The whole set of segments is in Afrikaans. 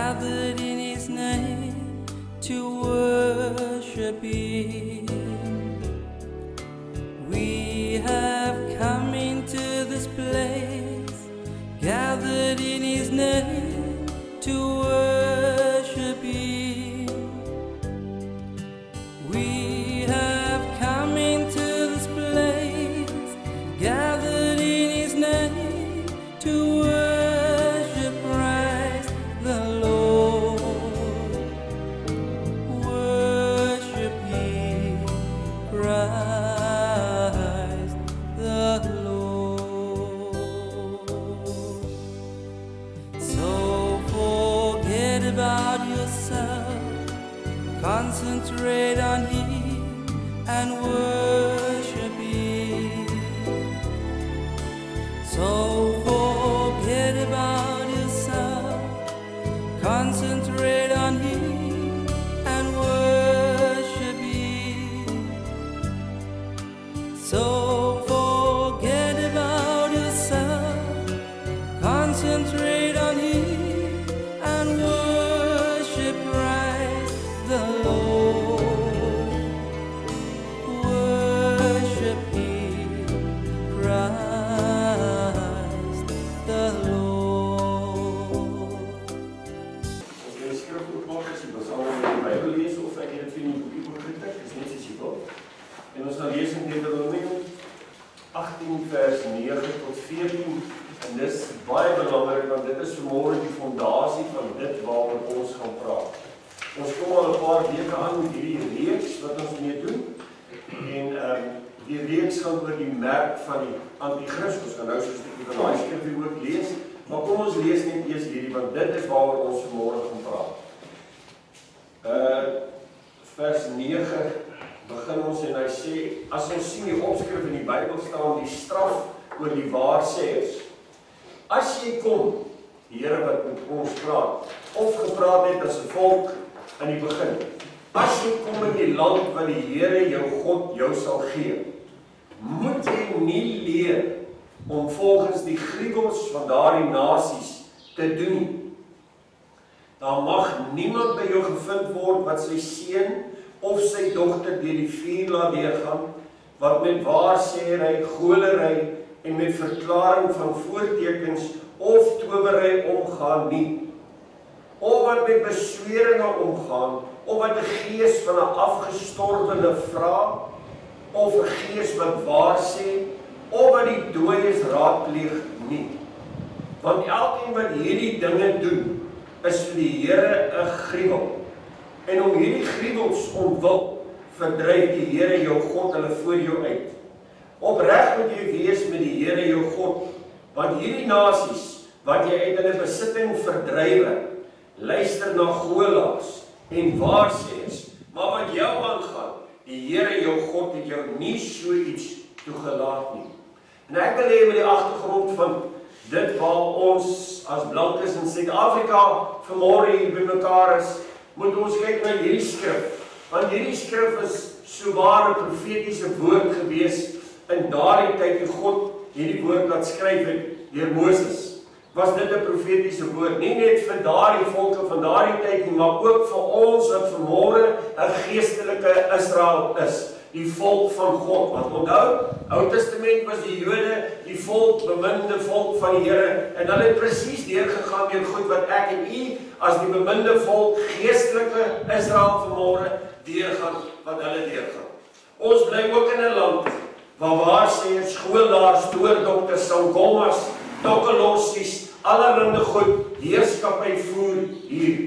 gathered in His name to worship Him. We have come into this place, gathered in His name to worship Him. We have come into this place, gathered in His name to worship Christ the Lord. Worship Him, Christ the Lord. So forget about yourself, concentrate on Him and worship Him. So forget about yourself, concentrate on Him and worship Him. So forget about yourself, concentrate on Him and worship Christ the Lord. Worship Him, Christ the Lord. As jy 'n skrifboek maak, as jy sal in die Bybel lees of ek het dit vir jou boekie oorgetik, is net soos jy wil. En ons gaan lees in Deuteronomium 18 vers 9 tot 14. En dis baie belangrik want dit is vanmôre die fondasie van dit waaroor ons gaan praat. Ons kom al 'n paar weke aan met hierdie reeks wat ons mee doen. En die reeks gaan oor die merk van die anti-kris. Ons gaan nou so 'n stukkie van daai skrifgie ook lees. Maar kom ons lees net eers hierdie want dit is waaroor ons vanmôre gaan praat. Vers 9 begin ons en hy sê, as ons sien die opskrif in die Bybel staan, die straf oor die waarsêers. As jy kom, die Here wat met ons praat, of gepraat het as 'n volk in die begin, as jy kom in die land wat die Here jou God jou sal gee, moet jy nie leer om volgens die gruwels van daardie nasies te doen nie. Daar mag niemand by jou gevind word wat sy seun of sy dogter deur die vuur laat deurgaan, wat met waarsêery, golery en met verklaring van voortekens of towery omgaan nie, of wat met besweringe omgaan, of wat 'n gees van 'n afgestorwene vra, of 'n gees wat waarsê, of wat die dooies raadpleeg nie. Want elkeen wat hierdie dinge doen, is vir die Here 'n gruwel. En om hierdie gruwels ontwil, verdryf die Here jou God hulle voor jou uit. Opreg moet jy wees met die Here jou God, want hierdie nasies wat jy uit hulle besitting verdrywe, luister na goelaars en waarsêers, maar wat jou aangaan, die Here jou God het jou nie so iets toegelaat nie. En ek wil hê met die agtergrond van dit waar ons as blankes in Suid-Afrika vanmôre hier bymekaar is, moet ons kyk na hierdie skrif, want hierdie skrif is sowaar 'n profetiese woord gewees in daardie tyd toe God hierdie woord laat skryf het deur Moses. Was dit 'n profetiese woord, nie net vir daardie volke van daardie tyd nie, maar ook vir ons wat vanmôre 'n geestelike Israel is, die volk van God. Want onthou, Ou Testament was die Jode die volk, beminde volk van die Here, en hulle het presies deurgegaan deur goed wat ek en u as die beminde volk, geestelike Israel vanmôre deurgaan wat hulle deurgaan. Ons bly ook in 'n land waar waarsêers, skoolaars, doordokters, sangomas, tokkelossies, allerhande goed heerskappy voer hier.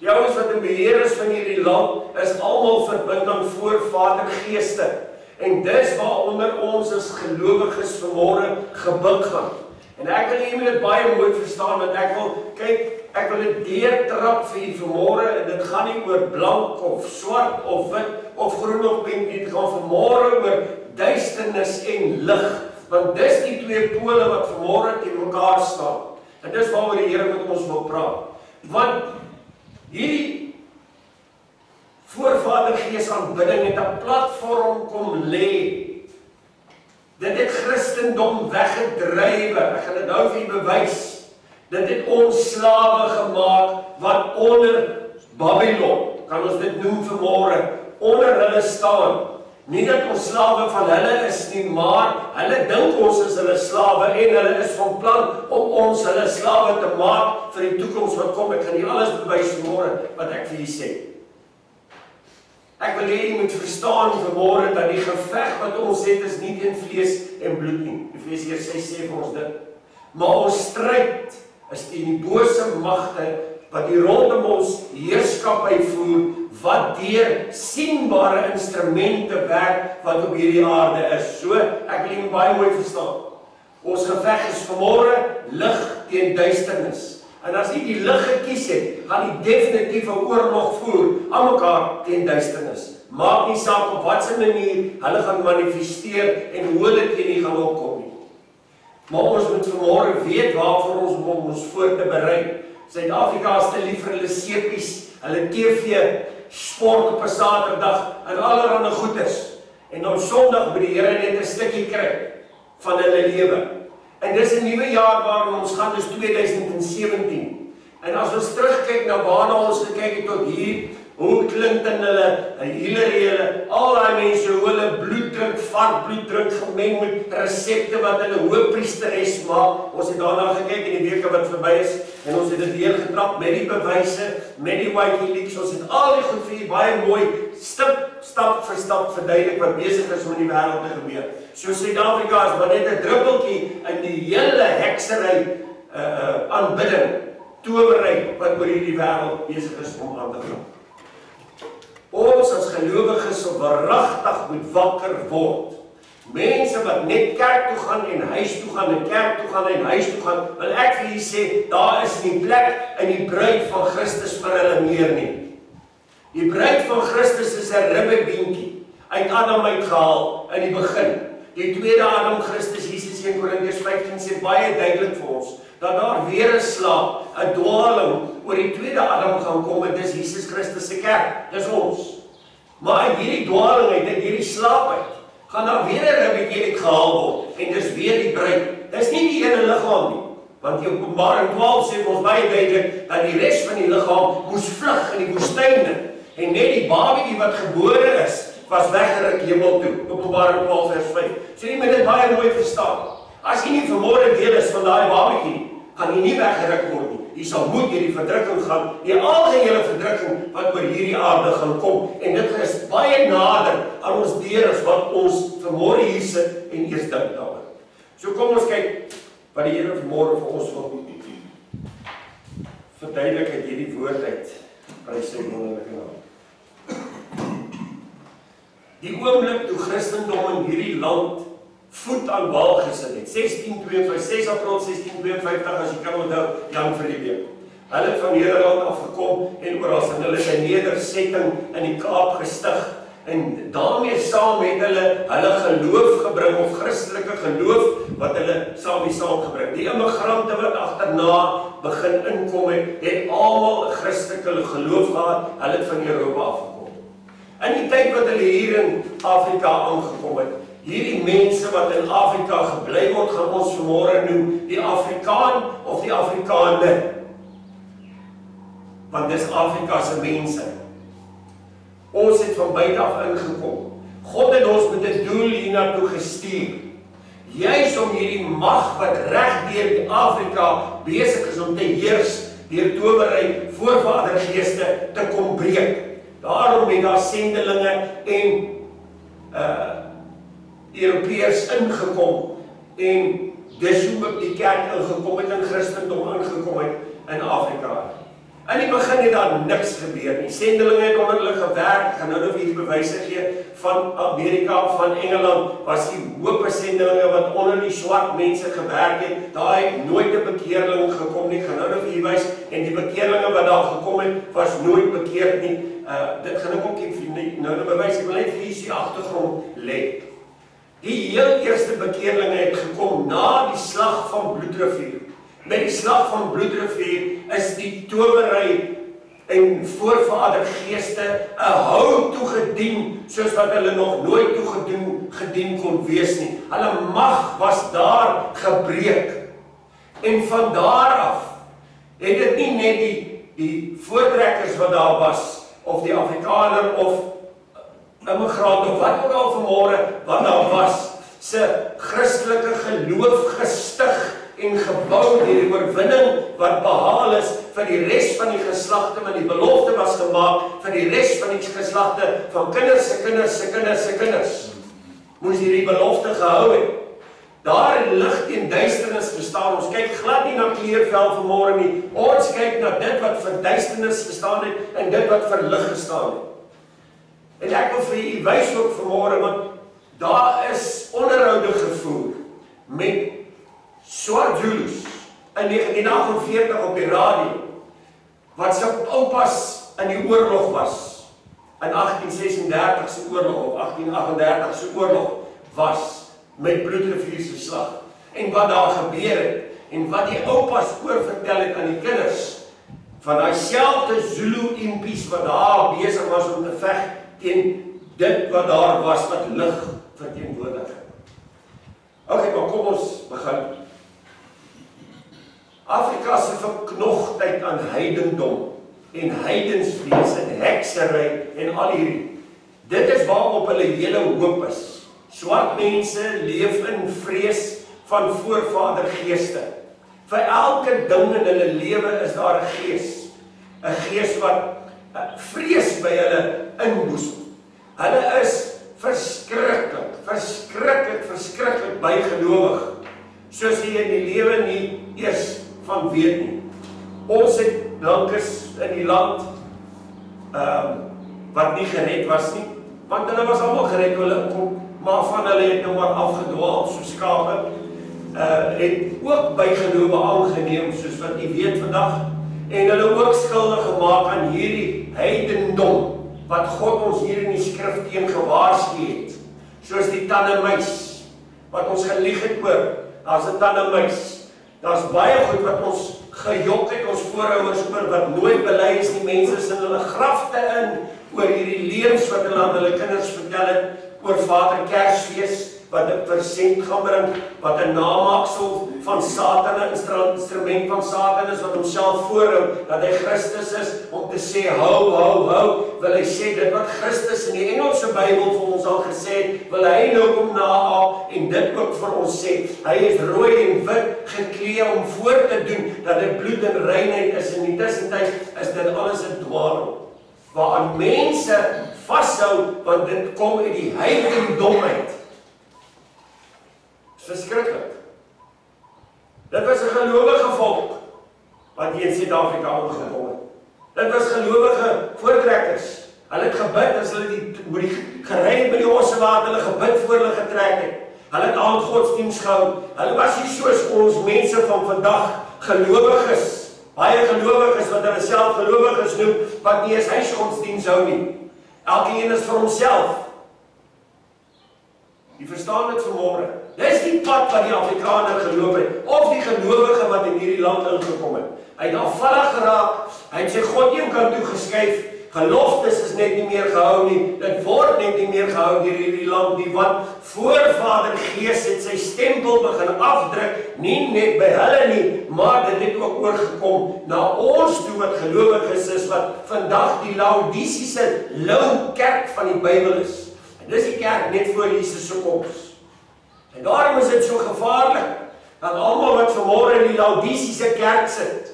Die ouens wat in beheer is van hierdie land is almal verbind aan voorvadergeeste. En dis waaronder ons as gelowiges vanmôre gebuk gaan. En ek wil jy moet dit baie mooi verstaan, want ek wil dit deurtrap vir julle vanmôre, en dit gaan nie oor blank of swart of wit of groen of pink, dit gaan vanmôre oor duisternis en lig, want dis die twee pole wat vanmôre teen mekaar staan. En dis waaroor die Here met ons wil praat. Want hierdie voorvadergees aanbidding het 'n platform kom lê. Dit het Christendom weggedrywe. Ek gaan dit nou vir julle bewys. Dit het ons slawe gemaak wat onder Babylon, kan ons dit noem vanmôre, onder hulle staan. Nie dat ons slawe van hulle is nie, maar hulle dink ons is hulle slawe en hulle is van plan om ons hulle slawe te maak vir die toekoms wat kom. Ek gaan hier alles bewys vanmôre wat ek vir julle sê. Ek wil hê jy moet verstaan vanmôre dat die geveg wat ons het is nie teen vlees en bloed nie. Efesiërs 6 sê vir ons dit. Maar ons stryd is teen die bose magte wat hier rondom ons heerskappy voer, wat deur sienbare instrumente werk wat op hierdie aarde is. So, ek wil jy baie mooi verstaan. Ons geveg is vanmôre lig teen duisternis. En as jy die lig gekies het, gaan jy definitief 'n oorlog voer aan mekaar teen duisternis. Maak nie saak op watter manier hulle gaan manifesteer en hoe hulle teen jy gaan opkom nie. Maar ons moet vanmôre weet waarvoor ons om ons voor te berei. Suid-Afrika is te lief vir hulle sepies, hulle TV, sport op 'n Saterdag en allerlei goeders. En op Sondag by die Here net 'n stukkie kry van hulle lewe. En dis 'n nuwe jaar waarin ons gaan, dis 2017. En as ons terugkyk na waarna ons gekyk het tot hier, hoe Clinton hulle, Hillary hulle, al daai mense, hoe hulle bloed drink, varkbloed drink, gemeng met resepte wat hulle hoofpriesteres maak. Ons het daarna gekyk in die weke wat verby is, en ons het dit deurgetrap met die bewyse, met die WikiLeaks, ons het al die goed vir julle baie mooi, stap vir stap verduidelik wat besig is om in die wêreld te gebeur. So Suid-Afrika is maar net 'n druppeltjie in die hele heksery aanbidding, towery wat oor hierdie wêreld besig is om aan te gaan. Ons as gelowiges sal waaragtig moet wakker word. Mense wat net kerk toe gaan en huis toe gaan en kerk toe gaan en huis toe gaan, wil ek vir julle sê, daar is nie plek in die bruid van Christus vir hulle meer nie. Die bruid van Christus is 'n ribbebeentjie uit Adam uitgehaal in die begin. Die tweede Adam, Christus Jesus, 1 Korintiërs 15 sê baie duidelik vir ons, dat daar weer 'n slaap, 'n dwaling oor die tweede Adam gaan kom, en dis Jesus Christus se kerk, dis ons. Maar uit hierdie dwaling uit hierdie slaap uit, gaan daar weer 'n ribbetjie uitgehaal word, en dis weer die bruid. Dis nie die ene liggaam nie, want die Openbaring 12 sê vir ons baie duidelik, dat die res van die liggaam moes vlug in die woestyne, en net die babatjie wat gebore is, was weggeruk hemel toe, Openbaring 12 vers 5. So jy moet dit baie mooi verstaan. As jy nie vanmôre deel is van daai babatjie nie, gaan jy nie weggeruk word nie. Jy sal moet hierdie verdrukking gaan, die algehele verdrukking wat oor hierdie aarde gaan kom. En dit is baie nader aan ons deur as wat ons vanmôre hier sit en eers dink daaroor. So kom ons kyk wat die Here vanmôre vir ons wil verduidelik uit hierdie woord uit. Prys sy wonderlike naam. Die oomblik toe Christendom in hierdie land voet aan wal gesit het, 6 April 1652, as jy kan onthou, Jan Philippe. Hulle het van Nederland afgekom en oral in hulle 'n nedersetting in die Kaap gestig, en daarmee saam het hulle geloof gebring, of Christelike geloof wat hulle saamgebring. Die immigrante wat agterna begin inkom het almal 'n Christelike geloof gehad, hulle het van Europa afgekom. In die tyd wat hulle hier in Afrika aangekom het, hierdie mense wat in Afrika gebly word, gaan ons vanmôre noem die Afrikaan of die Afrikaner. Want dis Afrika se mense. Ons het van buite af ingekom. God het ons met 'n doel hiernatoe gestuur. Juis om hierdie mag wat reg deur Afrika besig is om te heers, deur towery, voorvadergeeste te kom breek. Daarom het daar sendelinge en Europeërs ingekom, en dis hoe ook die kerk ingekom het, en Christendom ingekom het in Afrika. In die begin het daar niks gebeur nie. Sendelinge het onder hulle gewerk. Ek gaan nou vir julle bewyse gee van Amerika, van Engeland, was die hoop sendelinge wat onder die swart mense gewerk het. Daar het nooit 'n bekeerling gekom nie. Ek gaan nou vir julle wys, en die bekeerlinge wat daar gekom het, was nooit bekeerd nie. Dit gaan ek ook nou bewys. Ek wil net vir julle die agtergrond lê. Die heel eerste bekeerlinge het gekom na die slag van Bloedrivier. Met die slag van Bloedrivier is die towery en voorvadergeeste 'n hou toegedien, soos wat hulle nog nooit toegedien kon wees nie. Hulle mag was daar gebreek. En van daar af die voortrekkers wat daar was, of die Afrikaner of immigrant of wat ook al vanmôre wat daar was, se Christelike geloof gestig en gebou deur die oorwinning wat behaal is vir die res van die geslagte, want die belofte was gemaak vir die res van die geslagte van kinders se kinders se kinders se kinders. Moes hierdie belofte gehou het. Daar in lig teen duisternis verstaan, ons kyk glad nie na kleurvel vanmôre nie, ons kyk na dit wat vir duisternis gestaan het en dit wat vir lig gestaan het. En ek wil vir u wys ook vanmôre, want daar is onderhoude gevoer met Swart Zulus in 1948 op die radio, wat sy oupas in die oorlog was, in 1836 se oorlog of 1838 se oorlog was, met Bloedrivier se slag, en wat daar gebeur het, en wat die oupas oorvertel het aan die kinders, van daai selfde Zulu impies wat daar besig was om te veg teen dit wat daar was, wat lig verteenwoordig. Okay, maar kom ons begin. Afrika se verknogtheid aan heidendom en heidensvlees en heksery en al hierdie. Dit is waarop hulle hele hoop is. Swart mense leef in vrees van voorvadergeeste. Vir elke ding in hulle lewe is daar 'n gees. 'n Gees wat vrees by hulle inboesem. Hulle is verskriklik bygelowig, soos jy in die lewe nie eers van weet nie. Ons het blankes in die land wat nie gered was nie, want hulle was almal gered toe hulle kom, maar van hulle het nou maar afgedwaal soos skape, het ook bygelowe aangeneem, soos wat u weet vandag, en hulle ook skuldig gemaak aan hierdie heidendom, wat God ons hier in die skrif teen gewaarsku het, soos die tannemuis, wat ons gelieg het oor, daar's 'n tannemuis, daar's baie goed wat ons gejok het, ons voorouers oor, wat nooit bely is, die mense is in hulle grafte in, oor hierdie leuns wat hulle aan hulle kinders vertel het, oor Vader Kersfees, wat 'n persent gaan bring, wat 'n namaaksel van Satan, 'n instrument van Satan is, wat homself voorhou, dat hy Christus is, om te sê, hou, wil hy sê, dit wat Christus in die Engelse Bybel vir ons al gesê het, wil hy nou kom nahaal, en dit ook vir ons sê, hy is rooi en wit geklee om voor te doen, dat dit bloed en reinheid is, en in die tussentyd is dit alles 'n dwaling, waaraan mense vashou, want dit kom uit die heidendom uit. Verskriklik. Dit was 'n gelowige volk wat hier in Suid-Afrika aangekom het. Dit was gelowige voortrekkers. Hulle het gebid as hulle die gery by die Ossewaard, hulle gebid voor hulle getrek het. Hulle het aandgodsdiens gehou. Hulle was nie soos ons mense van vandag gelowiges, baie gelowiges wat hulle self gelowiges noem, wat nie eens huisgodsdiens hou nie. Elkeen is vir homself. Jy verstaan dit vanmôre. Dis die pad wat die Afrikaner geloop het, of die gelowige wat in hierdie land ingekom het. Hy het afvallig geraak, hy het sy God een kant toe geskuif, geloftes is net nie meer gehou nie, dit word net nie meer gehou deur hierdie land nie, want voorvader Gees het sy stempel begin afdruk, nie net by hulle nie, maar dit het ook oorgekom na ons toe wat gelowiges is, wat vandag die Laodisiese lou kerk van die Bybel is. Dis die kerk net voor Jesus se koms. En daarom is dit so gevaarlik, dat almal wat vanmôre in die Laodisiese kerk sit,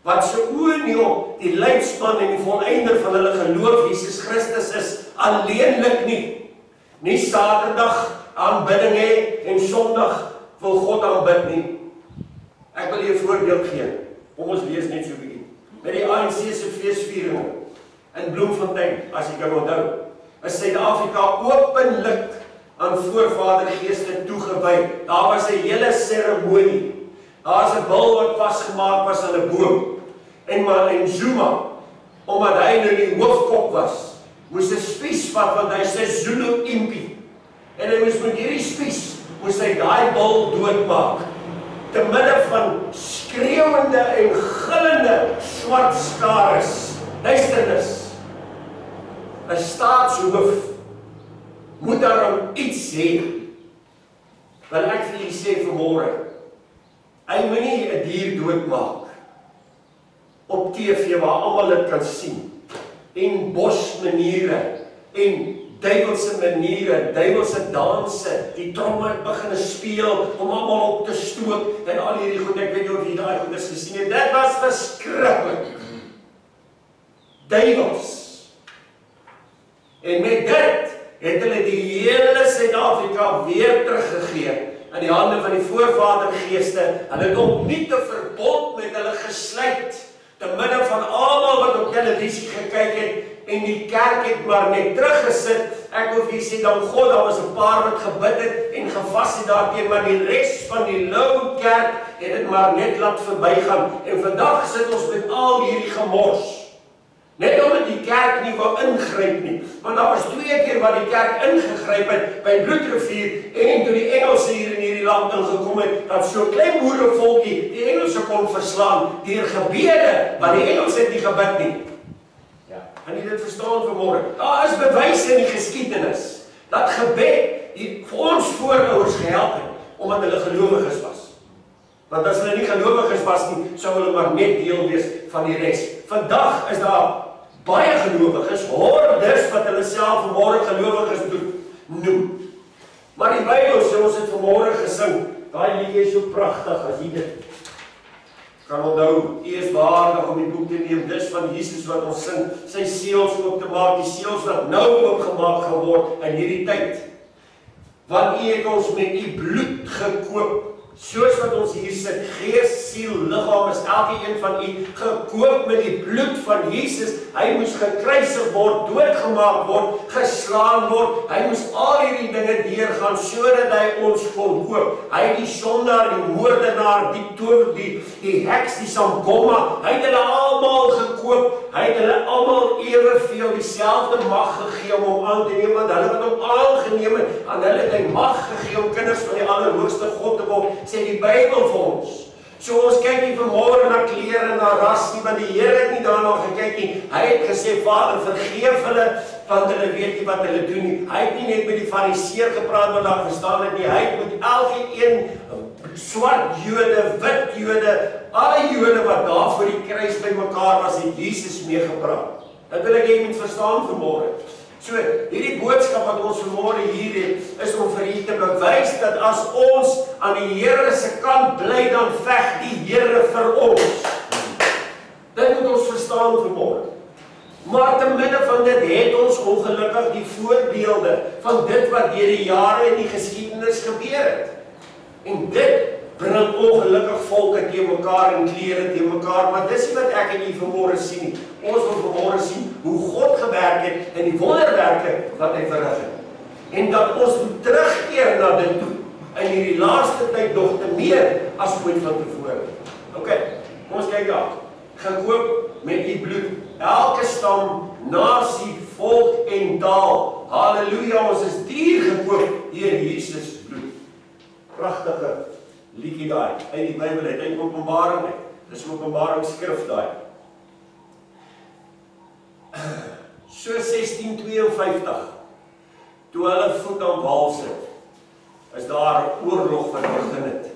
wat se oë nie op die leidsman en die volëinder van hulle geloof Jesus Christus is, alleenlik nie. Nie Saterdag aanbidding hê en Sondag wil God aanbid nie. Ek wil julle 'n voorbeeld gee. Kom ons lees net so 'n bietjie. Met die ANC se feesvieringe in Bloemfontein, as jy kan onthou, is Suid-Afrika openlik aan voorvadergeeste toegewy. Daar was 'n hele seremonie. Daar's 'n bil wat vasgemaak was aan 'n boom. En Zuma, omdat hy nou die hoofkop was, moes 'n spies vat, want hy sê Zulu impie. En hy moes met hierdie spies, moes hy daai bil doodmaak. Te midde van skreeuende en gillende swart skares, duisternis. 'n Staatshoof moet daarom iets sê. Wil ek vir julle sê vanmôre, hy moenie 'n dier doodmaak op TV waar almal dit kan sien. En bosmaniere en duiwelse maniere, duiwelse danse, die tromme begin speel om almal op te stoot en al hierdie goed, ek weet nie of jy daai goedes gesien het, dit was verskriklik. Duiwels. En met dit het hulle die hele Suid-Afrika weer teruggegee in die hande van die voorvadergeeste. Hulle het opnuut 'n verbond met hulle gesluit, te midde van almal wat op televisie gekyk het, en die kerk het maar net teruggesit. Ek hoef hier sê, dan God, daar was 'n paar wat gebid het en gevas het daarteen, maar die res van die lou kerk het dit maar net laat verbygaan. En vandag sit ons met al hierdie gemors. Net omdat die kerk nie wou ingryp nie. Want daar was 2 keer waar die kerk ingegryp het by Bloedrivier en toe die Engelse hier in hierdie land ingekom het, dat so 'n klein boerevolkie die Engelse kon verslaan deur gebede, maar die Engelse het nie gebid nie. Kan jy dit verstaan vanmôre? Daar is bewyse in die geskiedenis dat gebed vir ons voorouers gehelp het omdat hulle gelowiges was. Want as hulle nie gelowiges was nie, sou hulle maar net deel wees van die res. Vandag is daar baie gelowiges, hordes wat hulle self vanmôre gelowiges noem. Maar die Bybel sê, ons het vanmôre gesing, daai liedjie is so pragtig as jy dit kan onthou, U is waardig om die boek te neem, dis van Jesus wat ons sing, sy seels oop te maak, die seels wat nou oopgemaak geword in hierdie tyd. Want U het ons met U bloed gekoop, soos wat ons hier sit, gees, siel, liggaam is elke een van U gekoop met die bloed van Jesus. Hy moes gekruisig word, doodgemaak word, geslaan word. Hy moes al hierdie dinge deurgaan sodat hy ons kon koop. Hy het die sondaar, die moordenaar, die heks, die Sangoma, hy het hulle almal gekoop. Hy het hulle almal eweveel dieselfde mag gegee om hom aan te neem, want hulle wat hom aangeneem het, aan hulle het hy mag gegee om kinders van die Allerhoogste God te word, sê die Bybel vir ons. So ons kyk nie vanmôre na klere en na ras nie, want die Here het nie daarna gekyk nie. Hy het gesê, Vader, vergeef hulle, want hulle weet nie wat hulle doen nie. Hy het nie net met die Fariseer gepraat wat daar gestaan het nie, hy het met elkeen, swart Jode, wit Jode, alle Jode wat daar voor die kruis by mekaar was, het Jesus meegepraat. Dat wil ek jy moet verstaan vanmôre. So, hierdie boodskap wat ons vanmôre hier het, is om vir u te bewys dat as ons aan die Here se kant bly, dan veg die Here vir ons. Dit moet ons verstaan vanmôre. Maar te midde van dit het ons ongelukkig die voorbeelde van dit wat deur die jare in die geskiedenis gebeur het. En dit bring ongelukkig volke teen mekaar en klere teen mekaar, maar dis nie wat ek en u vanmôre sien nie. Ons wil vanmôre sien hoe God gewerk het en die wonderwerke wat hy verrig het. En dat ons moet terugkeer na dit toe in hierdie laaste tyd nog te meer as ooit van tevore. OK, kom ons kyk daar. Gekoop met u bloed, elke stam, nasie, volk en taal. Halleluja, ons is duur gekoop deur Jesus bloed. Pragtige liedjie daai, uit die Bybel uit, uit Openbaring uit. Dis Openbaring skrif daai. So 1652, toe hulle voet aan wal sit, is daar 'n oorlog wat begin het.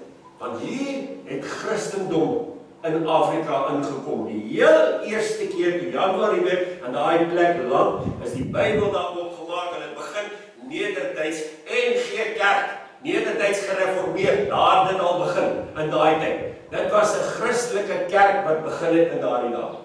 Want hier het Christendom in Afrika ingekom. Die heel eerste keer toe Jan van Riebeeck aan daai plek land, is die Bybel daar opgemaak en dit begin Nederduits NG Kerk, Nederduits gereformeerd, daar dit al begin in daai tyd. Dit was 'n Christelike kerk wat begin het in daardie dae.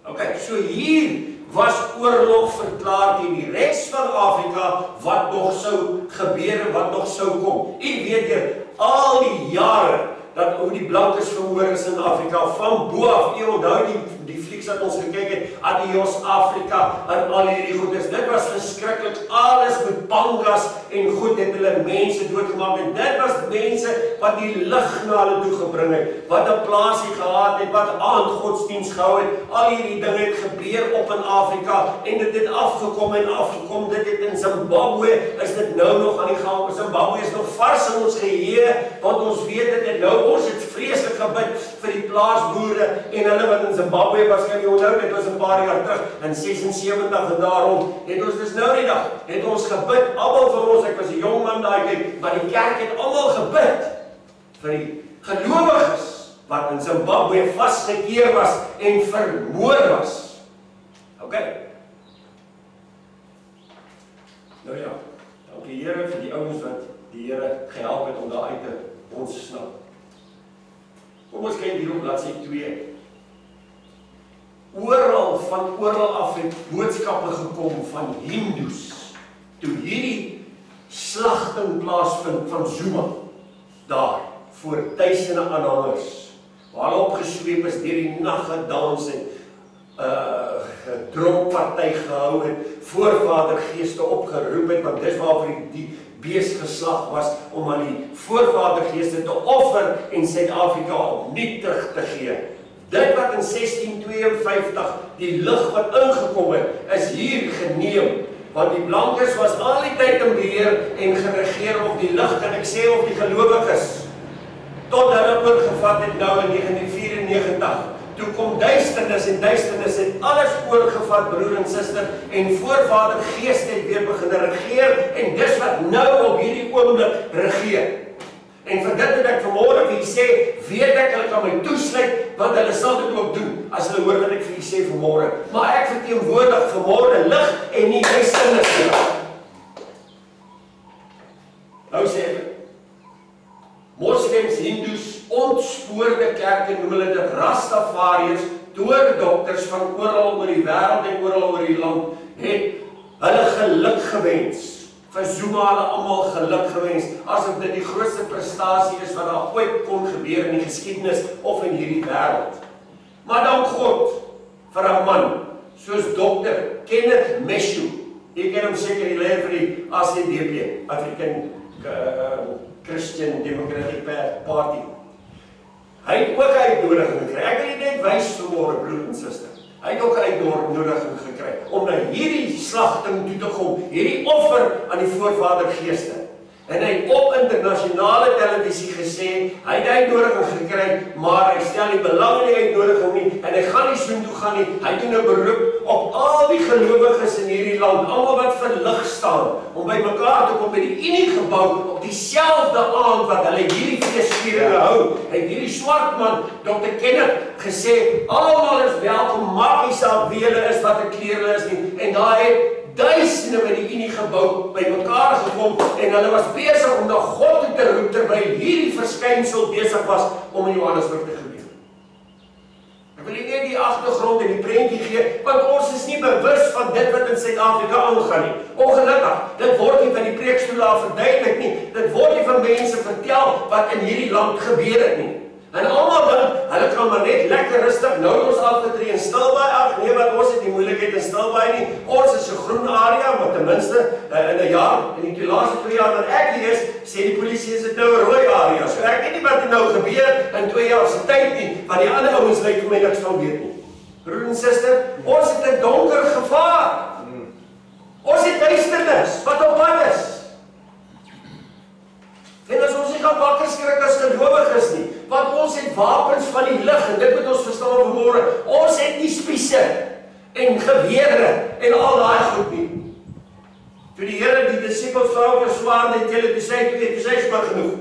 OK, so hier was oorlog verklaar teen die res van Afrika wat nog sou gebeur en wat nog sou kom. U weet jy, al die jare dat hoe die blankes verhoor is in Afrika, van bo af, u onthou die flieks wat ons gekyk het, Adios Afrika, en al hierdie goeders, dit was verskriklik, alles met pangas en goed het hulle mense doodgemaak, en dit was mense wat die lig na hulle toe gebring het, wat 'n plaasie gehad het, wat aandgodsdienst gehou het, al hierdie dinge het gebeur op in Afrika, en dit het afgekom, dit het in Zimbabwe, is dit nou nog aan die gang, Zimbabwe is nog vars in ons geheue, want ons weet dit en nou, ons het vreeslik gebid vir die plaasboere en hulle wat in Zimbabwe was, kan jy onthou, dit was 'n paar jaar terug, in 76 en daarom, het ons dus nou die dag, het ons gebid, almal van ons, ek was 'n jong man daai tyd, maar die kerk het almal gebid vir die gelowiges wat in Zimbabwe vasgekeer was en vermoor was. OK. Nou ja, dankie Here vir die ouens wat die Here gehelp het om daar uit te ontsnap. Kom ons kyk hier op bladsy 2. Van oral af het boodskappe gekom van Hindoes, toe hierdie slagting plaasvind van Zuma, daar, voor duisende aanhangers, waar hulle opgesweep is, deur die nag gedans en dronkparty gehou het, voorvadergeeste opgeroep het, want dis waarvoor die beesgeslag was, om aan die voorvadergeeste te offer en Suid-Afrika opnuut terug te gee. Dit wat in 1652 die lig wat ingekom het, is hier geneem, want die blankes was al die tyd in beheer en geregeer op die lig, kan ek sê, op die gelowiges, tot hulle oorgevat het nou in 1994. Toe kom duisternis en duisternis het alles oorgevat, broer en suster, en voorvader geest het weer begin regeer, en dis wat nou op hierdie oomblik regeer. En vir dit het ek vanmôre vir julle sê, weet ek, hulle kan my toesluit, want hulle sal dit ook doen, as hulle hoor wat ek vir julle sê vanmôre. Maar ek verteenwoordig vanmôre lig en nie duisternis nie. Nou sê ek, moslems, hindoes, ontspoorde kerke, noem hulle dit Rastafariërs, doordokters van oral oor die wêreld en oral oor die land, het hulle geluk gewens. Vir Zuma hulle almal geluk gewens, asof dit die grootste prestasie is wat daar ooit kon gebeur in die geskiedenis of in hierdie wêreld. Maar dank God vir 'n man soos Dr. Kenneth Meshu. Jy ken hom seker, die leier vir die ACDP, African Christian Democratic Party. Hy het ook 'n uitnodiging gekry. Ek wil net wys vanmôre, broer en suster. Hy het ook 'n uitnodiging gekry om na hierdie slagting toe te kom, hierdie offer aan die voorvadergeeste. En hy het op internasionale televisie gesê, hy het 'n uitnodiging gekry, maar hy stel nie belang in die uitnodiging nie, en hy gaan nie soontoe gaan nie. Hy doen 'n beroep op al die gelowiges in hierdie land, almal wat vir lig staan, om by mekaar te kom by die Uniegebou op dieselfde aand wat hulle hierdie feesvieringe hou. Hy het hierdie swart man, Dr. Kenneth, gesê, almal is welkom, maak nie saak wie hulle is, wat 'n kleur hulle is nie, en daar het duisende by die Uniegebou by mekaar gekom, en hulle was besig om na God toe te roep, terwyl hierdie verskynsel besig was om in Johannesburg te gebeur. Ek wil net die agtergrond en die prentjie gee, want ons is nie bewus van dit wat in Suid-Afrika aangaan nie. Ongelukkig, dit word nie van die preekstoel af verduidelik nie, dit word nie van mense vertel wat in hierdie land gebeur het nie. En almal dink, hulle kan maar net lekker rustig nou ons afgetree in Stilbaai. Ag nee, wat ons het nie moeilikheid in Stilbaai nie. Ons is 'n groen area, maar ten minste in 'n jaar, in die laaste 2 jaar dat ek hier is, sê die polisie is dit nou 'n rooi area. So ek weet nie wat er nou gebeur in 2 jaar se tyd nie, want die ander ouens lyk vir my niks van weet nie. Broer en suster, ons het 'n donker gevaar. Ons het duisternis wat op pad is. En as ons nie kan wakker skrik as gelowiges nie, want ons het wapens van die lig, en dit moet ons verstaan vanmôre, ons het nie spiese en gewere en al daai goed nie. Toe die Here die disippels vra oor swaard het julle toe sê maar genoeg.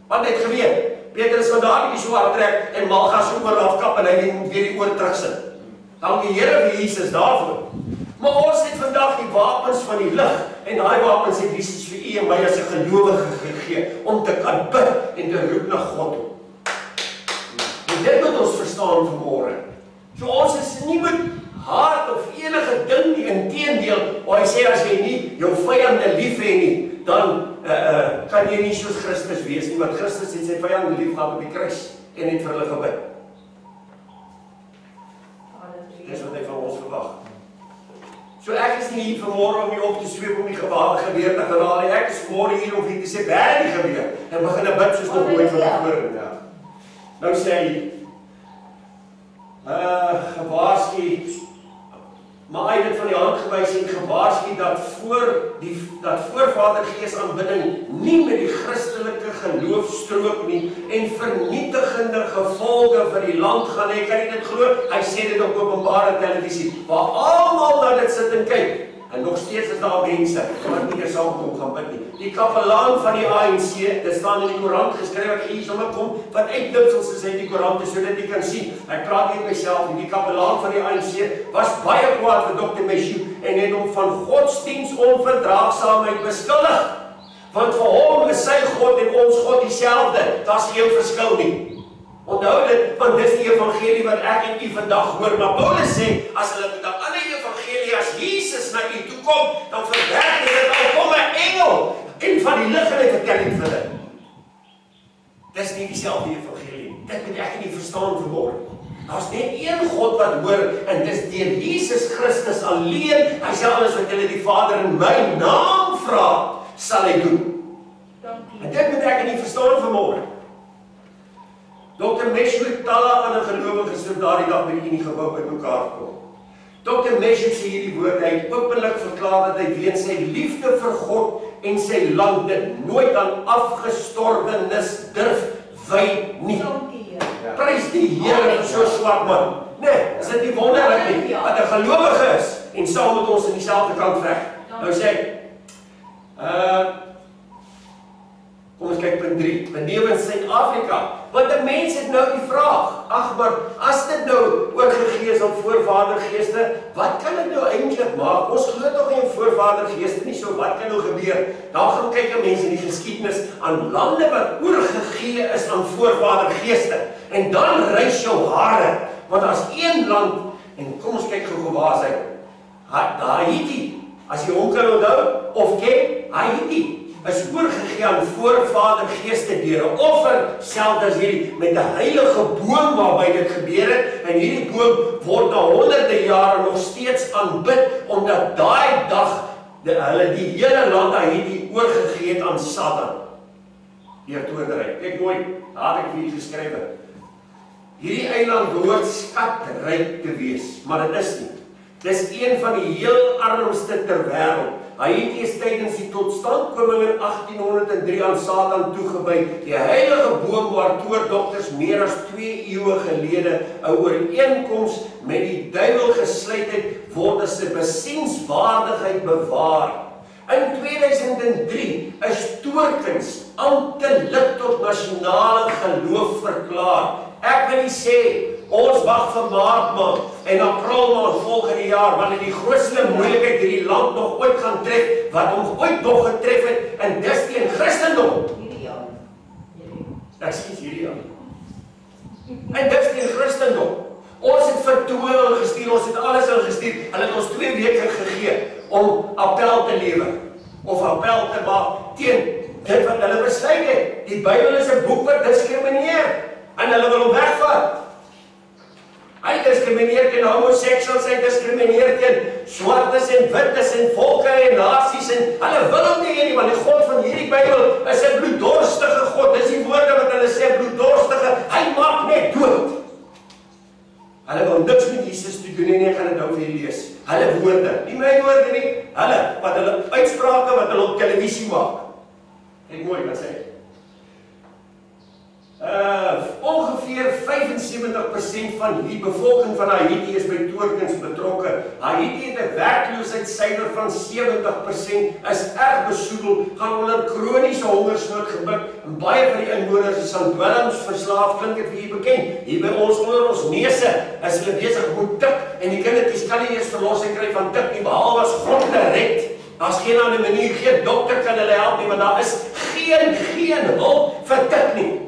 Want hy het geweet, Petrus gaan daardie swaard trek en Malgas oor afkap en hy moet weer die oor terugsit. Dank die Here vir Jesus daarvoor. Maar ons het vandag die wapens van die lig, en daai wapens het Jesus vir u en my as 'n gelowige gegee, om te kan bid en te roep na God toe. En dit moet ons verstaan vanmôre. So ons is nie met haat of enige ding nie, inteendeel, waar hy sê as jy nie jou vyande lief hê nie, dan kan jy nie soos Christus wees nie, want Christus het sy vyande lief gehad op die kruis en het vir hulle gebid. Dis wat hy van ons verwag. So ek is nie hier vanmôre om jy op te sweep om die geweldige weer te geraal nie. Ek is vanmôre hier om vir te sê, bær die geweer, en begin 'n bid soos nog nooit vantevore. Ja. Nou sê hy, gewaarsku, maar hy het dit van die hand gewys en gewaarsku dat voorvadergees aanbidding nie met die Christelike geloof strook nie en vernietigende gevolge vir die land gaan hê. Kan jy dit glo? Hy sê dit op openbare televisie, waar almal na dit sit en kyk. En nog steeds is daar mense wat nie saamkom gaan bid nie. Die kapelaan van die ANC, dit staan in die koerant geskryf, ek hier sommer kom, wat uitdipsels is uit die koerant, sodat jy kan sien. Ek praat nie myself nie. Die kapelaan van die ANC was baie kwaad vir Dr. Meshoe en het hom van godsdiens onverdraagsaamheid beskuldig. Want vir hom is sy God en ons God dieselfde. Daar's geen verskil nie. Onthou dit, want dis die evangelie wat ek en u vandag hoor. Maar Paulus sê, as hulle met 'n ander evangelie as Jesus na u toe kom, dan verwerk dit al kom 'n engel en van die lig en hy vertel dit vir hulle. Dis nie dieselfde evangelie. Dit moet ek nie verstaan vanmôre. Daar's net een God wat hoor en dis deur Jesus Christus alleen. Hy sê alles wat julle die Vader in my naam vra, sal hy doen. Dankie. En dit moet ek nie verstaan vanmôre. Dr. Meshoe het talle ander gelowiges so daardie dag by die Unie gebou bymekaar kom. Dr. Meshoe sê hierdie woorde, hy het openlik verklaar dat hy weens sy liefde vir God en sy land dit nooit aan afgestorwenes durf wy nie. Prys die Here vir so 'n swart man. Nee, is dit nie wonderlik nie dat 'n gelowige is en saam met ons in dieselfde kant veg. Nou sê kom ons kyk punt 3. Benewens Suid-Afrika. Want 'n mens het nou die vraag, ag maar, as dit nou oorgegee is aan voorvadergeeste, wat kan dit nou eintlik maak? Ons glo tog nie in voorvadergeeste nie, so wat kan nou gebeur? Daar gaan kyk 'n mens in die geskiedenis aan lande wat oorgegee is aan voorvadergeeste. En dan rys jou hare, want as een land, en kom ons kyk gou waar is hy? Haiti, as jy hom kan onthou, of ken, Haiti is oorgegee aan voorvadergeeste deur 'n offer, selfs as hierdie met 'n heilige boom waarby dit gebeur het, en hierdie boom word na honderde jare nog steeds aanbid, omdat daai dag hulle die hele land Haiti oorgegee het aan Satan. Deur towerry. Kyk mooi, daar het ek vir julle geskryf. Hierdie eiland behoort skatryk te wees, maar dit is nie. Dis een van die heel armste ter wêreld. Haiti is tydens die totstandkoming in 1803 aan Satan toegewy. Die heilige boom waartoe dokters meer as 2 eeue gelede 'n ooreenkoms met die duiwel gesluit het, word as 'n besienswaardigheid bewaar. In 2003 is Toorkens amptelik tot nasionale geloof verklaar. Ek wil nie sê ons wag vir Maart maand en April maand volgende jaar, wanneer die grootste moeilikheid hierdie land nog ooit gaan tref, wat hom ooit nog getref het, en dis teen Christendom. Hierdie jaar. Ek sê hierdie jaar. En dis teen Christendom. Ons het vertoon gestuur, ons het alles ingestuur. Hulle het ons 2 weke gegee om appel te lewer of appel te maak teen dit wat hulle besluit het. Die Bybel is 'n boek wat diskrimineer en hulle wil hom wegvat. Hy diskrimineer teen homoseksuals, hy diskrimineer teen swartes en wittes en volke en nasies en hulle wil hom nie, want die God van hierdie Bybel is 'n bloeddorstige God. Dis die woorde wat hulle sê, bloeddorstige. Hy maak net dood. Hulle wil niks met Jesus te doen en ek gaan dit nou vir julle lees. Hulle woorde, nie my woorde nie, hulle, wat hulle uitsprake wat hulle op televisie maak. Kyk mooi wat sê hy. Ongeveer 75% van die bevolking van Haiti is by Toorkens betrokke. Haiti het 'n werkloosheidssyfer van 70%, is erg besoedel, gaan onder kroniese hongersnood gebuk en baie van die inwoners is aan dwelms verslaaf. Klink dit vir u bekend? Hier by ons onder ons neuse is hulle besig met tik en die kindertjies kan nie eers verlossing kry van tik nie, behalwe as God hulle red. Daar's geen ander manier, geen dokter kan hulle help nie, want daar is geen hulp vir tik nie.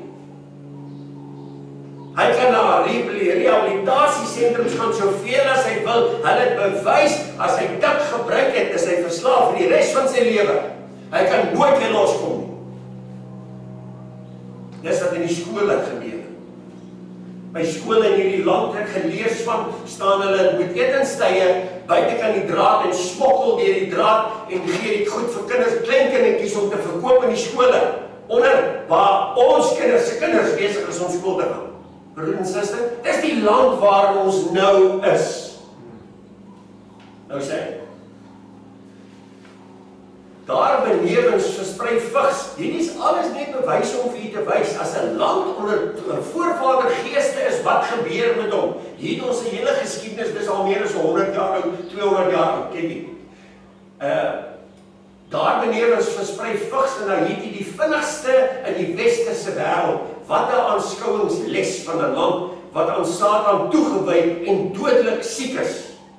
Hy kan na rehabilitasiesentrums gaan soveel as hy wil. Hulle het bewys, as hy tik gebruik het, is hy verslaaf vir die res van sy lewe. Hy kan nooit weer loskom nie. Dis wat in die skole gebeur. By skole in hierdie land het geleers van, staan hulle met etenstye buite kan die draad en smokkel deur die draad en gee dit goed vir kinders, klein kindertjies om te verkoop in die skole. Onder waar ons kinders se kinders besig is om skool te gaan. Broer en suster, dis die land waar ons nou is. Nou sê hy, daar benewens versprei vigs. Hierdie is alles net bewys om vir u te wys, as 'n land onder voorvadergeeste is, wat gebeur met hom? Hier het ons 'n hele geskiedenis, dis al meer as 100 jaar oud, 200 jaar oud, kyk hier. Daar benewens versprei vigs in Haiti die vinnigste in die westerse wêreld. Wat 'n aanskouingsles van 'n land wat aan Satan toegewy en dodelik siek is.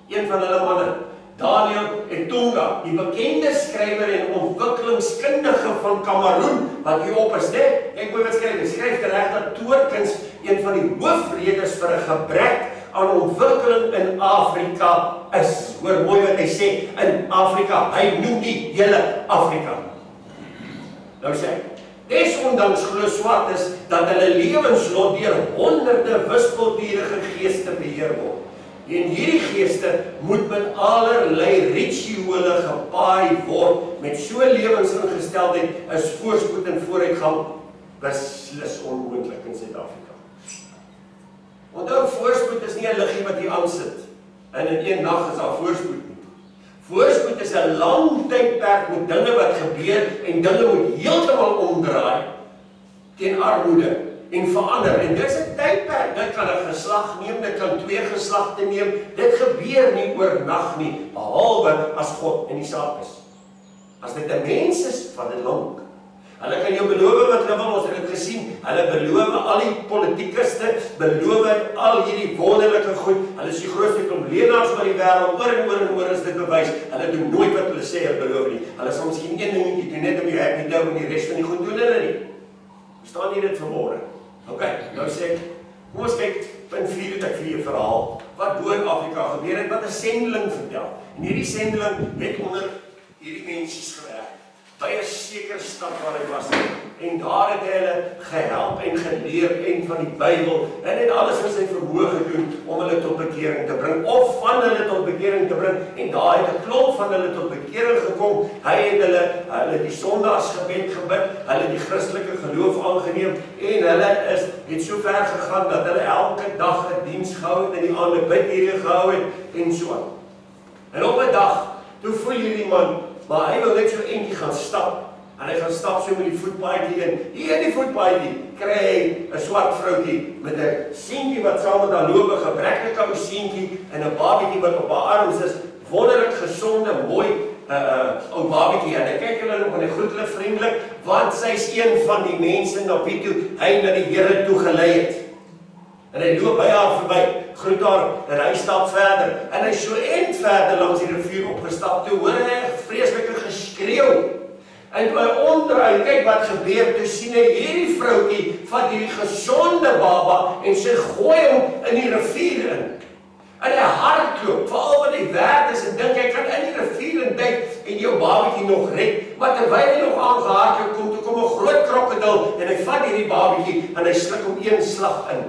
Een van hulle manne, Daniel Etunga, die bekende skrywer en ontwikkelingskundige van Kameroen, wat hier op is, né? Ek moet wat skryf, hy skryf reg dat toorkuns een van die hoofredes vir 'n gebrek aan ontwikkeling in Afrika is. Hoor mooi wat hy sê, in Afrika. Hy noem die hele Afrika. Nou sê hy, desondanks glo swartes dat hulle lewenslot deur honderde wispelturige geeste beheer word. En hierdie geeste moet met allerlei rituele gepaai word. Met so lewensingesteldheid is voorspoed en vooruitgang beslis onmoontlik in Suid-Afrika. Onthou, voorspoed is nie 'n liggie wat hier aansit en in een nag is daar voorspoed nie. Voorspoed is 'n lang tydperk met dinge wat gebeur en dinge moet heeltemal omdraai teen armoede en verander. En dit is 'n tydperk, dit kan 'n geslag neem, dit kan 2 geslagte neem. Dit gebeur nie oornag nie, behalwe as God in die saak is. As dit 'n mens is, van dit lank. Hulle kan jou beloof wat hulle wil, ons het dit gesien. Hulle beloof, al die politikuste beloof al hierdie wonderlike goed. Hulle is die grootste klomp leenaars van die wêreld, oor en oor en oor is dit bewys. Hulle doen nooit wat hulle sê hulle beloof nie. Hulle sal miskien een dingetjie doen, net om die happy dou en die res van die goed doen hulle nie. Verstaan jy dit vanmôre? Ok, nou sê ek, kom ons kyk, punt 4 het ek vir jou verhaal, wat bo in Afrika gebeur het, wat 'n sendeling vertel. En hierdie sendeling het onder hierdie mensies gewerk, by 'n sekere stad waar hy was, en daar het hy hulle gehelp en geleer en van die Bybel, en het alles in sy vermoë gedoen om hulle tot bekering te bring, of van hulle tot bekering te bring, en daar het 'n klomp van hulle tot bekering gekom. Hy het hulle die Sondagsgebed gebid, hulle die Christelike geloof aangeneem, en hulle het so ver gegaan dat hulle elke dag 'n diens gehou het en die aande bidure gehou het en so aan. En op 'n dag, toe voel hierdie man, maar hy wil net so eentjie gaan stap. En hy gaan stap so met die voetpaadjie in. Hier in die voetpaadjie kry hy 'n swart vroutjie met 'n seentjie wat saam met haar loop, 'n gebreklike ou seentjie en 'n babietjie wat op haar arms is. Wonderlik gesonde, mooi ou babietjie. En hy kyk hulle nog en hy groet hulle vriendelik, want sy's een van die mense na wie toe hy na die Here toe gelei het. En hy loop by haar verby, groet haar, en hy stap verder. En hy so end verder langs die rivier opgestap, toe hoor hy 'n vreeslike geskreeu. En toe hy onderuit kyk wat gebeur, toe sien hy hierdie vroutjie vat hierdie gesonde baba en sy gooi hom in die rivier in. En hy hardloop, veral wat hy werd is, en dink hy kan in die rivier induik en jou babietjie nog red. Maar terwyl hy nog aangehardloop kom, toe kom 'n groot krokodil en hy vat hierdie babietjie en hy sluk hom een slag in.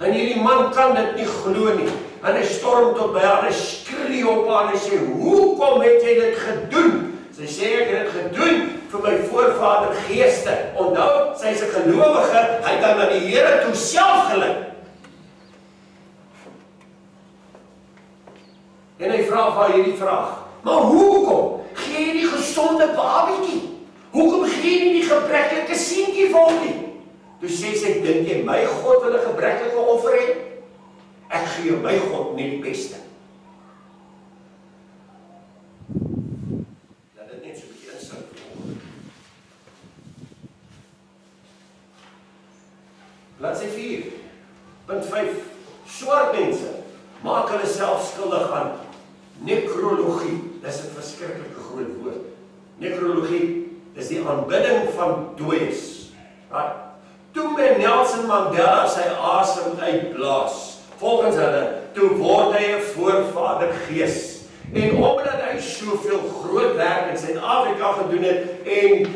En hierdie man kan dit nie glo nie. En hy storm tot by haar, hy skree op haar en hy sê, "Hoekom het jy dit gedoen?" Sy sê, "Ek het dit gedoen vir my voorvader geeste." Onthou, sy is 'n gelowige, hy het dan na die Here toe self gelei. En hy vra vir haar hierdie vraag, "Maar hoekom gee jy die gesonde babietjie? Hoekom gee jy nie die gebreklike seentjie vir hom nie?" Toe sê sy, "Dink jy my God wil 'n gebreklike offer hê? Ek gee jou my God nie die beste." Laat dit net so 'n bietjie insig word. Bladsy 4, punt 5. Swart mense maak hulle self skuldig aan nekrologie. Dis 'n verskriklike groot woord. Nekrologie is die aanbidding van dooies. Right? Toe Nelson Mandela sy asem uitblaas, volgens hulle, toe word hy 'n voorvader gees. En omdat hy soveel groot werk in Suid-Afrika gedoen het en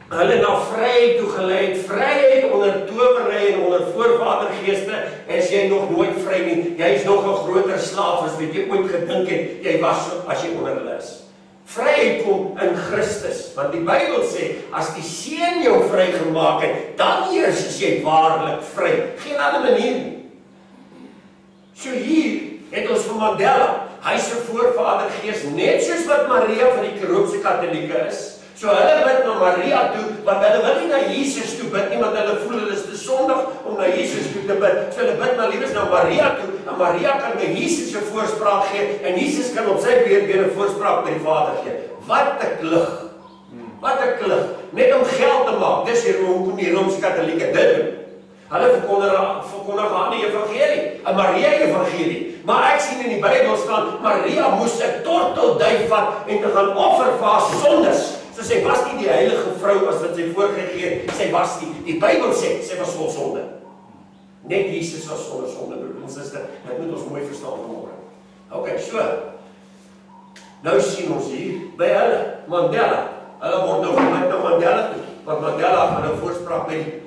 hulle na vryheid toe gelei het, vryheid onder towery en onder voorvadergeeste, is jy nog nooit vry nie. Jy is nog 'n groter slaaf as wat jy ooit gedink het jy was as jy onder hulle is. Vryheid kom in Christus, want die Bybel sê, as die Seun jou vrygemaak het, dan eers is jy waarlik vry. Geen ander manier nie. So hier het ons vir Mandela, hy is 'n voorvadergees, net soos wat Maria van die Karoopse Katolieke is. So hulle bid na Maria toe, want hulle wil nie na Jesus toe bid nie, want hulle voel hulle is te sondig om na Jesus toe te bid. So hulle bid maar liewers na Maria toe, en Maria kan by Jesus 'n voorspraak gee, en Jesus kan op sy beurt weer 'n voorspraak by die Vader gee. Wat 'n klug! Wat 'n klug! Net om geld te maak, dis hoekom die Rooms-Katolieke dit doen. Hulle verkondig aan die evangelie, 'n Maria-evangelie. Maar ek sien in die Bybel staan, Maria moes 'n tortelduif vat en te gaan offer vir haar sondes. So sy was nie die heilige vrou as wat sy voorgegee het, sy was nie. Die Bybel sê, sy was vol sonde. Net Jesus was sonder sonde, broer en suster. Dit moet ons mooi verstaan vanmôre. Okay, so. Nou sien ons hier by hulle, Mandela. Hulle word nou gemaak na Mandela toe, want Mandela gaan nou voorspraak by die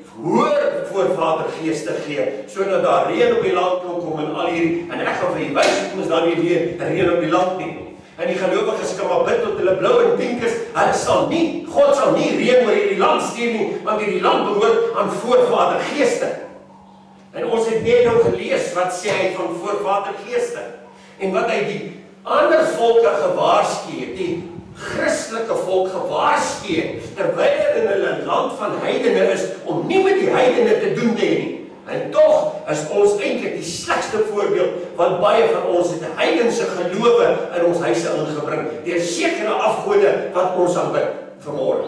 voorvadergeeste gee, sodat daar reën op die land kan kom en al hierdie, en ek gaan vir die wys, kom ons daar nie weer reën op die land nie. En die gelowiges kan maar bid tot hulle blou en pink is, God sal nie reën oor hierdie land stuur nie, want hierdie land behoort aan voorvadergeeste. En ons het net nou gelees, wat sê hy van voorvadergeeste, en wat hy die ander volke gewaarsku het, die Christelike volk gewaarsku het, terwyl in hulle land van heidene is, om nie met die heidene te doen nie. En tog is ons eintlik die slegste voorbeeld, want baie van ons het heidense gelowe in ons huise ingebring, deur sekere afgode wat ons aanbid vanmôre.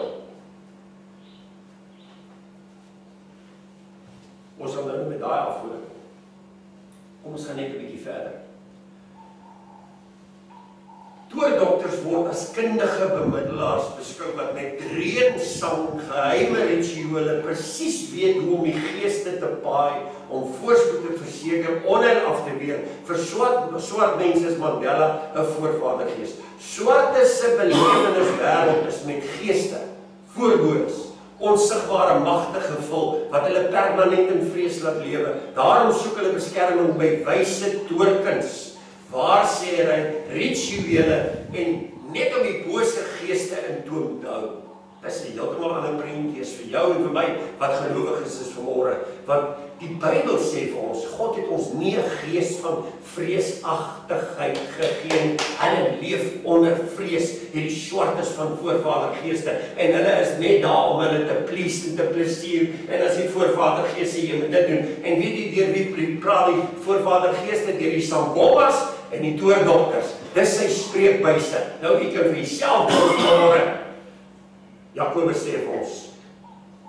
Ons sal nou met daai afgode. Kom ons gaan net 'n bietjie verder. Toordokters word as kundige bemiddelaars beskou wat met reënsang, geheime rituele presies weet hoe om die geeste te paai, om voorspoed te verseker, onheil af te weer. Vir swart mense is Mandela 'n voorvadergees. Swartes se beleweniswêreld is met geeste, voorbodes, onsigbare magte gevul, wat hulle permanent in vrees laat lewe. Daarom soek hulle beskerming by wyse toorkuns, waarsêry, rituele en net om die bose geeste in toom te hou. Dit is 'n heeltemal ander prentjie vir jou en vir my wat gelowiges is vanmôre, want die Bybel sê vir ons, God het ons nie 'n gees van vreesagtigheid gegee nie. Hulle leef onder vrees, hierdie swartes van voorvadergeeste, en hulle is net daar om hulle te please en te plesier, en as die voorvadergees sê, jy moet dit doen, en weet jy deur wie praat die voorvadergeeste, deur die Sangomas en die toordokters. Dis sy spreekbuise. Nou jy kan vir jouself vanmôre. Jakobus sê vir ons,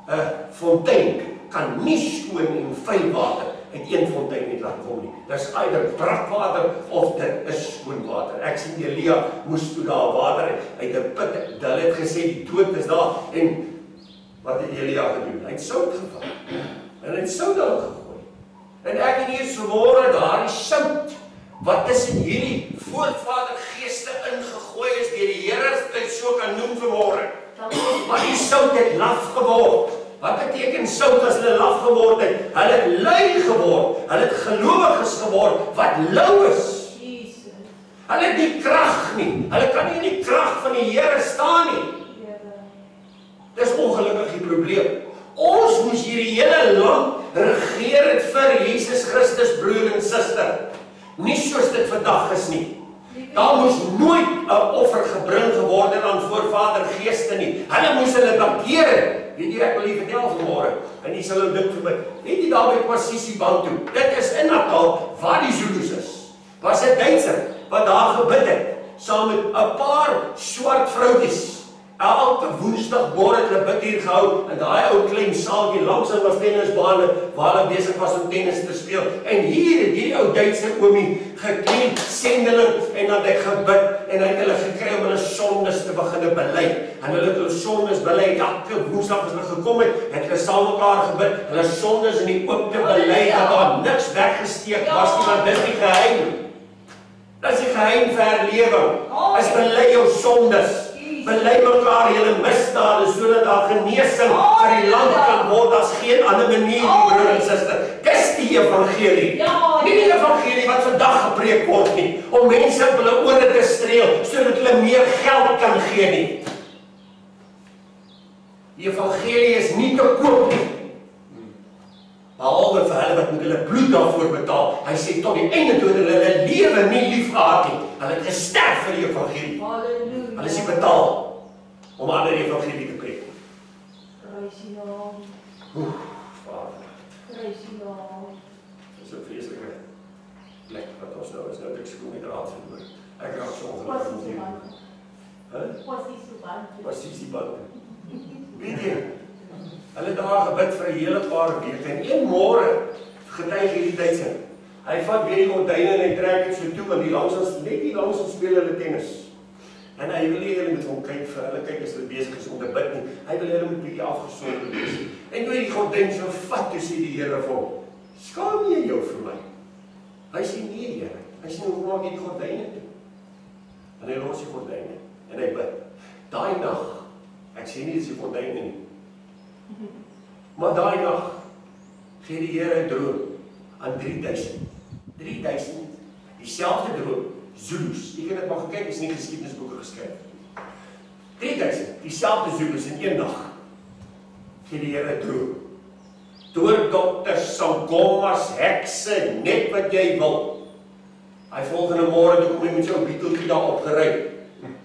'n fontein kan nie skoon en fyn water uit een fontein net laat kom nie. Dis either brakwater of dit is skoon water. Ek sien Elia moes toe daar water uit 'n put. Hulle het gesê die dood is daar, en wat het Elia gedoen? Hy het sout gevat. En hy het sout daar gegooi. En ek en hier vanmôre daardie sout wat tussen hierdie voorvadergeeste ingegooi is deur die Here, as dit so kan noem vanmôre. Maar die sout het laf geword. Wat beteken sout as hulle laf geword het? Hulle het lui geword. Hulle het gelowiges geword wat lou is. Hulle het nie krag nie. Hulle kan nie in die krag van die Here staan nie. Dis ongelukkig die probleem. Ons moes hierdie hele land regeer het vir Jesus Christus, broer en suster. Nie soos dit vandag is nie. Daar moes nooit 'n offer gebring geword het aan voorvadergeeste nie. Hulle moes hulle bekeer het. Weet jy, ek wil jy vertel vanmôre, en jy sal nou dink vir my, weet jy daar by Kwasisi-Bantu, dit is in Natal, waar die Zulus is. Was 'n Duitser wat daar gebid het, saam met 'n paar swart vroutjies. Elke woensdagbord het hulle bid hier gehou, en daai ou klein saaltjie langs hulle was tennisbane, waar hulle besig was om tennis te speel. En hier het hierdie ou Duitse oomie gekleen, sendeling, en dat hy gebid, en hy het hulle gekry om hulle sondes te begin bely. En hulle het hulle sondes bely, elke woensdag as hulle gekom het hulle saam mekaar gebid, hulle sondes in die oop te bely, dat daar niks weggesteek was nie, want dit is die geheim. Dit is die geheim vir herlewing, is bely jou sondes. Bely mekaar julle misdade, sodat daar genesing vir die land kan word, as geen ander manier, broer en suster. Dis die evangelie. Nie die evangelie wat vandag gepreek word nie, om mense op hulle ore te streel, sodat hulle meer geld kan gee nie. Die evangelie is nie te koop nie. Behalwe vir hulle wat met hulle bloed daarvoor betaal. Hy sê tot die einde toe hulle lewe nie lief gehad nie. Hulle het gesterf vir die evangelie. Hulle is nie betaal om ander die evangelie te preek. Vader. Dis so vreeslik. plek wat ons nou is, nou het ek skoon met raad verloor. Ek raak so ongelukkig om hier. Positieband. Weet jy, hulle daar gebid vir 'n hele paar weke en een môre getuig hierdie tydsin. Hy vat weer die gordyne en hy trek dit so toe, want die langs ons, net die langs ons speel hulle tennis. En hy wil nie hulle met hom kyk vir hulle kyk as hulle besig is om te bid nie. Hy wil hulle met bietjie afgesonder wees. En toe die gordyn so vat, toe sê die Here vir hom, skaam jy jou vir my? Hy sê nee, Here. Hy sê hoe maak jy die gordyne toe? En hy los die gordyne en hy bid. Daai nag, ek sê nie dis die gordyne nie. Maar daai nag gee die Here 'n droom aan 3000. 3000, dieselfde droom, Zulus. Jy kan dit maar kyk, is nie geskiedenisboeke geskryf. 3000, dieselfde Zulus in een dag. Gee die Here 'n droom. Doordokters, sangomas, hekse, net wat jy wil. Hy volgende môre toe kom hy met jou bieteltjie daar opgery.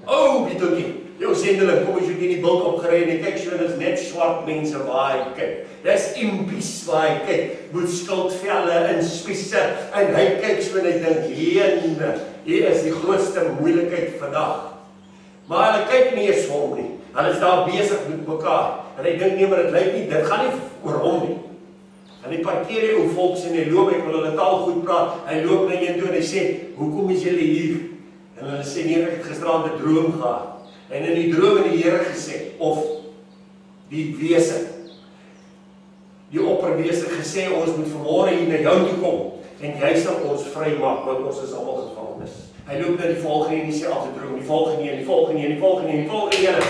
O, bieteltjie. Jou sendeling, kom as jy die bult opgery en jy kyk so, dis net swart mense waar hy kyk. Dis impies waar hy kyk, met skildvelle en spiese, en hy kyk so en hy dink, hier is die grootste moeilikheid vandag. Maar hulle kyk nie eens vir hom nie. Hulle is daar besig met mekaar. En hy dink nie, maar dit lyk nie, dit gaan nie oor hom nie. En hy parkeer die ou volks en hy loop, ek wil hulle taal goed praat, hy loop na een toe en hy sê, hoekom is julle hier? En hulle sê, nee, ek het gisterand 'n droom gehad. En in die droom het die Here gesê, of die wese, die opperwese gesê, ons moet vanmôre hier na jou toe kom, en jy sal ons vrymaak, want ons is almal gevangenes. Hy loop na die volgende en die selfde droom, die volgende en die volgende en die volgende en die volgende ene.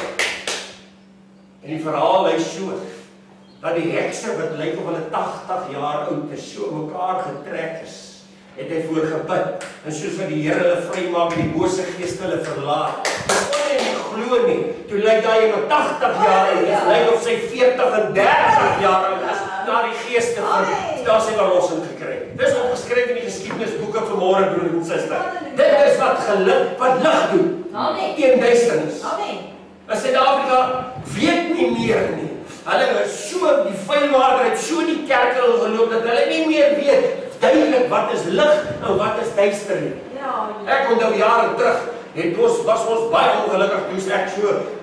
En die verhaal lei so, dat die hekse wat lyk of hulle 80 jaar oud is, so mekaar getrek is, het hy voorgebid, en soos wat die Here hulle vrymaak en die bose geeste hulle verlaat. Glo nie, toe lyk daai iemand 80 jaar oud, dit lyk of sy 40 en 30 jaar oud is, na die geeste van, daar sy verlossing gekry. Dis opgeskryf in die geskiedenisboeke vanmôre, broer en suster. Dit is wat geluk, wat lig doen, teen duisternis. In Suid-Afrika weet nie meer nie. Hulle is so, die vuilwater het so die kerke geloop, dat hulle nie meer weet duidelik wat is lig en wat is duister nie. Ek onthou jare terug, was ons baie ongelukkig,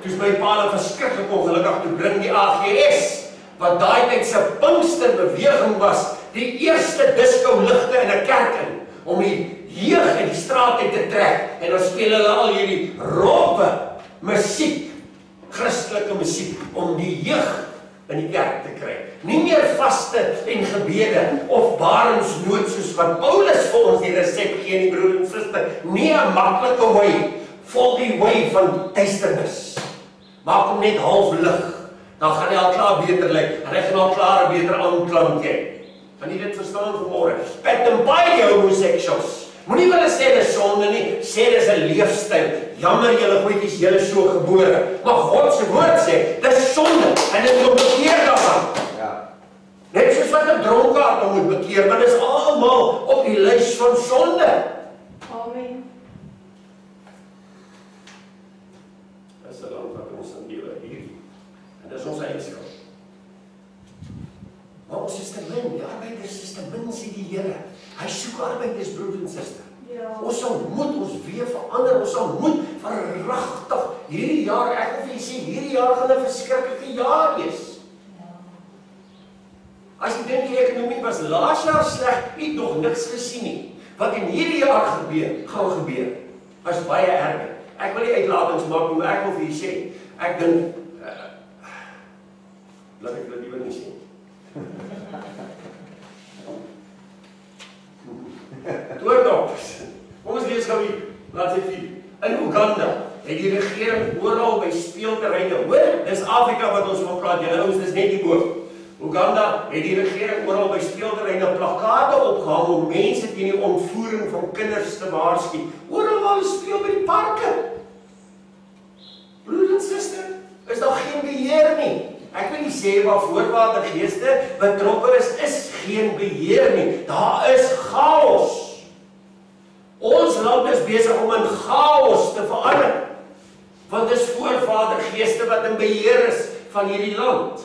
toes my pa verskriklik ongelukkig, toe bring die AGS, wat daai tyd se Pinksterbeweging was, die eerste disco-ligte in 'n kerk in, om die jeug in die straat uit te trek, en dan speel hulle al hierdie roppe musiek, Christelike musiek, om die jeug in die kerk te kry. Nie meer vaste en gebede, of barensnood, soos wat Paulus vir ons die resep gee, die broer en suster, nie 'n maklike wy, volg die wy van duisternis. Maak hom net half lig, dan gaan hy al klaar beter lyk, en hy gaan al klaar 'n beter aanklank hê. Kan jy dit verstaan vanmôre? Pet en baie die homoseksuals. Moenie wel sê dis sonde nie, sê dis 'n leefstyl. Jammer julle goedjies, julle so gebore. Maar God se woord sê, dis sonde, en dit moet bekeer daarvan. Net soos wat 'n dronkaard moet bekeer, maar dis almal op die lys van sonde. Amen. Dis 'n land wat ons in lewe hier. En dis ons eie skuld. Maar ons is te min, die arbeiders is te min, sê die Here. Hy soek arbeiders, broer en suster. Ons sal moet ons weer verander, ons sal moet verragtig. Hierdie jaar, ek wil vir julle sê, hierdie jaar gaan 'n verskriklike jaar wees. As jy dink die ekonomie was laas jaar sleg, het nog niks gesien nie. Wat in hierdie jaar gaan gebeur, is baie erg. Ek wil nie uitlatings maak, maar ek wil vir julle sê, ek dink, laat ek dit liewer nie sê. Doordokters. Kom ons lees gou hier, laat sy 4. In Uganda het die regering oral by speelterreine, hoor, dis Afrika wat ons van praat, julle ouens, dis net die boot. Uganda het die regering oral by speelterreine plakate opgehang om mense teen die ontvoering van kinders te waarsku. Oral waar hulle speel by die parke. Broer en suster, is daar geen beheer nie. Ek wil nie sê waar voorwaardegeeste betrokke is geen beheer nie. Daar is chaos. Ons land is besig om in chaos te verander. Want dis voorvadergeeste wat in beheer is van hierdie land.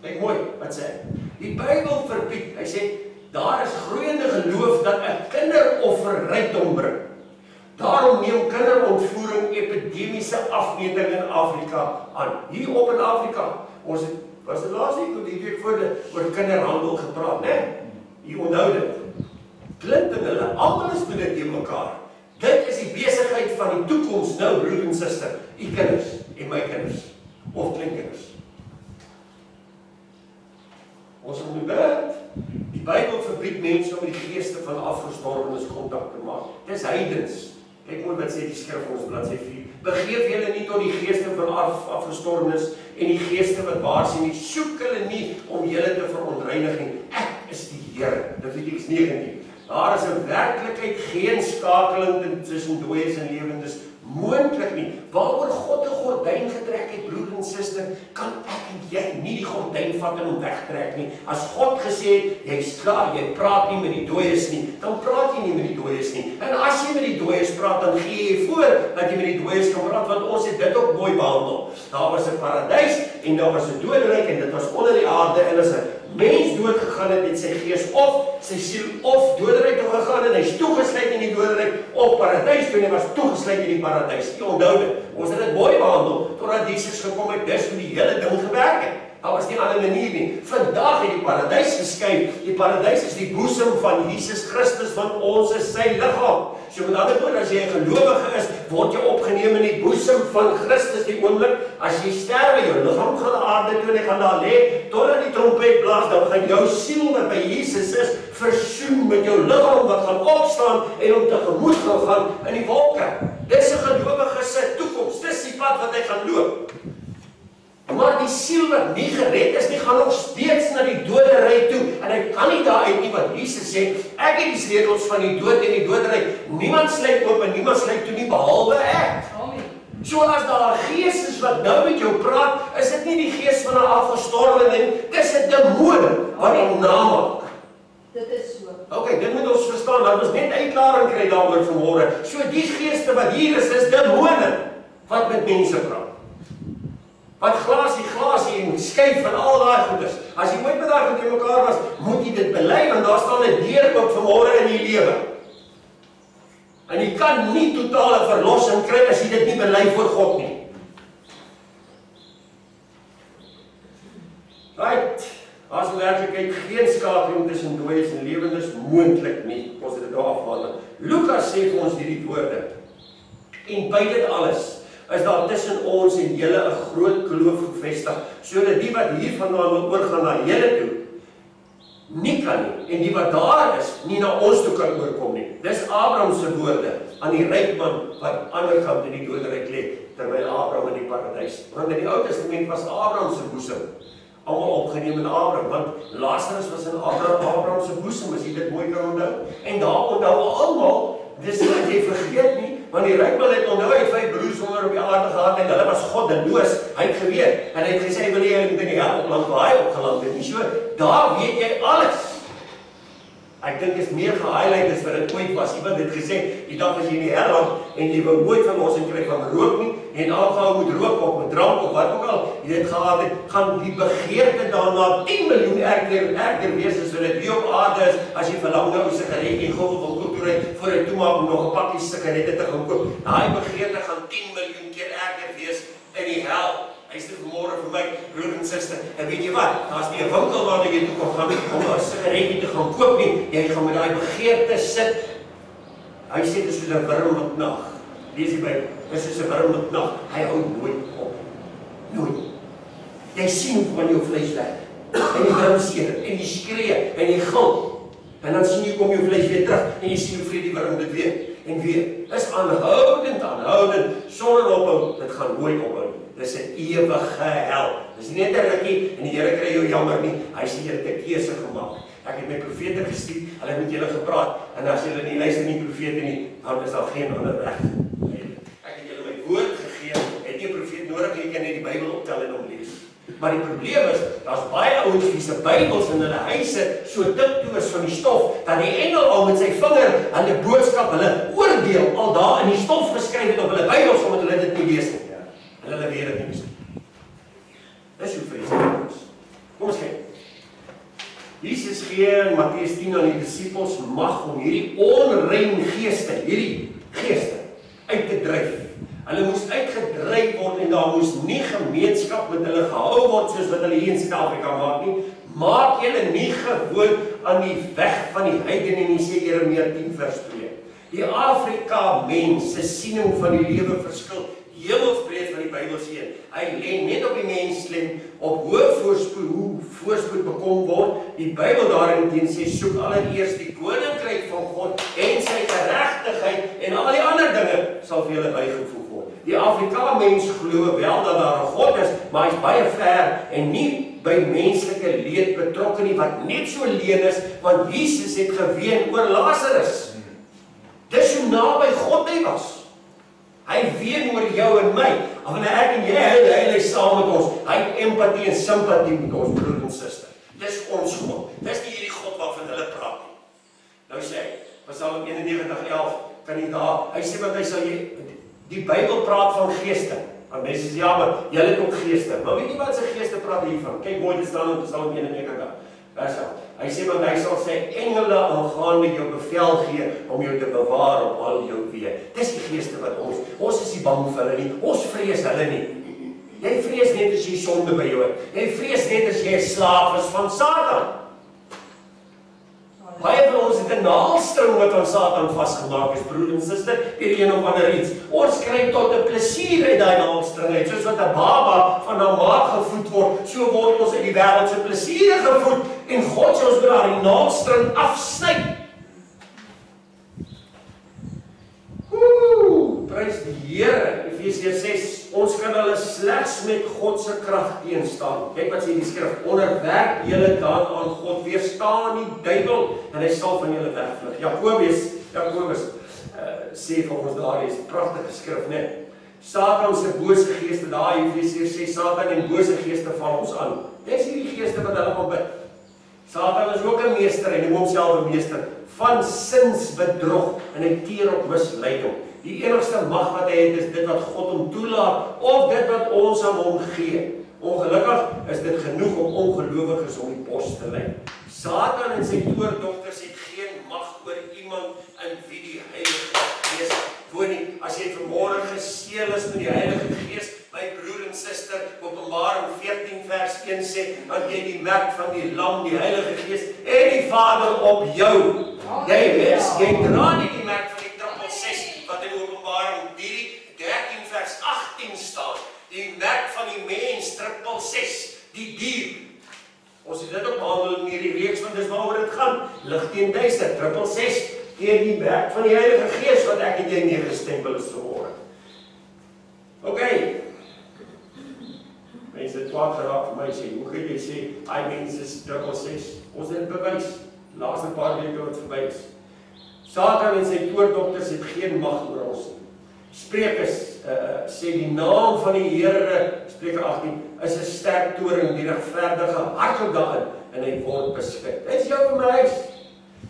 Kyk mooi, wat sê hy? Die Bybel verbied, hy sê, Daar is groeiende geloof dat 'n kinderoffer rykdom bring. Daarom neem kinderontvoering epidemiese afmeting in Afrika aan. Hier op in Afrika, ons het, was dit laas week, die week voor oor kinderhandel gepraat, né? Jy onthou dit. Clinton, hulle, almal is met dit teen mekaar. Dit is die besigheid van die toekoms nou, broer en suster, u kinders en my kinders, of kleinkinders. Ons moet bid. Die Bybel verbied mense om die geeste van afgestorwenes kontak te maak. Dis heidens. Kyk mooi wat sê die skrif ons bladsy 4. Begeef julle nie tot die geeste van afgestorwenes en die geeste wat baas en nie. Soek hulle nie om julle te verontreinig nie. Ek is die Here. Levitikus 19. Daar is 'n werklikheid geen skakeling tussen dooies en lewendes moontlik nie. Waaroor God 'n gordyn getrek het, broer en suster, kan ek en jy nie die gordyn vat en hom wegtrek nie. As God gesê het, jy's klaar, jy praat nie met die dooies nie, dan praat jy nie met die dooies nie. En as jy met die dooies praat, dan gee jy voor dat jy met die dooies kan praat, want ons het dit ook mooi behandel. Daar was 'n paradys en daar was 'n doderyk en dit was onder die aarde en as 'n mens dood gegaan het sy gees of sy siel of doderyk toe gegaan en hy's toegesluit in die doderyk of paradys toe en hy was toegesluit in die paradys. Jy onthou dit. Ons het dit mooi behandel totdat Jesus gekom het, dis hoe die hele ding gewerk het. Daar was nie 'n ander manier nie. Vandag het die paradys geskyn. Die paradys is die boesem van Jesus Christus, want ons is sy liggaam. So met ander woorde, as jy 'n gelowige is, word jy opgeneem in die boesem van Christus die oomblik. As jy sterwe, jou liggaam gaan aarde toe en jy gaan daar lê, totdat die trompet blaas, dan gaan jou siel wat by Jesus is, versoen met jou liggaam wat gaan opstaan en om tegemoet gaan in die wolke. Dis 'n gelowige se toekoms. Dis die pad wat hy gaan loop. Maar die siel wat nie gered is, die gaan nog steeds na die doderyk toe en hy kan nie daar uit nie, wat Jesus sê, ek het die sleutels van die dood en die doderyk. Niemand sluit oop en niemand sluit toe nie behalwe ek. Amen. So as daar 'n gees is wat nou met jou praat, is dit nie die gees van 'n afgestorwene nie, dis 'n demoon wat hom namaak. Dit is so. Okay, dit moet ons verstaan, dat ons net uitklaring kry daaroor vanmôre. So die geeste wat hier is demone wat met mense praat. Wat glasie en skyf van al daai goeders. As jy ooit met daai goed in mekaar was, moet jy dit bely, want daar staan 'n deur oop vanmôre in die lewe. En jy kan nie totale verlossing kry as jy dit nie bely voor God nie. Right. As werklikheid geen skakeling tussen dooies en lewendes moontlik nie. Ons het dit daar afhandel. Lukas sê vir ons hierdie woorde. En by dit alles is daar tussen ons en julle 'n groot kloof gevestig, sodat die wat hiervandaan wil oorgaan na julle toe, nie kan nie, en die wat daar is, nie na ons toe kan oorkom nie. Dis Abraham se woorde aan die ryk man wat aan die ander kant in die doderyk lê, terwyl Abraham in die paradys. Want in die Ou Testament was Abraham se boesem almal opgeneem in Abraham, want Lazarus was in Abraham se boesem, as jy dit mooi kan onthou. En daar onthou almal, dis wat jy vergeet nie, want die ryk man het onthou, hy het 5 broers onder op die aarde gehad en hulle was goddeloos. Hy het geweet en hy het gesê hy wil nie in die hel opland waar hy opgeland het nie. So daar weet jy alles. Ek dink is meer gehighlight as wat dit ooit was. Iemand het gesê, die dag as jy in die hel land en jy wou nooit van ons kry van rook nie en aangehou moet rook of met drank of wat ook al jy dit gehad het, gaan die begeerte daarna 10 miljoen erger wees as wat dit hier op aarde is as jy verlang nou 'n sigaret en gou wil koop toe ry voor hy toemaak om nog 'n pakkie sigarette te gaan koop. Daai begeerte gaan 10 miljoen keer erger wees in die hel. Hy sê vanmôre vir my broer en suster, en weet jy wat, daar's nie 'n winkel waar jy toe kan gaan om 'n sigaretjie te gaan koop nie. Jy gaan met daai begeerte sit. Hy sê dit is soos 'n wurm wat nag. Lees die Bybel. Dit is soos 'n wurm wat nag. Hy hou nooit op. Nooit. Jy sien hoe van jou vleis weg. En die wurm sien dit en die skree en die gil. En dan sien jy kom jou vleis weer terug en jy sien hoe vlieg die wurm dit weer en weer. Is aanhoudend sonder ophou. Dit gaan nooit ophou. Dis 'n ewige hel. Dis nie net 'n rukkie en die Here kry jou jammer nie. Hy sê jy het 'n keuse gemaak. Ek het met profete gestuur, hulle het met julle gepraat en as julle nie luister nie profete nie, dan is daar geen ander weg. Ek het julle my woord gegee. Het nie 'n profeet nodig, jy kan net die Bybel optel en hom lees. Maar die probleem is, daar's baie ouens wie se Bybels in hulle huise so dik toe is van die stof dat die engel al met sy vinger aan die boodskap hulle oordeel al daar in die stof geskryf het op hulle Bybels omdat hulle dit nie lees nie. En hulle weet dit nie. Dis hoe vreeslik is. Kom ons kyk. Jesus gee in Matteus 10 aan die disippels mag om hierdie onrein geeste, uit te dryf. Hulle moes uitgedryf word en daar moes nie gemeenskap met hulle gehou word soos wat hulle hier in Suid-Afrika maak nie. Maak julle nie gewoon aan die weg van die heidene nie, sê Jeremia 10 vers 2. Die Afrika mens se siening van die lewe verskil hemelsbreed van die Bybel se. Hy lê net op die mensling op hoe voorspoed bekom word. Die Bybel daarin sê soek allereers die koninkryk van God en sy geregtigheid en al die ander dinge sal vir julle bygevoeg word. Die Afrika mens glo wel dat daar 'n God is, maar hy's baie ver en nie by menslike leed betrokke nie, wat net so leen is, want Jesus het geween oor Lazarus. Dis hoe naby God hy was. Hy ween oor jou en my. Wanneer ek en jy hy saam met ons. Hy het empatie en simpatie met ons broer en suster. Dis ons God. Dis nie hierdie God waarvan hulle praat nie. Nou sê hy, Psalm 91:11, kan jy daar, hy sê wat hy sal jy, die Bybel praat van geeste. Want mense sê, ja, maar jy het ook geeste. Maar weet jy wat sy geeste praat hiervan? Kyk mooi, dit staan in Psalm 91, vers 11. Hy sê, want hy sal sy engele aangaande jou bevel gee om jou te bewaar op al jou weë. Dis die geeste wat ons is nie bang vir hulle nie, ons vrees hulle nie. Jy vrees net as jy sonde by jou het. Jy vrees net as jy 'n slaaf is van Satan. Baie van ons het 'n naalstring wat aan Satan vasgemaak is, broer en suster, deur een of ander iets. Ons kry tot 'n plesier uit daai naalstring uit, soos wat 'n baba van 'n maag gevoed word, so word ons uit die wêreld se plesiere gevoed, en God sê ons moet daai naalstring afsny. Prys die Here, Efesiërs 6, ons kan hulle slegs met God se krag teenstaan. Kyk wat sê die skrif, onderwerp julle dan aan God, weerstaan die duiwel, en hy sal van julle wegvlug. Jakobus sê vir ons daar is pragtige skrif, net. Satan se bose geeste, daar Efesiërs sê, Satan en bose geeste val ons aan. Dis hierdie geeste wat hulle gaan bid. Satan is ook 'n meester, en hy noem homself 'n meester, van sinsbedrog, en hy teer op misleiding. Die enigste mag wat hy het, is dit wat God hom toelaat, of dit wat ons aan hom gee. Ongelukkig is dit genoeg om ongelowiges om die pos te lei. Satan en sy toordokters het geen mag oor iemand in wie die Heilige Gees woon nie. As jy vanmôre geseël is met die Heilige Gees, my broer en suster, Openbaring 14 vers 1 sê, dat jy die merk van die Lam, die Heilige Gees en die Vader op jou. Jy dra nie die merk van die 666 wat in Openbaring 13 vers 18 staan. Die merk van die mens, 666, die dier. Ons het dit ook behandel in hierdie reeks, want dis waaroor dit gaan. Lig teen duister, 666, teen die merk van die Heilige Gees, wat ek en jy nie gestempel is vanmôre. OK. Mense het kwaad geraak vir my sê, hoe kan jy sê, hy mens is 666? Ons het dit bewys. Laaste paar weke wat verby is. Satan en sy toordokters het geen mag oor ons nie. Spreuke sê die naam van die Here, Spreuke 18, is 'n sterk toring, die regverdige hardloop daarin en hy word beskik. Dit is jou en my huis.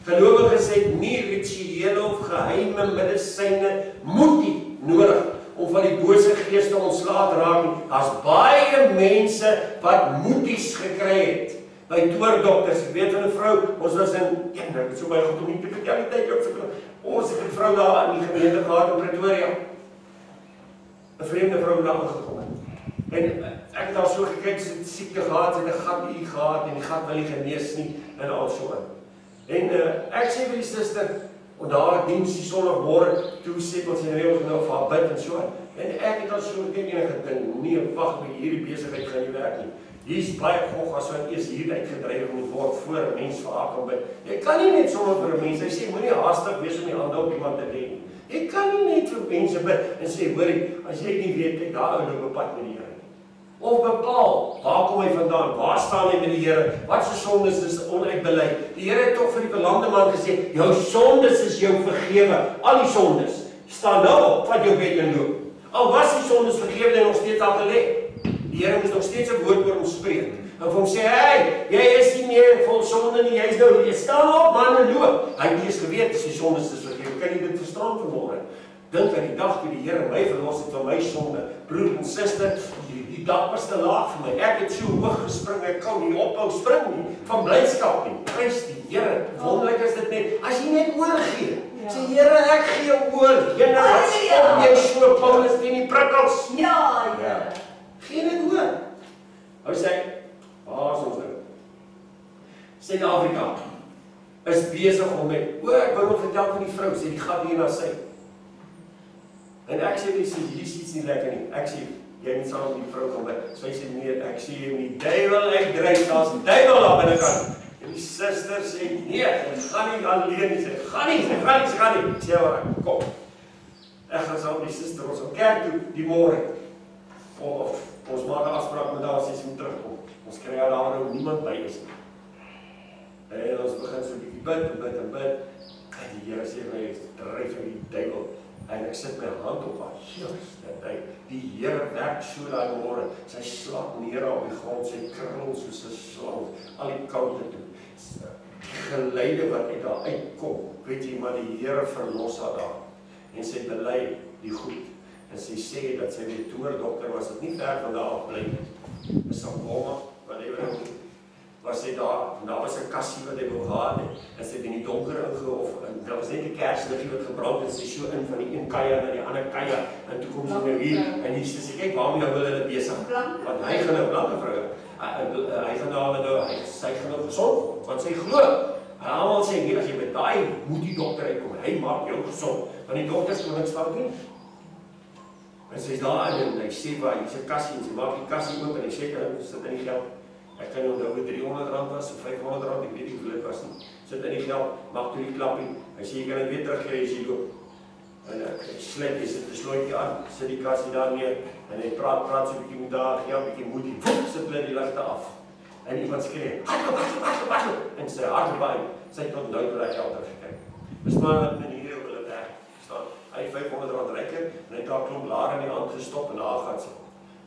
Gelowiges het nie rituele of geheime medisyne nie nodig om van die bose geeste ontslae te raak nie. Daar's baie mense wat moeties gekry het by toordokters. Ek weet van 'n vrou, ons was in, ek het so baie goed om nie te vertel die tyd op so. Ons het 'n vrou daar in die gemeente gehad in Pretoria. 'n Vreemde vrou daar gekom het. En ek het al so gekyk, sy het siekte gehad, sy het 'n gat hier gehad en die gat wil nie genees nie en al so. En ek sê vir die suster, en daar diens die Sondagmôre, toe sê ons nou vir haar bid en so. En ek het al so enige ding, nee, wag, met hierdie besigheid gaan nie werk nie. Hier's baie gog as wat eers hier uitgedryf moet word voor 'n mens vir haar kom bid. Jy kan nie net sommer vir 'n mens, hy sê moenie haastig wees om die hande op iemand te lê nie. Jy kan nie net vir mense bid en sê, hoorie, as jy nie weet, kyk daar ou loop 'n pad met die Here. Of bepaal, waar kom hy vandaan? Waar staan hy met die Here? Wat se sondes is onuitbely? Die Here het tog vir die belangde man gesê, jou sondes is jou vergewe. Al die sondes. Staan nou op, vat jou bed en loop. Al was die sondes vergewe en nog steeds al gelê. Die Here moet nog steeds 'n woord oor hom spreek. En vir hom sê, hey, jy is nie meer vol sonde nie, jy is nou, jy staan op, man, en loop. Hy het eers geweet, as die sondes is vergewe. Kan jy dit verstaan vanmôre? Dink aan die dag toe die Here my verlos het van my sonde. Broer en suster, die dak was te laag vir my. Ek het so hoog gespring, ek kan nie ophou spring nie, van blydskap nie. Prys die Here. Wonderlik is dit net, as jy net oorgee. Sê Here, ek gee oor. Jy nou stop jy so Paulus teen die prikkels. Ja, Here. Gee net oor. Hy sê, waar is ons nou? Suid-Afrika is besig om met, ek wou nog vertel van die vrou, sê die gat hier na sy. En ek sê, hier is iets nie lekker nie. Ek sê, jy moet saam met die vrou gaan by. Sy sê, nee, ek sê, jy moet die duivel uitdryf, daar's die duivel daar binnekant. En die suster sê, nee, ek gaan nie alleen, sy gaan nie. Sê, kom. Ek gaan saam met die suster, ons op kerk toe, die môre. Of ons maak 'n afspraak met haar, sy moet terugkom. Ons kry haar daar nou niemand by is nie. En ons begin so 'n bietjie bid. En die Here sê my, dryf uit die duivel. En ek sit my hand op haar heup. Die Here werk so daai môre. Sy slap neer op die grond, sy krul soos 'n slang, al die kante toe. Geluide wat uit daar uitkom, weet jy, maar die Here verlos haar daar. En sy bely die goed. En sy sê dat sy die toerdokter was, dit nie ver van daar af bly. Is op Roma, wat hy wil doen. Was sy daar, en daar was 'n kassie wat hy wou gehad het, en sy het in die donker ingehof, en daar was net 'n kersliggie wat gebrand, en sy so in van die een kaja na die ander kaja, en toe kom sy nou hier, en hier sê, kyk, waarmee wil hulle besig? Want hy gaan nou blanke vrou, hy gaan nou, sy gaan nou gesond word, want sy glo. En almal sê, nee, as jy met daai, moet die dokter uitkom, hy maak jou gesond, want die dokters kon niks fout doen. En sy is daar in, en hy sê, waar, hy sê kassie, en sy maak die kassie oop, en hy sê, sit in die geld. Ek kan nie onthou wat R300 was, of R500, ek weet nie hoe dit was nie. Sit in die geld, maak toe die klappie, hy sê, jy kan dit weer teruggee as jy loop. En hy sluit, hy sit 'n slotjie aan, sit die kassie daar neer, en hy praat so 'n bietjie met haar, gee 'n bietjie moed, woep, sit hulle die ligte af. En iemand skree, hardloop, en sy hardloop, sy het tot nou toe daai geld afgekry. Bespaar dat maniere hoe hulle werk, verstaan? Hy het R500 rekker, en hy het daar klomp laar in die hand gestop, en daar gaan sy.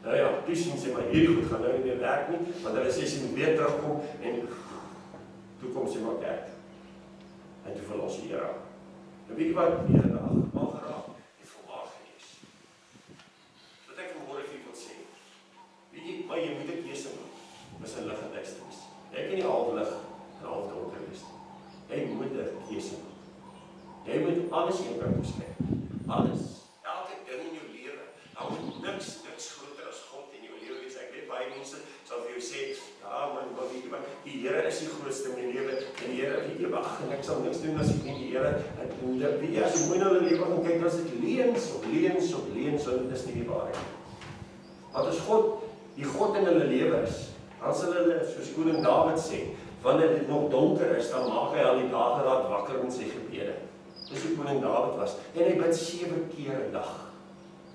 Nou ja, toe sien sy, maar hierdie goed gaan nou nie meer werk nie, want hulle sê sy moet weer terugkom, en toe kom sy maar kerk. En toe verlos sy Here. Nou weet jy wat, die Here dag, aangeraak, die volmaak gees. Wat ek vanmôre vir wil sê, weet jy, maar jy moet 'n keuse maak, is 'n lig en duisternis. Jy kan nie half lig en half donker wees nie. Jy moet 'n keuse maak. Jy moet alles een kant toeskryf. Alles, elke ding in jou lewe, daar moet niks groter as God in jou lewe wees. Ek weet baie mense sal vir jou sê, ja man, die Here is die grootste in my lewe, en die Here, weet jy, en ek sal niks doen as ek nie die Here, en as jy mooi na hulle lewe gaan kyk, dan is dit leens op leens, en dit is nie die waarheid. Want as God, die God in hulle lewe is, dan sal hulle, soos koning Dawid sê, wanneer dit nog donker is, dan maak hy al die dageraad wakker met sy gebede. Dis hoe koning Dawid was, en hy bid 7 keer 'n dag.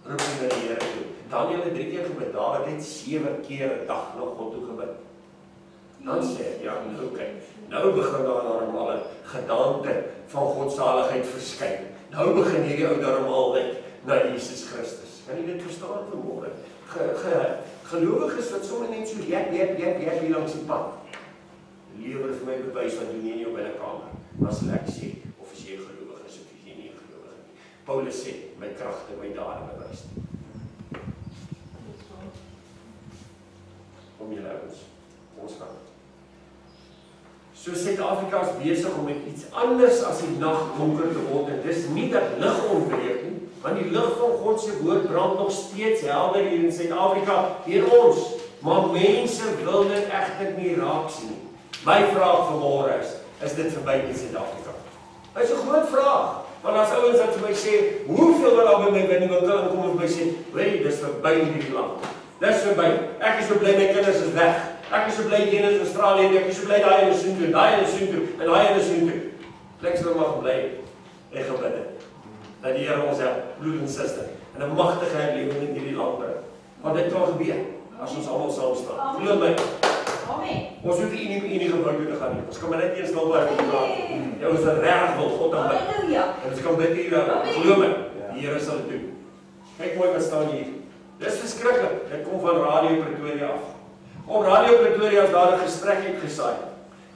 Roep hy na die Here toe. Daniel het 3 keer gebid, Dawid het 7 keer 'n dag na God toe gebid. Dan sê hy, ja, nou kyk, nou begin daar normale gedaante van godsaligheid verskyn. Nou begin hierdie ou normaal lyk na Jesus Christus. Kan jy dit verstaan vanmôre? Gelowiges wat sommer net so jep hier langs die pad. Lewer vir my bewys wat doen jy in jou binnekamer. As ek sê, of as jy gelowig is, of as jy nie gelowig is. Paulus sê, my kragte, my dade bewys. Kom julle ouens, ons gaan. So Suid-Afrika is besig om met iets anders as die nag donker te word. En dis nie dat lig ontbreek nie, want die lig van God se woord brand nog steeds helder hier in Suid-Afrika, hier ons. Maar mense wil dit egter nie raak sien nie. My vraag vanmôre is dit verby in Suid-Afrika? Dit is 'n groot vraag. Want as ouens wat vir my sê, hoeveel wil al by my winkel kom en vir my sê, weet, dis verby in hierdie land. Dis verby. Ek is so bly my kinders is weg. Ek is so bly een in Australië, ek is so bly daai in Soontoe, daai in Soontoe, en daai in Soontoe. Pleks wil maar bly en gebid het. Dat die Here ons help, broer en suster, en 'n magtige herlewing in hierdie land bring. Want dit kan gebeur as ons almal saam staan. Glo my. Amen. Ons hoef nie in die gebou te gaan nie. Ons kan maar net eens stil bly op die plaas. Ja, ons is reg wil God aan bid. Halleluja. En ons kan bid hier, glo my, die Here sal dit doen. Kyk mooi wat staan hier. Dis verskriklik. Dit kom van Radio Pretoria af. Op Radio Pretoria is daar 'n gesprek uitgesaai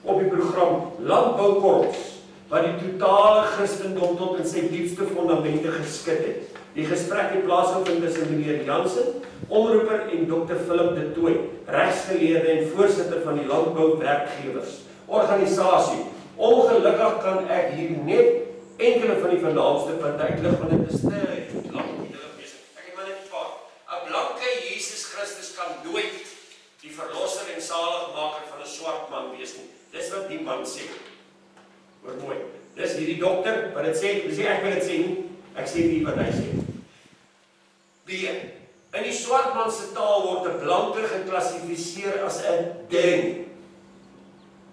op die program Landboukorps, wat die totale Christendom tot in sy diepste fondamente geskit het. Die gesprek het plaasgevind tussen meneer Jansen, omroeper en Dr. Philip de Tooy, regsgeleerde en voorsitter van die landbouwerkgewers organisasie. Ongelukkig kan ek hier net enkele van die vernaamste punte uitlig, want dit is te lank. Ek het maar net 'n paar. 'n Blanke Jesus Christus kan nooit die verlosser en zaligmaker van 'n swart man wees nie. Dis wat die man sê. Hoor mooi. Dis hierdie dokter wat dit sê, dis nie ek wat dit sê nie. Ek sê nie wat hy sê. B. In die swart man se taal word 'n blanke geklassifiseer as 'n ding.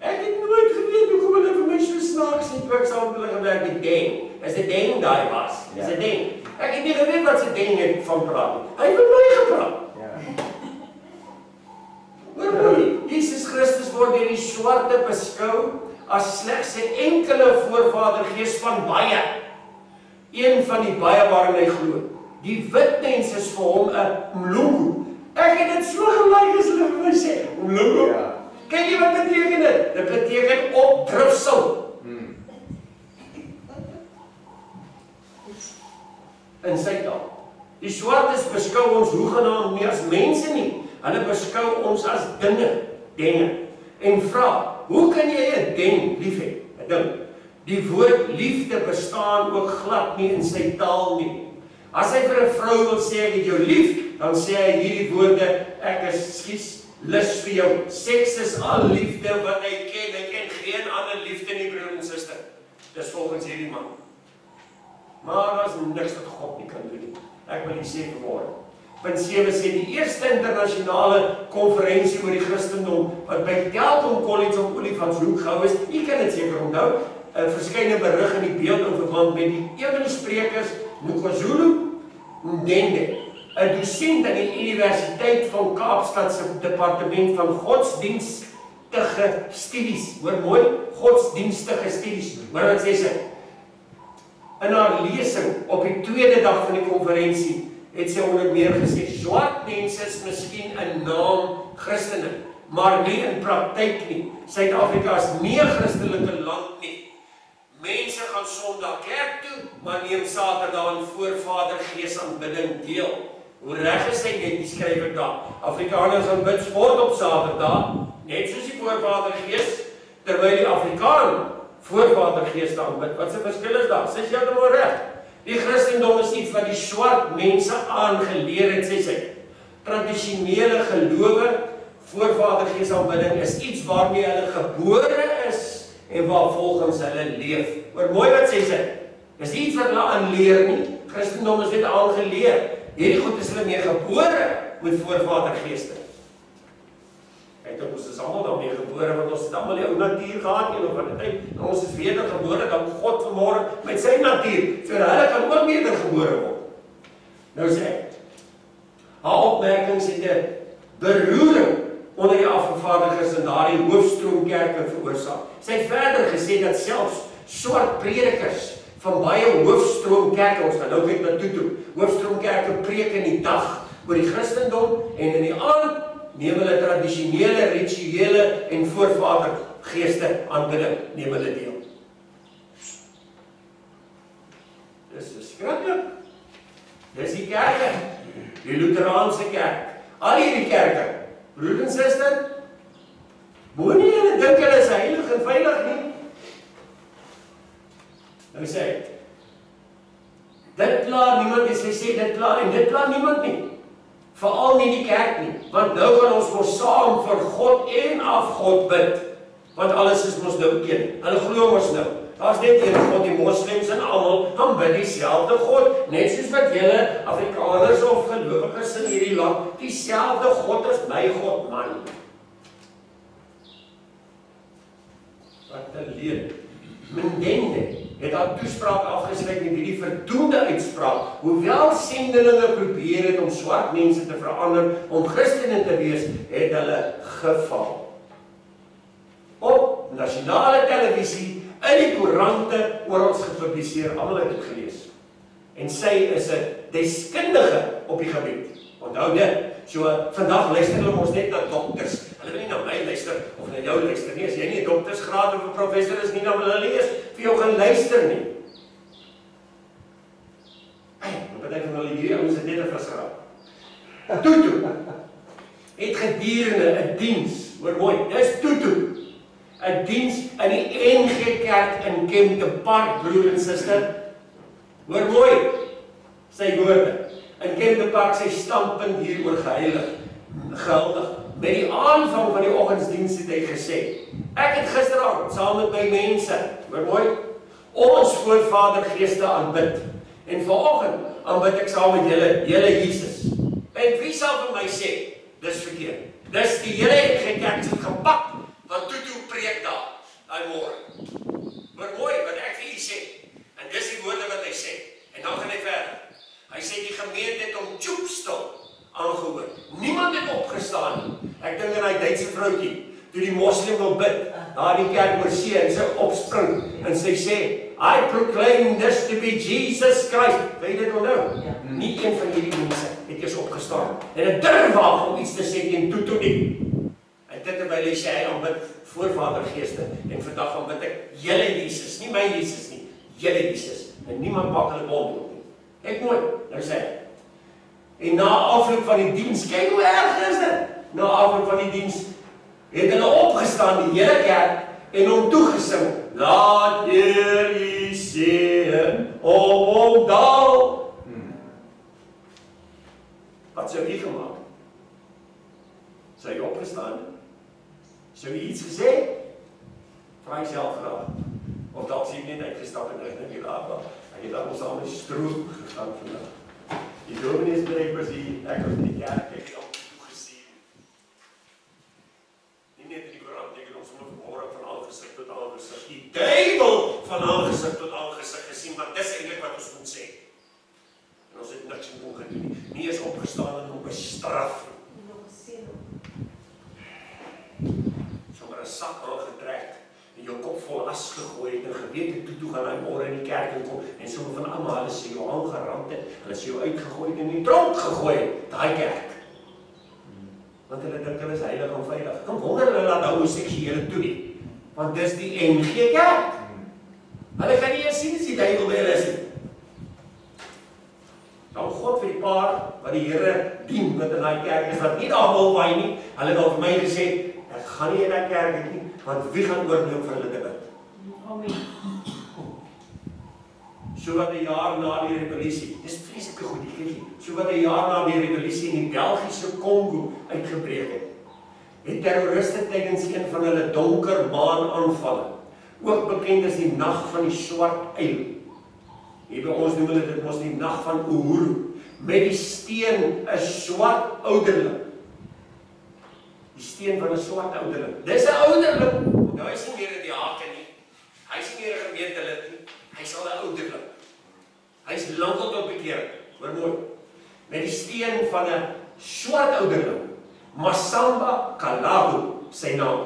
Ek het nooit geweet hoe kom hulle vir my so snaaks en toe ek saam met hulle gewerk die ding. Is 'n ding daai was. Is 'n ding. Ek het nie geweet wat se ding het van praat nie. Hy het met my gepraat. Hoor, Jesus Christus word deur die swarte beskou as slegs 'n enkele voorvadergees van baie. Een van die baie waarin hy glo. Die wit mens is vir hom 'n mlungu. Ek het dit so gelyk as hulle vir my sê. Mlungu? Ja. Kyk jy wat beteken dit? Dit beteken opdrifsel. In sy taal. Die swartes beskou ons hoegenaamd nie as mense nie. Hulle beskou ons as dinge. En vra, hoe kan jy 'n ding lief hê? 'n Ding. Die woord liefde bestaan ook glad nie in sy taal nie. As hy vir 'n vrou wil sê ek het jou lief, dan sê hy hierdie woorde, ek is lus vir jou. Seks is al liefde wat hy ken. Hy ken geen ander liefde nie, broer en suster. Dis volgens hierdie man. Maar daar is niks wat God nie kan doen nie. Ek wil nie sê vanmôre. Punt 7 sê die eerste internasionale konferensie oor die Christendom wat by Telkom College op Olifantshoek gehou is. U kan dit seker onthou. Verskeie berig in die beeld in verband met die een van die sprekers, Nkosi Ndende, 'n dosent aan die Universiteit van Kaapstad se departement van godsdienstige studies. Hoor mooi, godsdienstige studies. Hoor wat sê sy? In haar lesing op die tweede dag van die konferensie het sy onder meer gesê, swart mense is miskien 'n naam Christene, maar nie in praktyk nie. Suid-Afrika is nie 'n Christelike land nie. Mense gaan Sondag kerk toe, maar neem Saterdag in voorvadergees aanbidding deel. Hoe reg is hy net, die skryf ek daar. Afrikaners aanbid sport op Saterdag, net soos die voorvadergees, terwyl die Afrikaan voorvadergees aanbid. Wat se verskil is daar? Sê jy heeltemal reg. Die Christendom is iets wat die swart mense aangeleer het, sê sy. Tradisionele gelowe, voorvadergees aanbidding is iets waarmee hulle gebore is en waar volgens hulle leef. Hoor mooi wat sê sy. Dis iets wat hulle aanleer nie. Christendom is net aangeleer. Hierdie goed is hulle mee gebore met voorvadergeeste. Kyk, ons is almal daarmee gebore, want ons het almal die ou natuur gehad een of ander tyd. En ons is wedergebore, dan God vanmôre met sy natuur, sodat hulle kan ook wedergebore word. Nou sê hy, haar opmerkings het 'n beroering onder die afgevaardigdes in daardie hoofstroomkerke veroorsaak. Sy het verder gesê dat selfs swart predikers van baie hoofstroomkerke, ons gaan nou kyk na toe, hoofstroomkerke preek in die dag oor die Christendom en in die aand neem hulle tradisionele, rituele en voorvadergeeste aanbidding neem hulle deel. Dis skrikkelik. Dis die kerke, die Luteraanse kerk, al hierdie kerke, broer en suster, moenie julle dink hulle is heilig en veilig nie. Nou sê hy, dit pla niemand, en sy sê dit pla, en dit pla niemand nie. Veral nie die kerk nie, want nou gaan ons mos saam vir God en afgod bid, want alles is mos nou een, hulle glo mos nou. Daar's net een God, die moslems en almal aanbid dieselfde God, net soos wat julle Afrikaners of gelowiges in hierdie land dieselfde God as my God, man. Wat 'n leuen. Ndende het haar toespraak afgesluit met hierdie verdoemde uitspraak, hoewel sendelinge probeer het om swart mense te verander, om Christene te wees, het hulle geval. Op nasionale televisie, in die koerante oor ons gepubliseer, almal het dit gelees. En sy is 'n deskundige op die gebied. Onthou dit, So, vandag luister hulle ons net na dokters. Hulle wil nie na my luister of na jou luister nie. As jy nie 'n doktersgraad of 'n professor is nie, dan wil hulle eers vir jou gaan luister nie. Party van hulle hierdie ouens het net 'n visgraad. Tutu het gedurende 'n diens, hoor mooi, dis Tutu. 'n diens in die NG Kerk in Kempton Park, broer en suster. Hoor mooi, sy woorde. In Kempton Park sy standpunt hieroor gehuldig. Met die aanvang van die oggendsdiens het hy gesê, ek het gisteraand saam met my mense, hoor mooi, ons voorvader geeste aanbid. En vanoggend aanbid ek saam met julle Jesus. En wie sal vir my sê, dis verkeerd. Dis die hele kerk het gepak, want Tutu preek daar, daai môre. Maar mooi wat ek vir u sê, en dis die woorde wat hy sê, en dan gaan hy verder. Hy sê die gemeente het hom tjoepstil aangehoor. Niemand het opgestaan nie. Ek dink aan die Duitse vroutjie, toe die moslim wil bid, daar in die kerk oor see, en sy opspring, en sy sê, I proclaim this to be Jesus Christ. Weet jy dit onthou? Ja. Nie een van hierdie mense het eers opgestaan. En het durf waag om iets te sê teen Tutu nie. En dit terwyl hy sê, hy aanbid voorvadergeeste. En vandag aanbid ek julle Jesus, nie my Jesus nie. Julle Jesus. En niemand maak hulle bond op nie. Ek nooit, nou sê hy. En na afloop van die diens, kyk hoe erg is dit? Na afloop van die diens, het hulle opgestaan, die hele kerk, en hom toegesing, laat Heer U seën op hom daal. Wat sou hy gemaak? Sou hy opgestaan? Sou hy iets gesê? Vra hy self graag. Of dalk sê hy net uitgestap en rigting die laat. Hy het dan ons al 'n stroom gegaan vandag. Die dominees breek was hier, ek was in die kerk, ek het al toegesien. Nie net in die Koran, ek het ons vanmôre van aangesig tot aangesig, die duiwel van aangesig tot aangesig gesien, want dis eintlik wat ons moet sê. En ons het niks in hom gedoen nie. Nie eens opgestaan en hom bestraf nie. Sommer 'n sak aangetrek en jou kop vol as gegooi het en geweet het toe gaan hy môre in die kerk en kom en sommer van almal hulle sê jou aangerand het, hulle sê jou uitgegooi en in die tronk gegooi, daai kerk. Want hulle dink hulle is heilig en veilig. Kom wonder hulle laat hou seksuele toe nie. Want dis die NG Kerk. Hulle kan nie eens sien as die duiwel by hulle is nie. Dan God vir die paar wat die Here dien wat in daai kerk is, wat nie daar wil waai nie. Hulle het al vir my gesê, ek gaan nie in daai kerk nie, want wie gaan oorneem vir hulle te bid? Amen. So wat 'n jaar na die revolusie, dis vreeslike goed, so wat 'n jaar na die revolusie in die Belgiese Kongo uitgebreek het terroriste tydens een van hulle donker maan aanvalle, ook bekend as die nag van die swart uil. Hier by ons noem hulle dit mos die nag van Uhuru, met die steen 'n swart ouderling. Die steen van 'n swart ouderling. Dis 'n ouderling. Nou hy is nie meer 'n diaken nie. Hy is nie meer 'n gemeentelid nie. Hy is al 'n ouderling. Hy is lankal tot bekering. Hoor mooi. Met die steen van 'n swart ouderling. Masamba Kalabu, sy naam.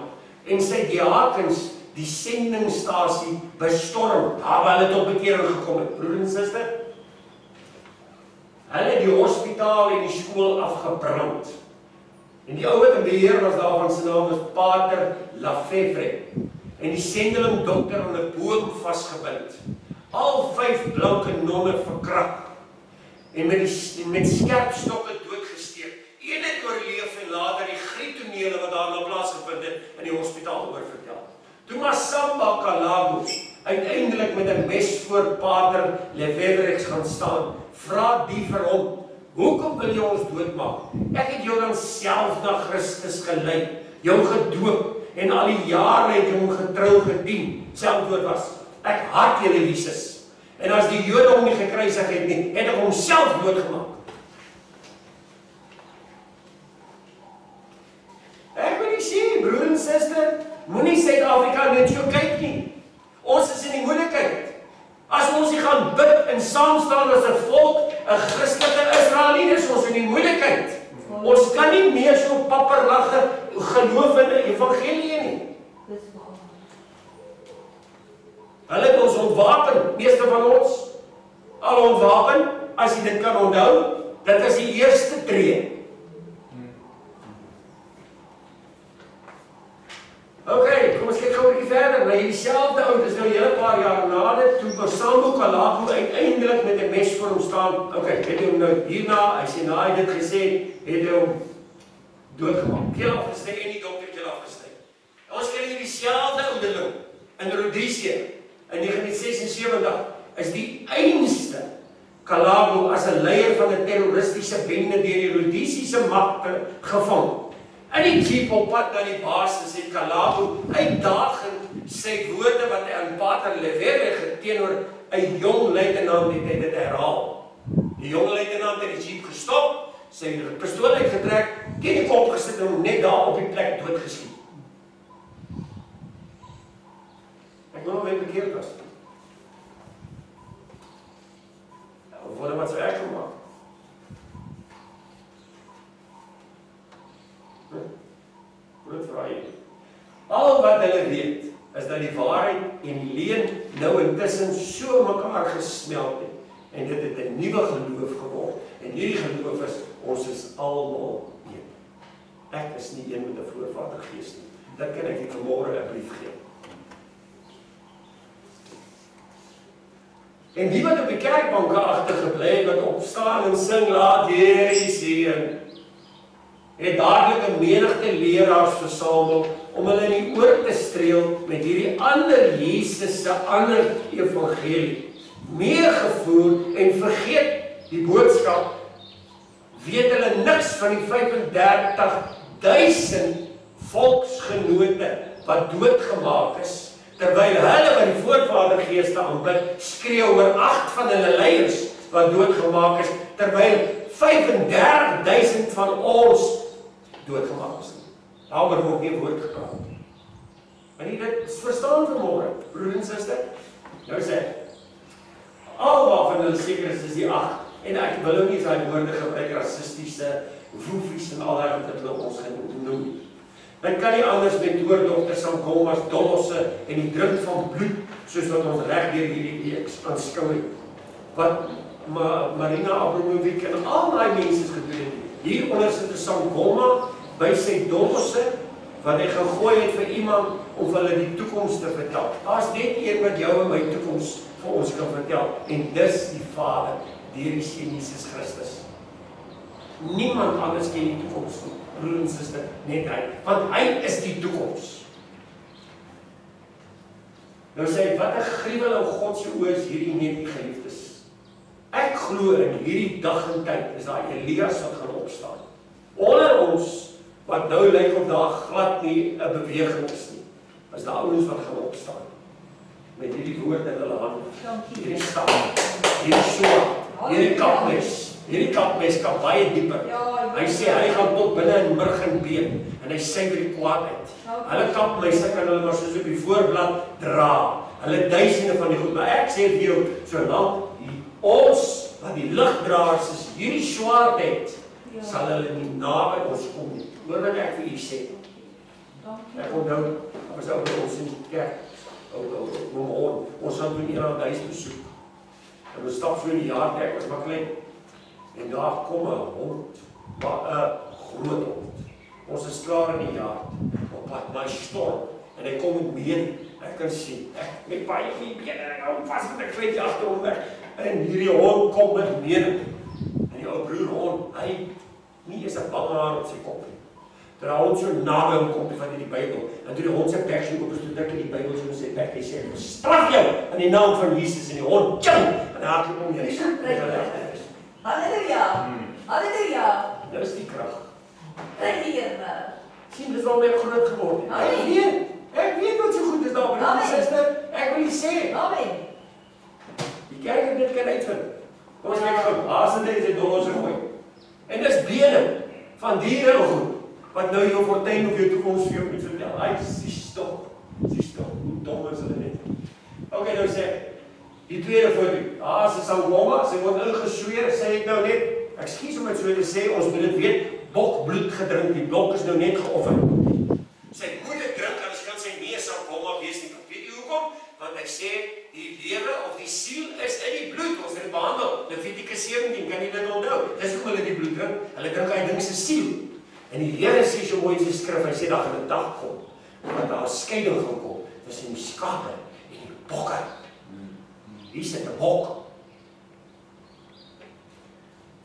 En sy diakens die sendingstasie bestorm. Daar waar hulle tot bekering gekom het, broer en suster. Hulle het die hospitaal en die skool afgebrand. En die ou wat in beheer was daarvan, sy naam was Pater Lafevre. En die sendeling dokter aan 'n boom vasgebind. Al 5 blanke nonne verkragt. En met skerp stokke doodgesteek. Een het oorleef en later die grieptonele wat daarna plaasgevind het in die hospitaal oorvertel. Toe Masamba Kalabu uiteindelik met 'n mes voor Pater Lefevre gaan staan, vra die vir hom, hoekom wil jy ons doodmaak? Ek het jou dan self na Christus gelei, jou gedoop en al die jare het jy hom getrou gedien. Sy antwoord was, ek haat julle Jesus. En as die Jode hom nie gekruisig het nie, het ek hom self doodgemaak. Ek wil nie sê, broer en suster, moenie Suid-Afrika net so kyk nie. Ons is in die moeilikheid. As ons nie gaan bid en saam staan as 'n volk, 'n Christelike Israeliet, is ons in die moeilikheid. Ons kan nie meer so papperlage geloof in die evangelie nie. Hulle het ons ontwapen, meeste van ons, al ontwapen, as jy dit kan onthou, dit is die eerste tree. verder, na dieselfde oud, is nou 'n hele paar jaar na dit, toe Sambo Kalaku uiteindelik met 'n mes voor hom staan. Okay, het hy hom nou hierna, hy sê na hy dit gesê, het hy hom doodgemaak. Keel afgesny en die dokter keel afgesny. Ons kry hier dieselfde ouderling in Rhodesië in 1976 is die einste Kalaku as 'n leier van 'n terroristiese bende deur die Rhodesiese magte gevang. In die jeep op pad na die basis het Kalaku uitdagend sy woorde wat hy aan Pater Levere teenoor 'n jong luitenant het hy dit herhaal. Die jong luitenant het die jeep gestop, sy pistool uitgetrek, teen die kop gesit en hom net daar op die plek doodgeskiet. Ek wil hom bekeerd was. Of hulle wat sy ek gemaak. Groot vraag. Al wat hulle weet, is dat die waarheid en die leuen nou intussen so mekaar gesmelt het. En dit het 'n nuwe geloof geword. En hierdie geloof is, ons is almal een. Ek is nie een met 'n voorvadergees nie. Dit kan ek vanmôre 'n brief gee. En die wat op die kerkbanke agtergebly wat opstaan en sing, laat Here seën, het dadelik 'n menigte leraars versamel om hulle in die oor te streel met hierdie ander Jesus se ander evangelie. Meegevoer en vergeet die boodskap, weet hulle niks van die 35.000 volksgenote wat doodgemaak is, terwyl hulle wat die voorvadergeeste aanbid, skreeu oor 8 van hulle leiers wat doodgemaak is, terwyl 35.000 van ons doodgemaak is. Daaroor word nie woord gepraat. En jy dit verstaan vanmôre, broer en suster? Nou sê, al waarvan hulle seker is die 8, en ek wil ook nie sy woorde gebruik, rassistiese, woefies en al wat hulle ons genoem. Dit kan nie anders met oor Dr. Sankomas, dollose en die druk van bloed, soos wat ons reg deur hierdie week aanskou het. Wat Marina Abramovic en al daai mense gedoen het. Hieronder sit 'n Sankoma by sy dollose, wat hy gegooi het vir iemand om hulle die toekoms te vertel. Daar's net een wat jou en my toekoms vir ons kan vertel, en dis die Vader, deur die Seun Jesus Christus. Niemand anders ken die toekoms nie, broer en suster, net hy, want hy is die toekoms. Nou sê hy, wat 'n gruwel in God se oë is hierdie nie geliefdes. Ek glo in hierdie dag en tyd is daar Elias wat gaan opstaan. Onder ons, wat nou lyk of daar glad nie 'n beweging is nie, is daar ouens wat gaan opstaan. Met hierdie woorde in hulle hande. Hierdie stap, hierdie swaard, hierdie kapmes kan baie dieper. Hy sê hy gaan tot binne in murg en been, en hy suiwer die kwaad uit. Hulle kapmesse kan hulle maar soos op die voorblad dra. Hulle duisende van die goed, maar ek sê vir jou, solank ons, wat die ligdraers is, hierdie swaard het, sal hulle nie naby ons kom nie. Hoor wat ek vir u sê. Ek onthou, was ook by ons in die kerk, ons gaan toen hier aan huis besoek. En ons stap so in die jaar, ek was maar klein, en daar kom 'n hond, maar 'n groot hond. Ons is klaar in die jaar, op pad, my storm, en hy kom met been, ek kan sien, ek met baie been, en ek hou vast met 'n kleintjie agter hom weg, en hierdie hond kom met been, en die ou broer hond, hy nie eens 'n bangaar op sy kop nie. Terwyl hond so naby hom kom van die Bybel, en toe die hond sy bek so op is, toe druk hy die Bybel so in sy bek, hy sê, straf jou in die naam van Jesus, en die hond tjing, en hy hardloop om juist. Halleluja, halleluja. Nou is die krag. Prys die Here. Sien, dis al meer groot geword. Ek weet wat so goed is daar, broer en suster, ek wil nie sê. Amen. Die kerk het dit kan uitvind. Kom ons kyk gou, haas dit is 'n dollose gooi. En dis bene van diere en goed, wat nou jou fortuin of jou toekoms vir jou moet vertel. Hy sies tog, hoe dom is hulle net. Okay, nou sê, die tweede foto, haas is Sankoma, sy word ingesweer, sê het nou net, ekskuus om het so te sê, ons moet dit weet, bokbloed gedrink, die blok is nou net geoffer. Sy moet dit drink, anders kan sy nie Sankoma wees nie. Weet jy hoekom? Want hy sê, die lewe of die siel is in die bloed, ons het dit behandel. Levitikus 17, kan jy dit onthou? Dis hoekom hulle die bloed drink, hulle drink hy ding se siel. En die Here sê so mooi in sy skrif, hy sê daar gaan 'n dag kom, want daar 'n skeiding gaan kom tussen die skape en die bokke. Hier sit 'n bok.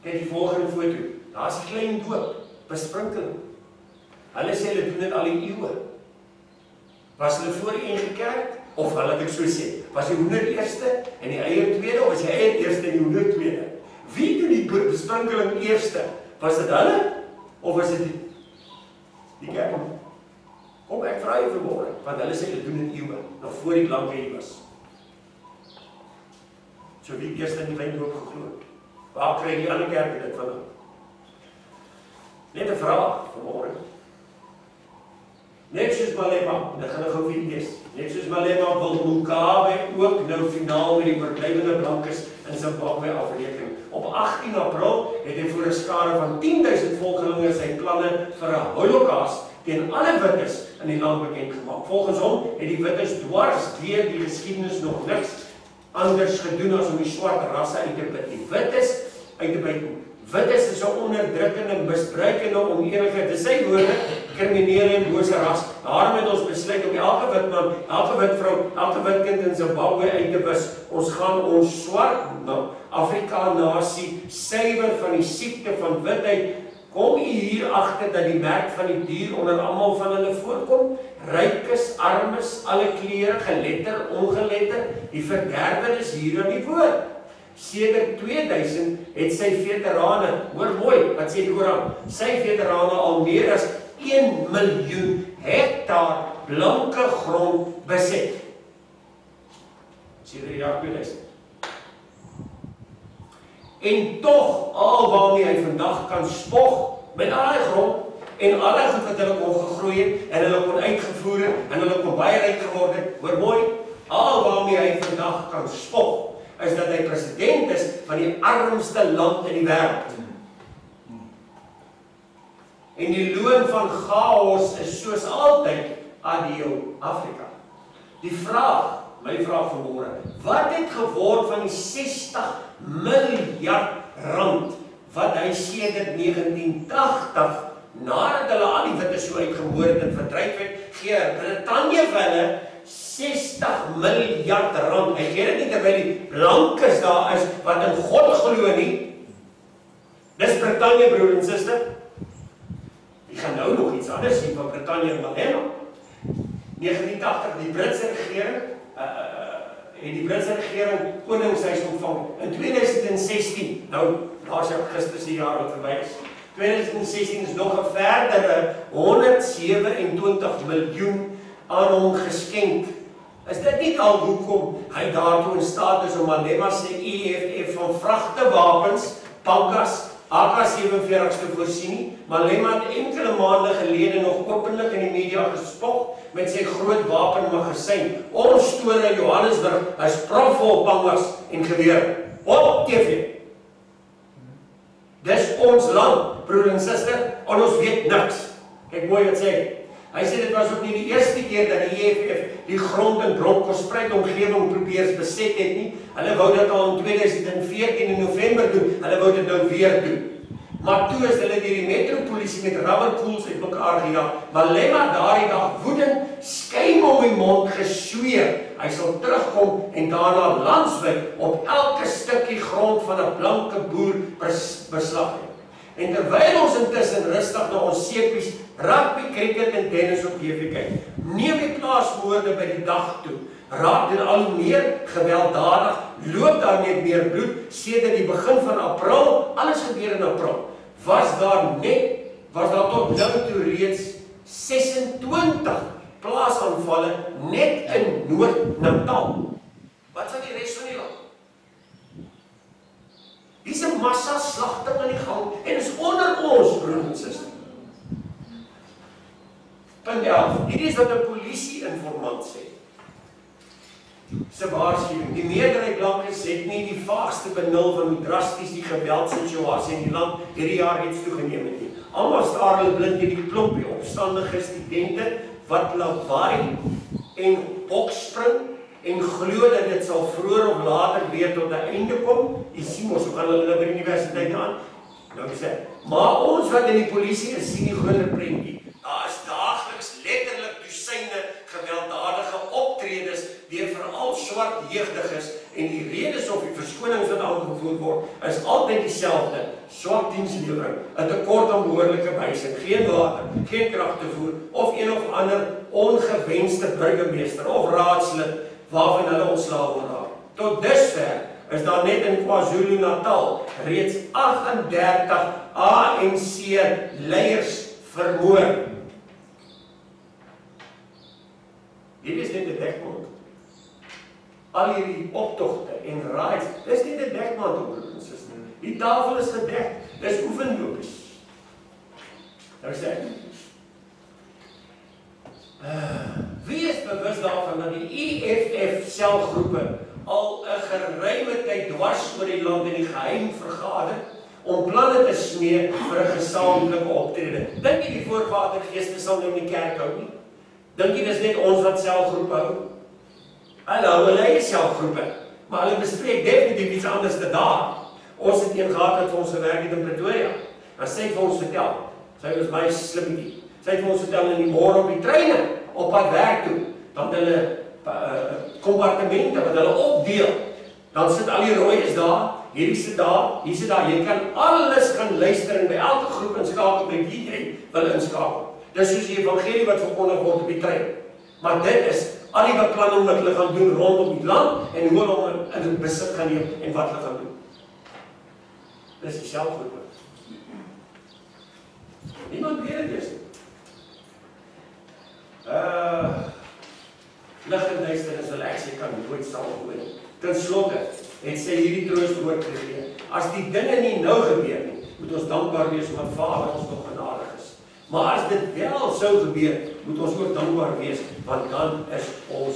Kyk die volgende foto. Daar's 'n klein doop, besprinkeling. Hulle sê hulle doen dit al die eeue. Was hulle voor die ingekerk? Of hulle ek so sê, was die hoender eerste en die eier tweede, of was die eier eerste en die hoender tweede? Wie doen die besprinkeling eerste? Was dit hulle? Of was dit die kerk? Kom, ek vra jou vanmôre, want hulle sê hulle doen dit eeue, nog voor die blanke hier was. So wie eerst in die wyndoop geglo? Waar kry die ander kerke dit vandaan? Net 'n vraag vanmôre. Net soos Malema, dit gaan nou gou weer lees. Net soos Malema wil Mugabe ook nou finaal met die oorblywende blankes in Zimbabwe afreken. Op 18 April het hy voor 'n skare van 10.000 volgelinge sy planne vir 'n holocaust teen alle wites in die land bekend gemaak. Volgens hom het die wites dwars deur die geskiedenis nog niks anders gedoen as om die swart rasse uit te byt. Die wites uit te byt. Wites is 'n onderdrukkende, misbruikende oneenigheid. Dis sy woorde, kriminele en bose ras. Daarom het ons besluit om elke wit man, elke wit vrou, elke wit kind in Zimbabwe uit te wis. Ons gaan ons swart Afrika-nasie suiwer van die siekte van witheid. Kom u hier agter dat die merk van die dier onder almal van hulle voorkom? Rykes, armes, alle kleure, geletter, ongeletter, die verderwer is hier aan die woord. Sedert 2000 het sy veterane, hoor mooi, wat sê die Koran, sy veterane al meer as 1 miljoen hektaar blanke grond beset. Sedert die jaar 2000. En tog, al waarmee hy vandag kan spog, met al die grond, en al die goed wat hulle kon gegroei het, en hulle kon uitgevoer het, en hulle kon baie ryk geword het, hoor mooi, al waarmee hy vandag kan spog, is dat hy president is van die armste land in die wêreld. En die loon van chaos is soos altyd adio Afrika. Die vraag, my vraag vanmôre, wat het geword van die 60 miljard rand wat hy sedert 1980 nadat hulle al die witte so uitgemoord en verdryf het, gee Brittanje vir hulle 60 miljard rand. Hy gee dit nie terwyl die blankes daar is wat in God glo nie. Dis Brittanje, broer en suster. Ek gaan nou nog iets anders sien van Brittanje en Malema. 1980 die Britse regering en die Britse regering koningshuis ontvang. In 2016, nou daar sy Augustus die jaar wat verby is. 2016 is nog 'n verdere 127 miljoen aan hom geskenk. Is dit nie al hoekom hy daartoe in staat is om Malema se EFF van vragtewapens, Pangas, AK-47's te voorsien nie? Malema het enkele maande gelede nog openlik in die media gespog met sy groot wapenmagasyn. Ons store in Johannesburg is propvol Pangas en gewere op TV. Dis ons land, broer en suster, en ons weet niks. Kyk mooi wat sê. Hy sê dit was ook nie die eerste keer dat die EFF die grond in Bronkhorstspruit omgewing probeer beset het nie. Hulle wou dit al in 2014 in November doen. Hulle wou dit nou weer doen. Maar toe is hulle deur die metropolisie met rubberkoels uit mekaar gejaag. Malema daardie dag woedend, skuim om die mond gesweer. Hy sal terugkom en daarna landswyd op elke stukkie grond van 'n blanke boer beslag neem. En terwyl ons intussen rustig na ons sepies, rugby, cricket en tennis op TV kyk, neem die plaasmoorde by die dag toe. Raak dit al meer gewelddadig, loop daar net meer bloed, sedert die begin van April, alles gebeur in April, was daar tot nou toe reeds 26 plaasaanvalle net in Noord-Natal. Wat van die res van die land? Dis 'n massa slagting aan die gang en is onder ons, broer en suster. Punt 11. Hierdie is wat 'n polisie-informant sê. Se waarskuwing. Die meerderheid blankes het nie die vaagste benul van hoe drasties die geweldsituasie in die land hierdie jaar reeds toegeneem het nie. Almal staar hulle blind in die klompie opstandige studente wat lawaai en bokspring en glo dat dit sal vroeër of later weer tot 'n einde kom. Jy sien mos hoe gaan hulle by die universiteit aan. Nou sê, maar ons wat in die polisie is, sien die groter prentjie. Daar is daagliks letterlik dosyne gewelddadige optredes swart jeugdiges en die redes of die verskonings wat aangevoer word, is altyd dieselfde. Swak dienslewering, 'n tekort aan behoorlike behuising, geen water, geen kragtoevoer of een of ander ongewenste burgemeester of raadslid waarvan hulle ontslae word. Tot dusver is daar net in KwaZulu-Natal reeds 38 ANC leiers vermoor. Hierdie is net 'n dekmond. Al hierdie optogte en raids, dis nie 'n dekmond op broer en suster. Die tafel is gedek, dis oefenlopies. Nou sê ek, wie is bewus daarvan dat die EFF selgroepe al 'n geruime tyd dwars oor die land in die geheim vergader om planne te smee vir 'n gesamentlike optrede? Dink jy die voorvadergeeste sal nou in die kerk hou nie? Dink jy dis net ons wat selgroepe hou? Hulle eie selfgroepe, maar hulle bespreek definitief iets anders te daar. Ons het een gehad wat vir ons gewerk het in Pretoria. Dan sê hy vir ons vertel, sy was baie slimmetjie. Sy het vir ons vertel in die môre op die treine, op pad werk toe, dan hulle kompartemente wat hulle opdeel. Dan sit al die rooies daar, hierdie sit daar, hier sit daar. Jy kan alles gaan luister en by elke groep inskakel by wie jy wil inskakel. Dis soos die evangelie wat verkondig word op die trein. Maar dit is al die beplanning wat hulle gaan doen rondom die land en hoe hulle hom in besit gaan neem en wat hulle gaan doen. Dis die selfgroepe. Niemand weet dit eers nie. Lig en duisternis wil ek sê kan nooit saam woon. Ten slotte het sy hierdie troostwoord gegee. As die dinge nie nou gebeur nie, moet ons dankbaar wees omdat Vader ons nog genadig is. Maar as dit wel sou gebeur, moet ons ook dankbaar wees, want dan is ons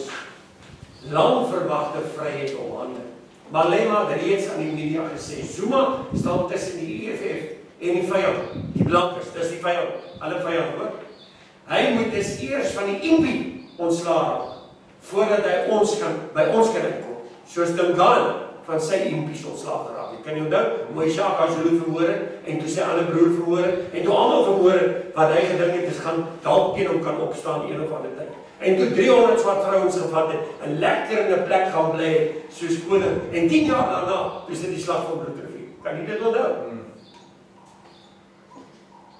lang verwagte vryheid op hande. Malema het reeds aan die media gesê, Zuma staan tussen die EFF en die vyand, die blankes, dis die vyand, alle vyand hoor. Hy moet dus eers van die impie ontslae raak, voordat hy by ons kan uitkom, soos Dingaan van sy impies ontslae geraak het. Kan jy onthou, hoe hy Shaka Zulu vermoor het, en toe sy ander broer vermoor het, en toe almal vermoor het, wat hy gedink het, is gaan dalk teen hom kan opstaan een of ander tyd. En toe 300 swart vrouens gevat het, en lekker in 'n plek gaan bly, soos koning, en 10 jaar daarna, is dit die slag van Bloedrivier. Kan jy dit onthou?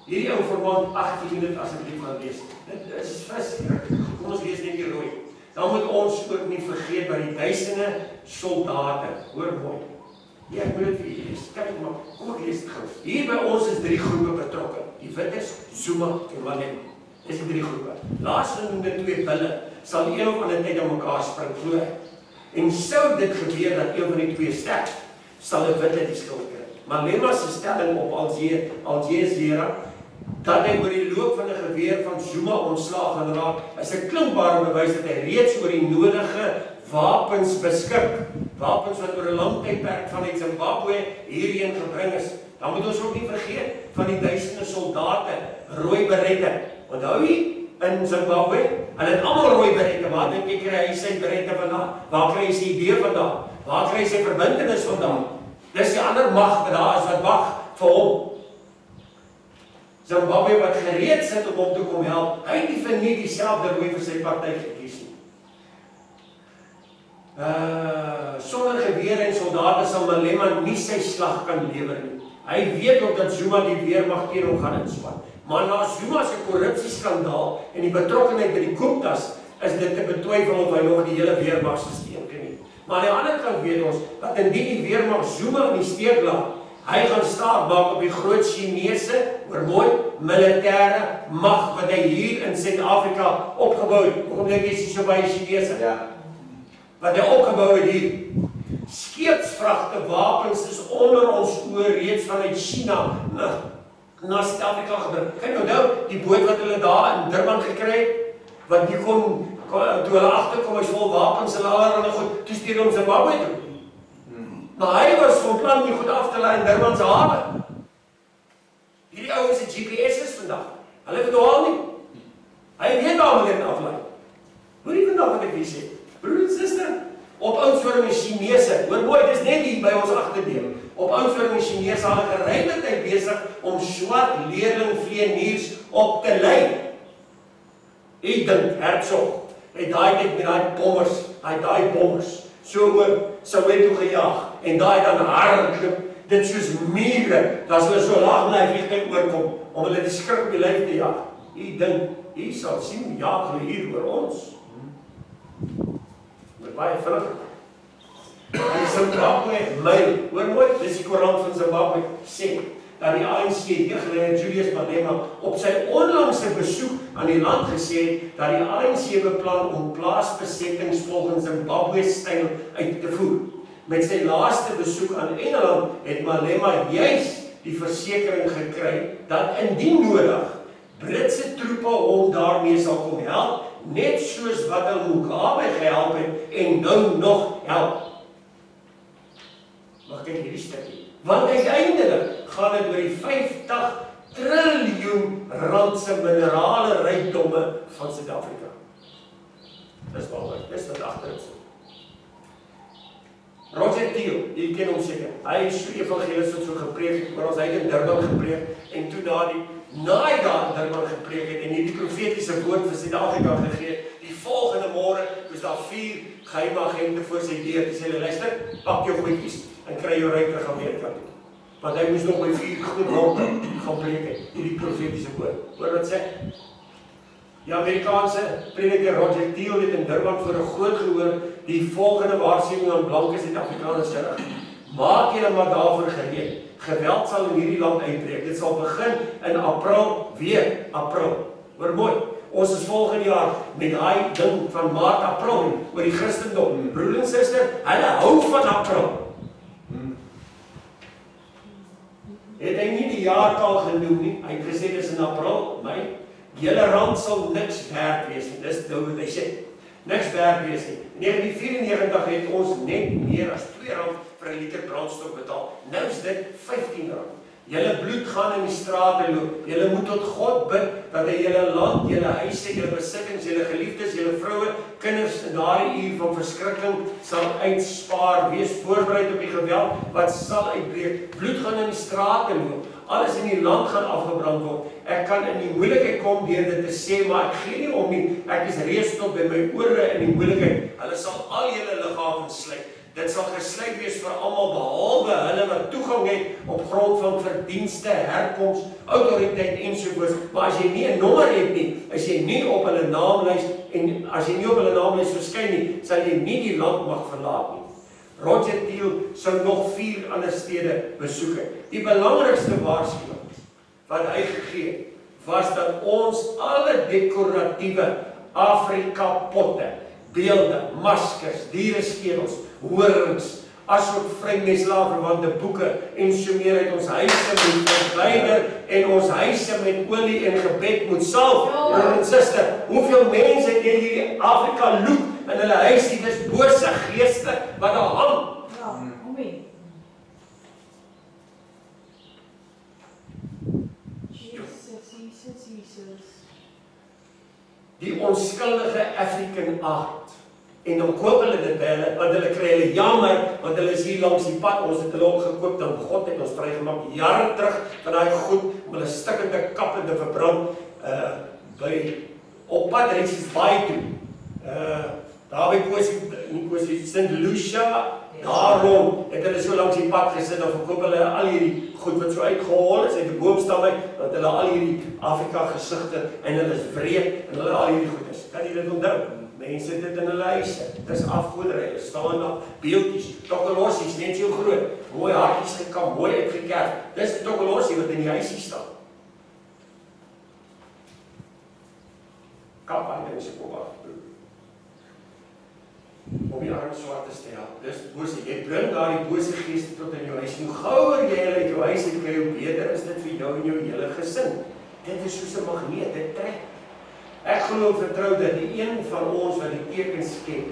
Hierdie ou verband 18 minute asseblief gaan lees. Dit is verskriklik. Kom ons lees net die rooi. Dan moet ons ook nie vergeet by die duisende soldate. Hoor mooi. Ja, ek moet dit vir julle lees. Kyk maar, kom ek lees dit gou. Hier by ons is 3 groepe betrokke. Die Wites, Zuma en Malema. Dis die 3 groepe. Laasgenoemde 2 bulle sal een of ander tyd aan mekaar spring, glo ek. En sou dit gebeur dat een van die 2 sterf, sal 'n Witte die skuld kry. Malema se stelling op Al Jazeera dat hy oor die loop van 'n geweer van Zuma ontslae gaan raak, is 'n klinkbare bewys dat hy reeds oor die nodige wapens beskik. Wapens wat oor 'n lang tydperk vanuit Zimbabwe hierheen gebring is. Dan moet ons ook nie vergeet van die duisende soldate, rooi berette. Onthou jy in Zimbabwe? Hulle het almal rooi berette. Waar dink jy kry hy sy berette vandaan? Waar kry hy sy idee vandaan? Waar kry hy sy verbintenis vandaan? Dis die ander mag wat daar is wat wag vir hom. Zimbabwe wat gereed sit om hom te kom help, hy het nie vir nie dieselfde rooi vir sy party gekies nie. Sonder gewere en soldate sal Malema nie sy slag kan lewer nie. Hy weet ook dat Zuma die weermag teen hom gaan inspan. Maar na Zuma se korrupsieskandaal en die betrokkenheid by die Guptas, is dit te betwyfel of hy nog die hele weermagstelsel ken nie. Maar aan die ander kant weet ons, dat indien die weermag Zuma in die steek laat, hy gaan staat maak op die groot Chinese, oor mooi, militêre mag wat hy hier in Suid-Afrika opgebou het. Hoekom dink jy so baie Chinese? Ja. Wat hy opgebou het hier. Skeepsvragte wapens is onder ons oor reeds vanuit China na Suid-Afrika gebring. Kan jy onthou, die boot wat hulle daar in Durban gekry het, wat nie kon, toe hulle agterkom, is vol wapens en allerhande goed, toe stuur hom Zimbabwe toe. Maar hy was van plan nie goed af te lei in Durban se hawe. Hierdie ouens het GPS's vandag. Hulle verdwaal nie. Hy weet waar moet dit aflei. Hoor jy vandag wat ek hier sê? Broer en suster, op Oudtshoorn is Chinese. Hoor mooi, dis net hier by ons agterdeur. Op Oudtshoorn is Chinese al 'n geruime tyd besig om swart leerlingvleeniers op te lei. Ek dink Hertzog het daai tyd met daai bommers, daai bommers Soweto gejaag, en daai dan hardloop, dit soos mure, dat hulle so laag bly vliegtuig oorkom, om hulle die skrik op die lyf te jaag. Jy dink, jy sal sien, jaag hulle hier oor ons. Met baie vinnig. En Zimbabwe, hoor mooi, dis die Koran van Zimbabwe, sê, dat die ANC, jeugdleier Julius Malema, op sy onlangse besoek aan die land gesê het, dat die ANC beplan om plaasbesettings volgens Zimbabwe-styl uit te voer. Met sy laaste besoek aan Engeland het Malema juis die versekering gekry dat indien nodig Britse troepe hom daarmee sal kom help, net soos wat hulle Mugabe gehelp het en nou nog help. Maar kyk hierdie stukkie, want uiteindelik gaan dit oor die 50 triljoen rand se minerale rykdomme van Suid-Afrika. Dis belangrik, dis wat agter is. Roger Thiel, jy ken hom seker. Hy is so evangelis wat so gepreek het, maar ons hy het in Durban gepreek, en toe na hy daar in Durban gepreek het, en hierdie profetiese woord vir Suid-Afrika gegee, die volgende môre, was daar 4 geheime agente voor sy deur, die sê hulle, luister, pak jou goedjies, en kry jou ry terug Amerika toe. Want hy moes nog by 4 groot wolke gaan preek het, hierdie profetiese woord. Hoor wat sê? Die Amerikaanse prediker Roger Thiel het in Durban voor 'n groot gehoor die volgende waarskuwing aan blanke Suid-Afrikaners gerig. Maak julle maar daarvoor gereed. Geweld sal in hierdie land uitbreek. Dit sal begin in April, weer April. Hoor mooi. Ons is volgende jaar met daai ding van Maart, April oor die Christendom. Broer en suster, hulle hou van April. Het hy nie die jaartal genoem nie. Hy het gesê dis in April, Mei. Julle rand sal niks werd wees nie. Dis nou wat hy sê. Niks werd wees nie. In 1994 het ons net meer as R2 vir 'n liter brandstof betaal. Nou is dit R15. Julle bloed gaan in die strate loop. Julle moet tot God bid dat hy julle land, julle huise, julle besittings, julle geliefdes, julle vroue, kinders in daardie uur van verskrikking sal uitspaar. Wees voorbereid op die geweld wat sal uitbreek. Bloed gaan in die strate loop. Alles in die land gaan afgebrand word. Ek kan in die moeilikheid kom deur dit te sê, maar ek gee nie om nie. Ek is reeds tot by my ore in die moeilikheid. Hulle sal al julle liggame sluit. Dit sal gesluit wees vir almal behalwe hulle wat toegang het op grond van verdienste, herkoms, autoriteit ensovoorts. Maar as jy nie 'n nommer het nie, as jy nie op hulle naamlys en as jy nie op hulle naamlys verskyn nie, sal jy nie die land mag verlaat nie. Roger Thiel sou nog 4 ander stede besoek het. Die belangrikste waarskuwing wat hy gegee het, was dat ons alle dekoratiewe Afrika potte, beelde, maskers, diereskedels, horings, asook vrymeslaverwante boeke en so meer uit ons huise moet verwyder en ons huise met olie en gebed moet salf. Broer en suster, hoeveel mense het jy hierdie Afrika look in hulle huis, dit is bose geeste wat daar hang. Ja, amen. Jesus. Die onskuldige African art. En dan koop hulle dit by hulle, want hulle kry hulle jammer, want hulle is hier langs die pad, ons het hulle ook gekoop, dan God het ons vrygemaak, jare terug, van daai goed, om hulle stikkende kap en te verbrand, op pad Richards Bay toe, daar by St. Lucia, daarom het hulle so langs die pad gesit, dan verkoop hulle al hierdie goed wat so uitgehol is, uit die boomstam uit, dat hulle al hierdie Afrika gesigte, en hulle is wreed, en hulle al hierdie goed is. Kan jy dit onthou? Mense het dit in hulle huise, dis afgoedery, staan daar beeldjies, tokkelossies, net so groot, mooi hartjies gekam, mooi uitgekerf, dis die tokkelossie wat in die huisie staan. Kap aan die kop af. Om die arm swart te stel, dis bose, jy bring daar die bose geeste tot in jou huis, hoe gouer jy hulle uit jou huis het kry, hoe beter is dit vir jou en jou hele gesin. Dit is soos 'n magneet, dit trek. Ek glo en vertrou dat die een van ons wat die tekens ken,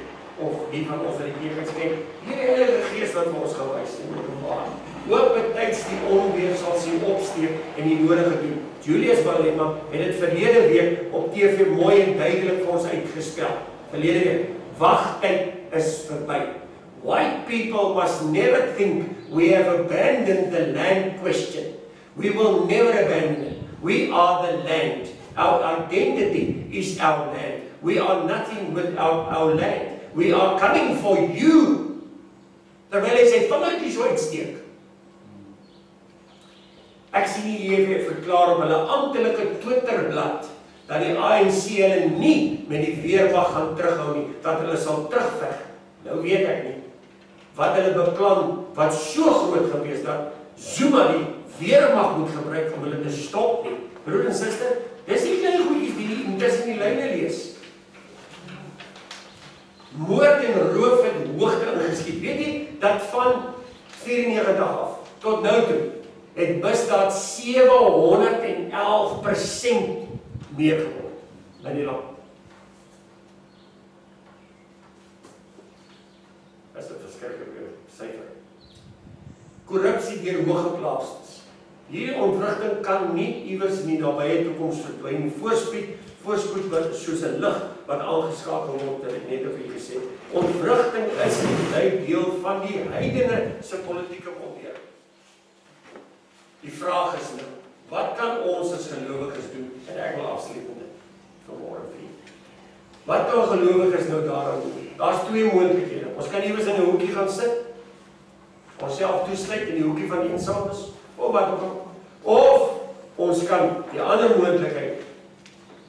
of die van ons wat die tekens ken, die Heilige Gees wat vir ons gewys en openbaar, ook betyds die onweer sal sien opsteek en die nodige doen. Julius Malema het dit verlede week op TV mooi en duidelik vir ons uitgespel. Verlede week, wagtyd is verby. White people must never think we have abandoned the land question. We will never abandon it. We are the land. Our identity is our land. We are nothing without our land. We are coming for you. terwyl hy sy vingertjies so uitsteek. Ek sien die EFF verklaar op hulle amptelike Twitterblad dat die ANC hulle nie met die weermag gaan terughou nie, dat hulle sal terugveg. Nou weet ek nie wat hulle beplan, wat so groot gewees dat Zuma die weermag moet gebruik om hulle te stop nie. Broer en suster, dis nie klein goedjies die jy tussen die lyne lees. Moord en roof het hoogte ingeskiet. Weet jy, dat van 94 af tot nou toe het misdaad 711% meer geword in die land. Dis 'n verskriklike syfer. Korrupsie deur hooggeplaastes. Hierdie ontwrigting kan nie iewers nie nabye toekoms verdwyn nie. Voorspoed wat soos 'n lig wat aangeskakel word, het ek net op u gesê. Ontwrigting is 'n deel van die heidene se politieke model. Die vraag is nou, wat kan ons as gelowiges doen? En ek wil afsluit met dit vanmôre vir u. Wat kan gelowiges nou daaraan doen? Daar's twee moontlikhede. Ons kan iewers in 'n hoekie gaan sit, onsself toesluit in die hoekie van die eensaamheid, of wat ook al. Of ons kan, die ander moontlikheid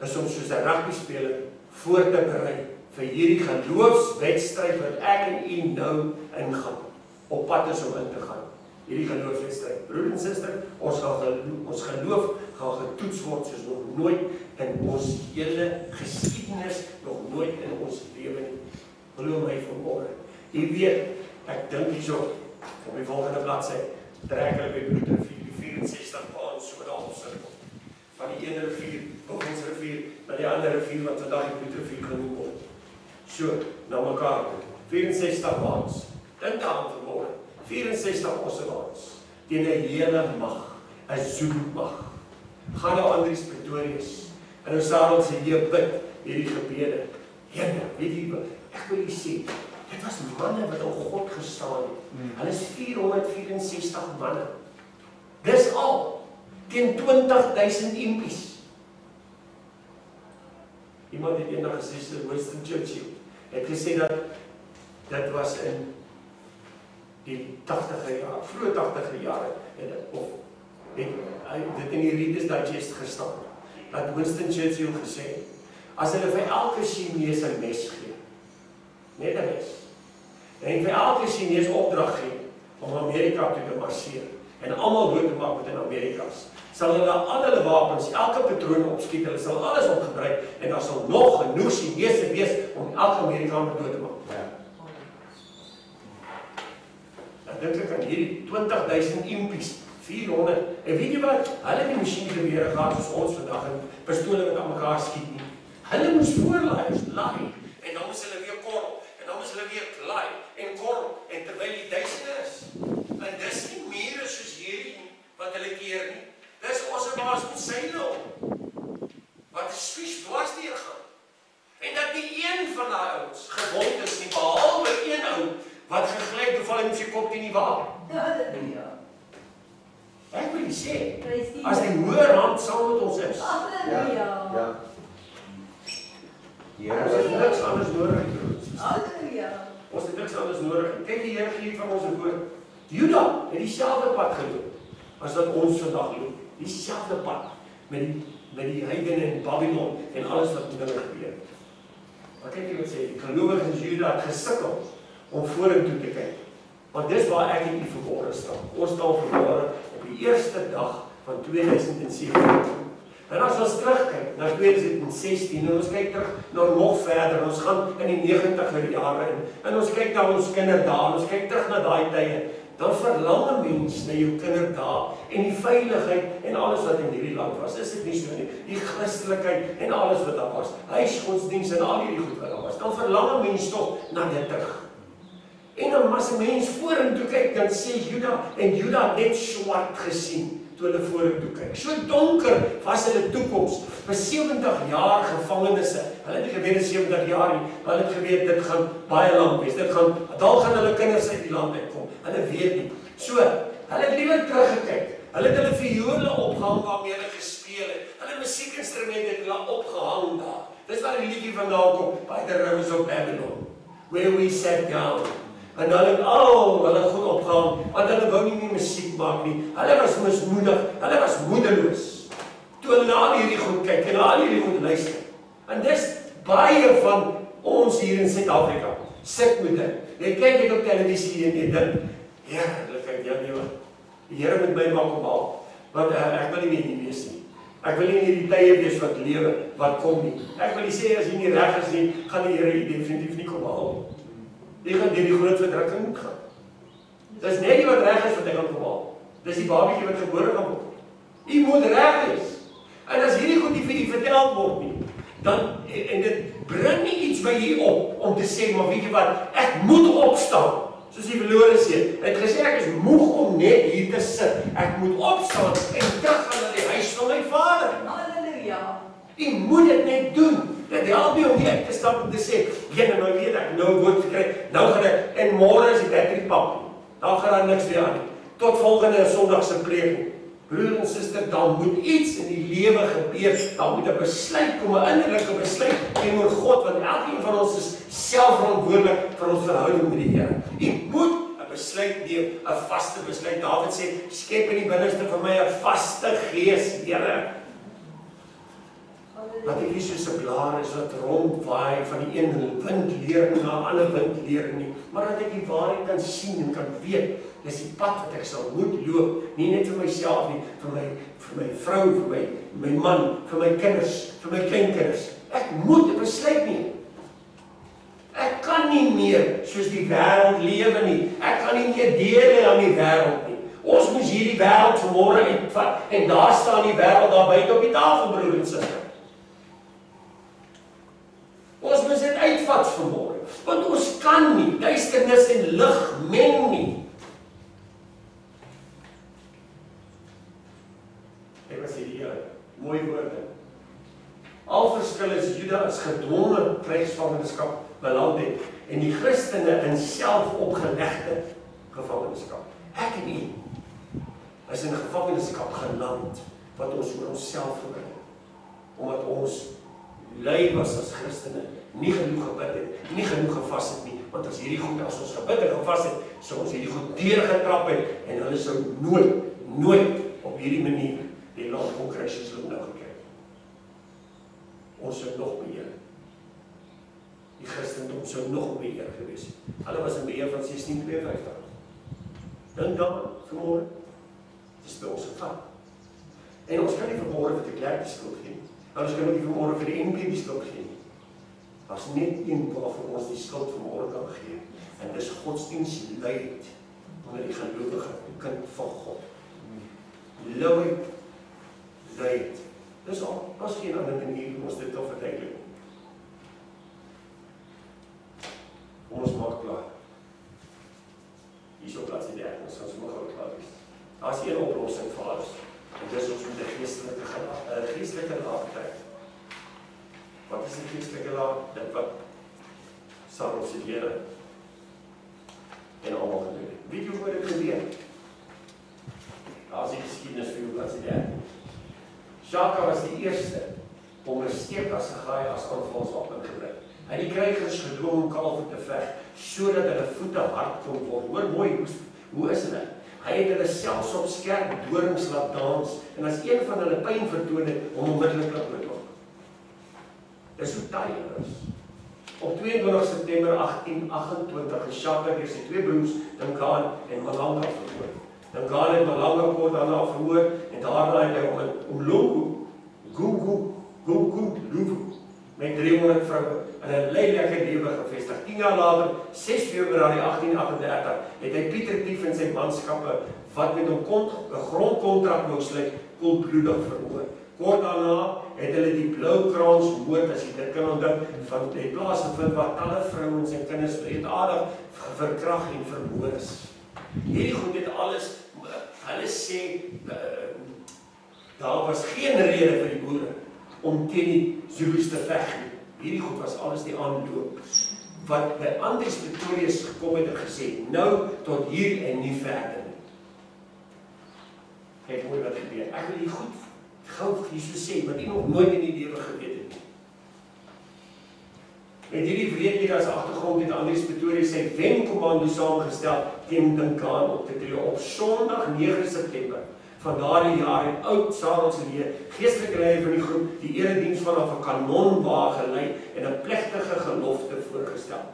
is om soos 'n rugbyspeler voor te berei vir hierdie geloofswedstryd wat ek en u nou ingaan, op pad is om in te gaan. Hierdie geloofswedstryd. Broer en suster, ons geloof gaan getoets word soos nog nooit in ons hele geskiedenis, nog nooit in ons lewe nie. Glo my vanmôre. Jy weet, ek dink hierso op die volgende bladsy trek hulle by Bloedrivier die 64 baan so daar opsirkel. Van die ene rivier, Boggensrivier, na die ander rivier wat vandag die Bloedrivier genoem word. So, na mekaar toe. 64 baans. Dink daaraan vanmôre. 64 ossewaans. Teen 'n hele mag, 'n Zulu-mag. Gaan nou Andries Pretorius. En nou sal ons hier bid hierdie gebede. Here, weet jy wat? Ek wil u sê, dit was manne wat op God gestaan het. Hulle is 464 manne. Dis al teen 20.000 impies. Iemand het eendag gesê, Winston Churchill, het gesê dat dit was in die 80e jare, vroeg 80e jare, of het dit in die Reader's Digest gestaan, dat Winston Churchill gesê, as hulle vir elke Chinees 'n mes gee, net 'n mes, en vir elke Chinees opdrag gee, om Amerika toe te marseer, en almal dood te maak wat in Amerika's, sal hulle al hulle wapens, elke patroon opskiet, hulle sal alles opgebruik, en daar sal nog genoeg Chinese wees, om elke Amerikaan dood te maak. Dan dink ek aan hierdie 20.000 impies, 400, en weet jy wat, hulle het die masjiengewere gehad soos ons vandag, en pistole wat aan mekaar skiet nie. Hulle moes voorlaai, en dan moes hulle weer korrel, en dan moes hulle weer laai, en korrel, en terwyl die duisende is, en dis nie mure soos hierdie, wat hulle keer nie, dis ons baas met seile op, wat die spies dwars neergaan, en dat die een van die ouds gewond is nie, behalwe een ou, wat geglyk beval hy met sy kop teen die water. Halleluja. Ek wil sê, as die hoër hand saam met ons is, Halleluja. ons het niks anders nodig. Halleluja. Ons het niks anders nodig. Kyk die Here gee van ons 'n woord. Juda het dieselfde pad geloop as wat ons vandag loop. Dieselfde pad met die heidene in Babylon en alles wat met hulle gebeur. Maar kyk jy wat sê, die gelowiges in Juda het gesukkel om vorentoe te kyk. Want dis waar ek en u verborge staan. Ons staan verborge op die eerste dag van 2017. En as ons terugkyk na 2016, en ons kyk terug na nog verder, ons gaan in die 90er jare in, en ons kyk na ons kinderdae, en ons kyk terug na daai tye, dan verlang 'n mens na jou kinderdae en die veiligheid en alles wat in hierdie land was. Is dit nie so nie? Die Christelikheid en alles wat daar was, huisgodsdienst en al hierdie goed wat daar was, dan verlang 'n mens tog na dit terug. En dan as 'n mens vorentoe kyk, dan sê Juda, en Juda het net swart gesien toe hulle vorentoe kyk. So donker was hulle toekoms. Vir 70 jaar gevangenisse. Hulle het nie geweet 70 jaar nie, maar hulle het geweet dit gaan baie lank wees. Dalk gaan hulle kinders uit die land uitkom. Hulle weet nie. So, hulle het liewer teruggekyk. Hulle het hulle viole opgehang waarmee hulle gespeel het. Hulle musiekinstrumente het hulle opgehang daar. Dis waar die liedjie vandaan kom, by the rivers of Babylon, where we sat down En hulle het hulle goed opgehang, want hulle wou nie meer musiek maak nie. Hulle was mismoedig, hulle was moedeloos. Toe hulle na al hierdie goed kyk en na al hierdie goed luister. En dis baie van ons hier in Suid-Afrika sit met dit. Jy kyk dit op televisie en jy dink, heerlikheid, die Here met my maak omhaal, want ek wil nie meer hier wees nie. Ek wil nie in hierdie tye wees wat lewe, wat kom nie. Ek wil nie sê as jy nie reg is nie, gaan die Here jy definitief nie kom haal. Jy gaan deur die groot verdrukking moet gaan. Dis net nie wat reg is wat hy gaan kom haal. Dis die babietjie wat gebore gaan word. Jy moet reg wees. En as hierdie goed nie vir jy vertel word nie, dan, en dit bring nie iets by jy op, om te sê, maar weet jy wat, ek moet opstaan. Soos die verlore seun. Hy het gesê, ek is moeg om net hier te sit. Ek moet opstaan en teruggaan na die huis van my Vader. Halleluja. Jy moet dit net doen. Dit help nie om hier uit te stap en te sê, nou weet ek, nou woord gekry, nou gaan ek, en môre is die battery pap. Dan gaan daar niks weer aan nie. Tot volgende Sondag se preek. Broer en suster, dan moet iets in die lewe gebeur. Dan moet 'n besluit kom, 'n innerlike besluit teenoor God, want elkeen van ons is selfverantwoordelik vir ons verhouding met die Here. Jy moet 'n besluit neem, 'n vaste besluit. Dawid sê, skep in die binneste vir my 'n vaste gees, Here. Dat ek nie soos 'n blaar is wat rondwaai van die een windleering na 'n ander windleering nie, maar dat ek die waarheid kan sien en kan weet, dis die pad wat ek sal moet loop, nie net vir myself nie, vir my vrou, vir my man, vir my kinders, vir my kleinkinders. Ek moet 'n besluit neem. Ek kan nie meer soos die wêreld lewe nie. Ek kan nie meer deel hê aan die wêreld nie. Ons moes hierdie wêreld vanmôre uitvat en daar staan die wêreld daar buite op die tafel, broer en suster. Ons moet dit uitvat vanmôre, want ons kan nie duisternis en lig meng nie. Ek was hierdie mooi woorde. Al verskil is Juda is gedwonge krygsgevangenskap beland het en die Christene in selfopgelegde gevangenskap. Ek en u is in gevangenskap geland wat ons oor onsself gebring het, omdat ons lui was as Christene, nie genoeg gebid het, nie genoeg gevas het nie, want as hierdie goed, as ons gebid en gevas het, sou ons hierdie goed deurgetrap het, en hulle sou nooit op hierdie manier die land kon kry soos hulle nou gekry. Ons sou nog beheer. Die Christendom sou nog beheer gewees het. Hulle was in beheer van 1652. Dink dan, vanmôre, dis by ons geval. En ons kan nie vanmôre vir die kerk die skuld gee. Ons kan nie vanmôre vir die NB die skuld gee. Daar's net een waarvoor ons die skuld vanmôre kan gee. En dis godsdienstluiheid onder die gelowige kind van God. Luiheid. Dis al, daar's geen ander manier om ons dit te verduidelik. Ons maak klaar. Hier is op plaats 13, ons gaan sommer gou klaar wees. Daar's een oplossing vir alles. En dis ons met die geestelike laag trek. Wat is die geestelike laag? Dit wat sal ons die Here en almal gedoen het. Weet jy hoe dit gebeur? Daar is die geskiedenis vir jou plaats 13. Shaka was die eerste om 'n steekas te gaai as aanvalswapen gebruik. Hy die krygers gedwing om kalwe te veg, sodat hulle voete hard kon word. Hoor mooi, hoe is dit? Hy het hulle selfs op skerp dorings laat dans, en as een van hulle pyn vertoon het, hom onmiddellik laat doodmaak. Dis hoe taai is. Op 22 September 1828 is Shaka deur sy twee broers, Dingaan en Malanga vermoor. Dingaan het Malanga kort daarna vermoor, en daarna het hy om Luvu, met 300 vroue, in 'n leilike lewe gevestig. 10 jaar later, 6 Februarie 1838, het hy Pieter Tief en sy manskappe, wat met hom 'n grondkontrak wou sluit, koelbloedig vermoor. Kort daarna het hulle die Bloukransmoord, as jy dit kan onthou, van die plaasgevind waar talle vrouens en kinders wreedaardig verkrag en vermoor is. Hierdie goed het alles, hulle sê, daar was geen rede vir die boere om teen die Zulus te veg nie. Hierdie goed was alles die aanloop wat by Andries Pretorius gekom het en gesê, nou tot hier en nie verder nie. Kyk mooi wat gebeur. Ek wil die goed gou hierso sê, wat jy nog nooit in die lewe geweet het nie. Met hierdie wreedhede as agtergrond het Andries Pretorius sy wenkommando saamgestel teen Dinkaan op te tree op Sondag 9 September. Van daardie jaar het oud Sarels Lee, geestelike leier van die groep, die erediens vanaf 'n kanonwa gelei en 'n plegtige gelofte voorgestel.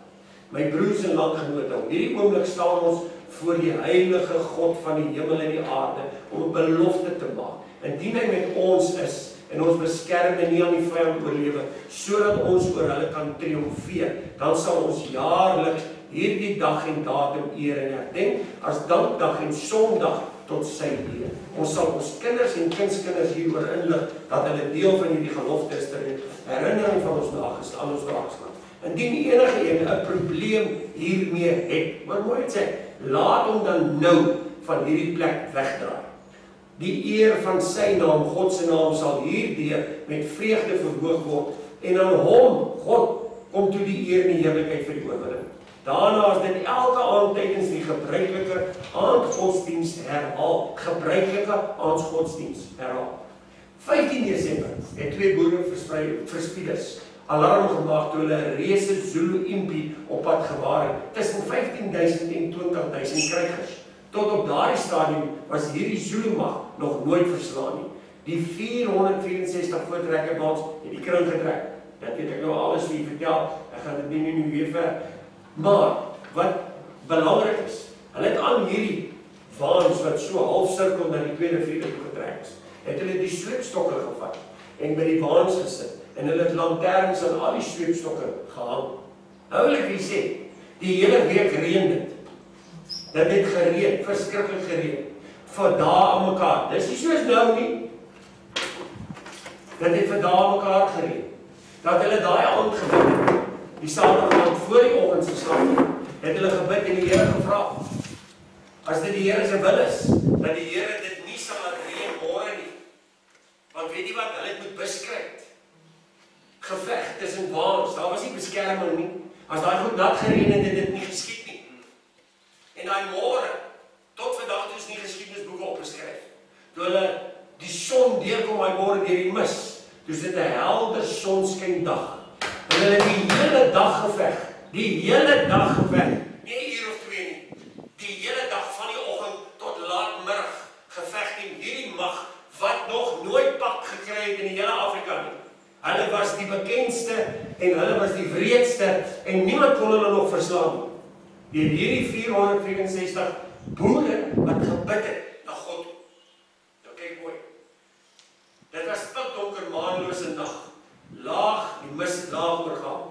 My broers en landgenote, op hierdie oomblik staan ons voor die heilige God van die hemel en die aarde om 'n belofte te maak. Indien hy met ons is en ons beskerm en nie aan die vyand oorlewe, sodat ons oor hulle kan triomfeer, dan sal ons jaarliks hierdie dag en datum eer en herdenk as dankdag en Sondag tot sy eer. Ons sal ons kinders en kindskinders hieroor inlig dat hulle deel van hierdie gelofte is ter herinnering van ons nageslag. Indien enige een 'n probleem hiermee het, maar mooi het sê, laat hom dan nou van hierdie plek wegdraai. Die eer van sy naam, God se naam, sal hierdeur met vreugde verhoog word en aan hom, God, kom toe die eer en die heerlikheid vir die oorwinning. Daarna is dit elke aand tydens die gebruikelike aandgodsdienst herhaal. Gebruikelike aandgodsdienst herhaal. 15 Desember het 2 boere verspieders alarm gemaak toe hulle 'n reuse Zulu impie op pad gewaar het tussen 15.000 en 20.000 krygers. Tot op daardie stadium was hierdie Zulu mag nog nooit verslaan nie. Die 464 voortrekkersbaans het die kring getrek. Dat weet ek nou alles vir u vertel. Ek gaan dit nie nu weer ver. Maar wat belangrik is, hulle het aan hierdie waans wat so half sirkel na die tweede vrede toe getrek is, het hulle die sweepstokke gevat en by die waans gesit en hulle het lanterns aan al die sweepstokke gehang. Nou wil ek vir sê, die hele week reën dit. Dit het gereën, verskriklik gereën. Vir dae aan mekaar. Dis nie soos nou nie. Dit het vir dae aan mekaar gereën. Dat hulle daai aand gebid, die Saterdag voor die oggend se slaap, het hulle gebid en die Here gevra, as dit die Here se wil is, dat die Here dit nie sal laat reën môre nie. Want weet jy wat, hulle het moet beskryf. Geveg tussen waans, daar was nie beskerming nie. As daai goed nat gereën het, het dit nie geskied nie. En daai môre, tot vandag toe is nie geskiedenisboeke opgeskryf. Toe hulle die son deurkom daai môre deur die mis, toe is dit 'n helder sonskyn dag. En hulle het die hele dag geveg. Die hele dag geveg. Nie 'n uur of 2 nie. Die hele dag van die oggend tot laatmiddag geveg teen hierdie mag wat nog nooit pak gekry het in die hele Afrika nie. Hulle was die bekendste en hulle was die wreedste en niemand kon hulle nog verslaan nie. Deur hierdie 464 boere wat gebid het na God. Nou kyk mooi. Dit was pikdonker, maanlose nag. Laag, die mis het laag oorgaan.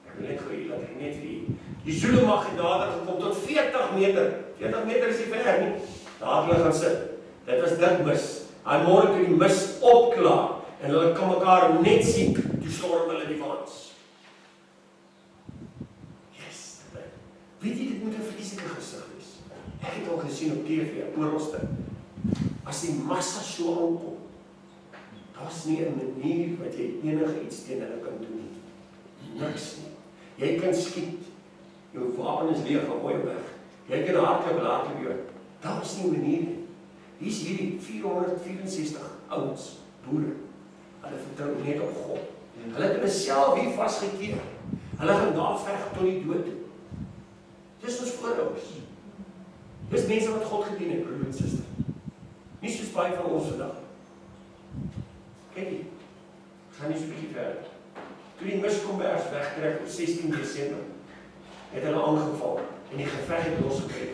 Ek wil net gou laat ek net vir die Zulu mag het nader gekom tot 40 meter. 40 meter is nie ver nie. Daar hulle gaan sit. Dit was dik mis. En môre toe die mis opklaar en hulle kan mekaar net sien, toe storm hulle die waans. Yes. Weet jy, dit moet 'n vreeslike gesig wees. Ek het al gesien op TV, ooralste. As die massa so aankom, daar's nie 'n manier wat jy enige iets teen hulle kan doen nie. Niks nie. Jy kan skiet. Jou wapen is leeg, gooi hom weg. Jy kan hardloop, laat jou. Daar's nie 'n manier nie. Hier's hierdie 464 ouens, boere. Hulle vertrou net op God. Hulle het hulle self hier vasgekeer. Hulle gaan daar veg tot die dood toe. Dis ons voorouers. Dis mense wat God gedien het, broer en suster. Nie soos baie van ons vandag. Kyk hier, gaan nie so 'n bietjie verder. Toe die Miskombergs wegtrek op 16 Desember, het hulle aangeval en die geveg het losgekry.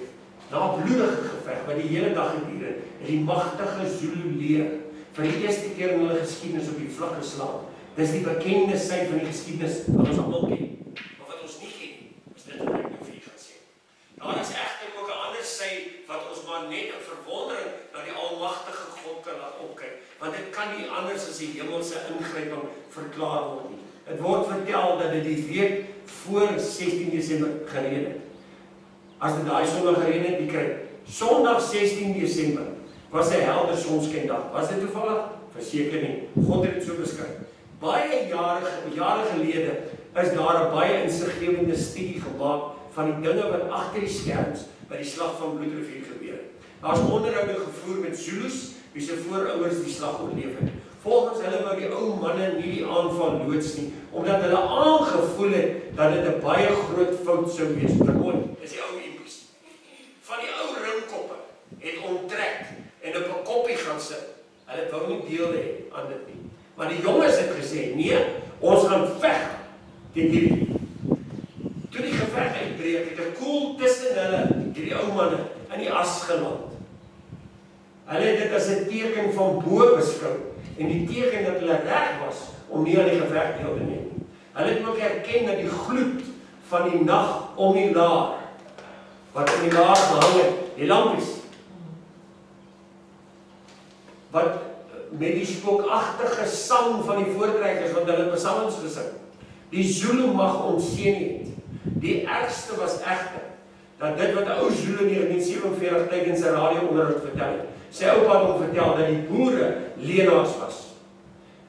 Na 'n bloedige geveg wat die hele dag geduur het, het die magtige Zulu leer vir die eerste keer in hulle geskiedenis op die vlug geslaan. Dis die bekende sy van die geskiedenis wat ons almal ken. Maar wat ons nie ken, is dit wat ek nou vir julle gaan sê. Daar is egter ook 'n ander sy wat ons maar net in verwondering na die almagtige God kan laat opkyk. Want dit kan nie anders as die hemelse ingryping verklaar word nie. Het word vertel dat dit die week voor 16 Desember gereën het. As dit daai Sondag gereën het, die kry. Sondag 16 Desember was 'n helder sonskyndag. Was dit toevallig? Verseker nie. God het dit so beskryf. Baie jare gelede is daar 'n baie insiggewende studie gemaak van die dinge wat agter die skerms by die slag van Bloedrivier gebeur het. Daar is onderhoude gevoer met Zulus wie se voorouers die slag oorleef het. Volgens hulle wou die ou manne nie die aanval loods nie, omdat hulle aangevoel het dat dit 'n baie groot fout sou wees. Vermoed is die ou impos. Van die ou ringkoppe het onttrek en op 'n koppie gaan sit. Hulle wou nie deel hê aan dit nie. Maar die jonges het gesê, nee, ons gaan veg teen hierdie. Toe die geveg uitbreek, het 'n koel tussen hulle, hierdie ou manne, in die as geland. Hulle het dit as 'n teken van bo beskou, en die teken dat hulle reg was om nie aan die geveg deel te neem. Hulle het ook erken dat die gloed van die nag om die laar, wat in die laar gehang het, die lampies, wat met die spookagtige sang van die voortrekkers, wat hulle psalms gesing, die Zulu mag ontseën het. Die ergste was egter, dat dit wat ou Zulu in 1947 tydens sy radio-onderhoud vertel het, sy oupa het hom vertel dat die boere leenaars was.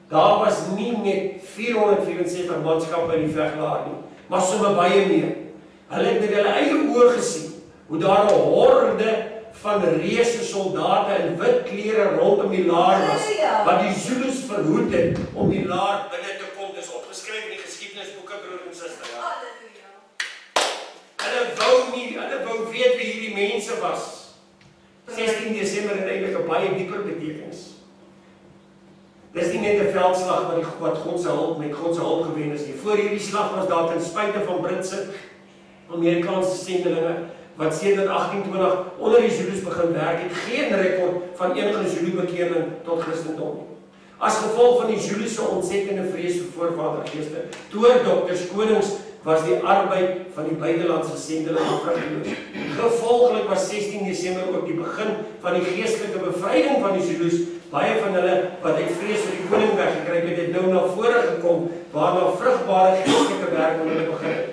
Daar was nie net 464 manskappe in die veglaar nie, maar sommer baie meer. Hulle het met hulle eie oë gesien, hoe daar 'n horde van reuse soldate in wit klere rondom die laar was, wat die Zulus verhoed het om die laar binne te kom. Dis opgeskryf in die geskiedenisboeke, broer en suster. Hulle wou weet wie hierdie mense was. 16 Desember het eintlik 'n baie dieper betekenis. Dis nie net 'n veldslag wat God se hulp met God se hulp gewen is nie. Voor hierdie slag was daar ten spyte van Britse, Amerikaanse sendelinge wat sedert 1820 onder die Zulus begin werk het, geen rekord van enige Zulu bekeerling tot Christendom nie. As gevolg van die Zulus se ontsettende vrees vir voorvadergeeste, toordokters, konings, was die arbeid van die buitelandse sendelinge vrugteloos. Gevolglik was 16 Desember ook die begin van die geestelike bevryding van die Zulus. Baie van hulle wat uit vrees vir die koning weggekry het nou na vore gekom, waarna vrugbare geestelike werk met hulle begin het.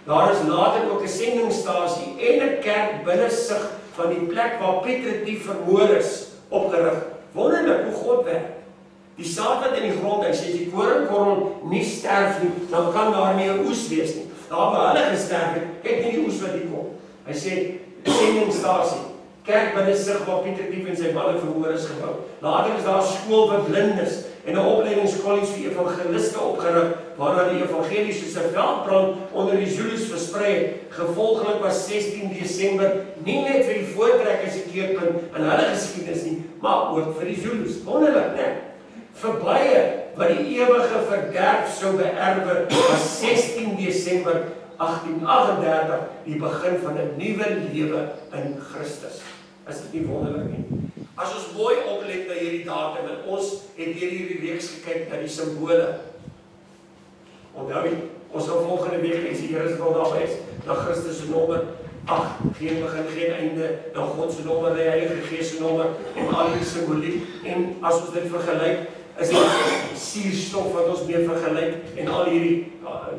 Daar is later ook 'n sendingstasie en 'n kerk binne sig van die plek waar Piet Retief vermoor is, opgerig. Wonderlik hoe God werk. Die saad wat in die grond, hy sê, as die koringkorrel nie sterf nie, dan kan daar nie 'n oes wees nie. Daar waar hulle gesterf het, kyk nie die oes wat hier kom. Hy sê, sendingstasie, kerk binne sig waar Piet Retief en sy manne vermoor is gebou. Later is daar 'n skool vir blindes en 'n opleidingskollege vir evangeliste opgerig, waarna die evangelie soos 'n veldbrand onder die Zulus versprei het. Gevolglik was 16 Desember nie net vir die voortrekkers 'n keerpunt in hulle geskiedenis nie, maar ook vir die Zulus. Wonderlik, né? Vir baie wat die ewige verderf sou beerwe, was 16 Desember 1838 die begin van 'n nuwe lewe in Christus. Is dit nie wonderlik nie? As ons mooi oplet na hierdie datum, en ons het hierdie reeks gekyk na die simbole. Onthou jy, ons sal volgende week as die Here se wil daar wees, na Christus se nommer 8, geen begin, geen einde, na God se nommer, die Heilige Gees se nommer, en al die simboliek. En as ons dit vergelyk, is dit suurstof wat ons mee vergelyk, en al hierdie,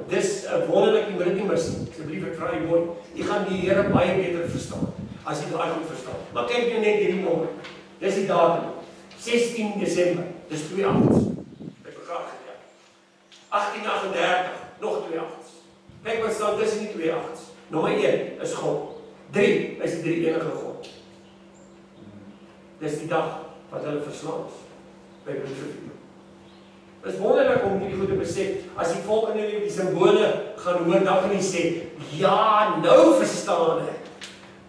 dis wonderlik, jy moet dit nie mis nie. Asseblief, ek vra jy mooi, jy gaan die Here baie beter verstaan, as jy daai goed verstaan. Maar kyk jy net hierdie nommer, dis die datum, 16 Desember, dis 2 8s, ek begraag getel. 1838, nog 2 8s. Kyk wat staan tussen die 2 8s. Nommer 1 is God, 3 is die drie enige God. Dis die dag wat hulle verslaan is, by Bloedrivier. Dit is wonderlik om hierdie goed te besef. As die volgende week die simbole gaan hoor, dan gaan jy sê, ja, nou verstaan ek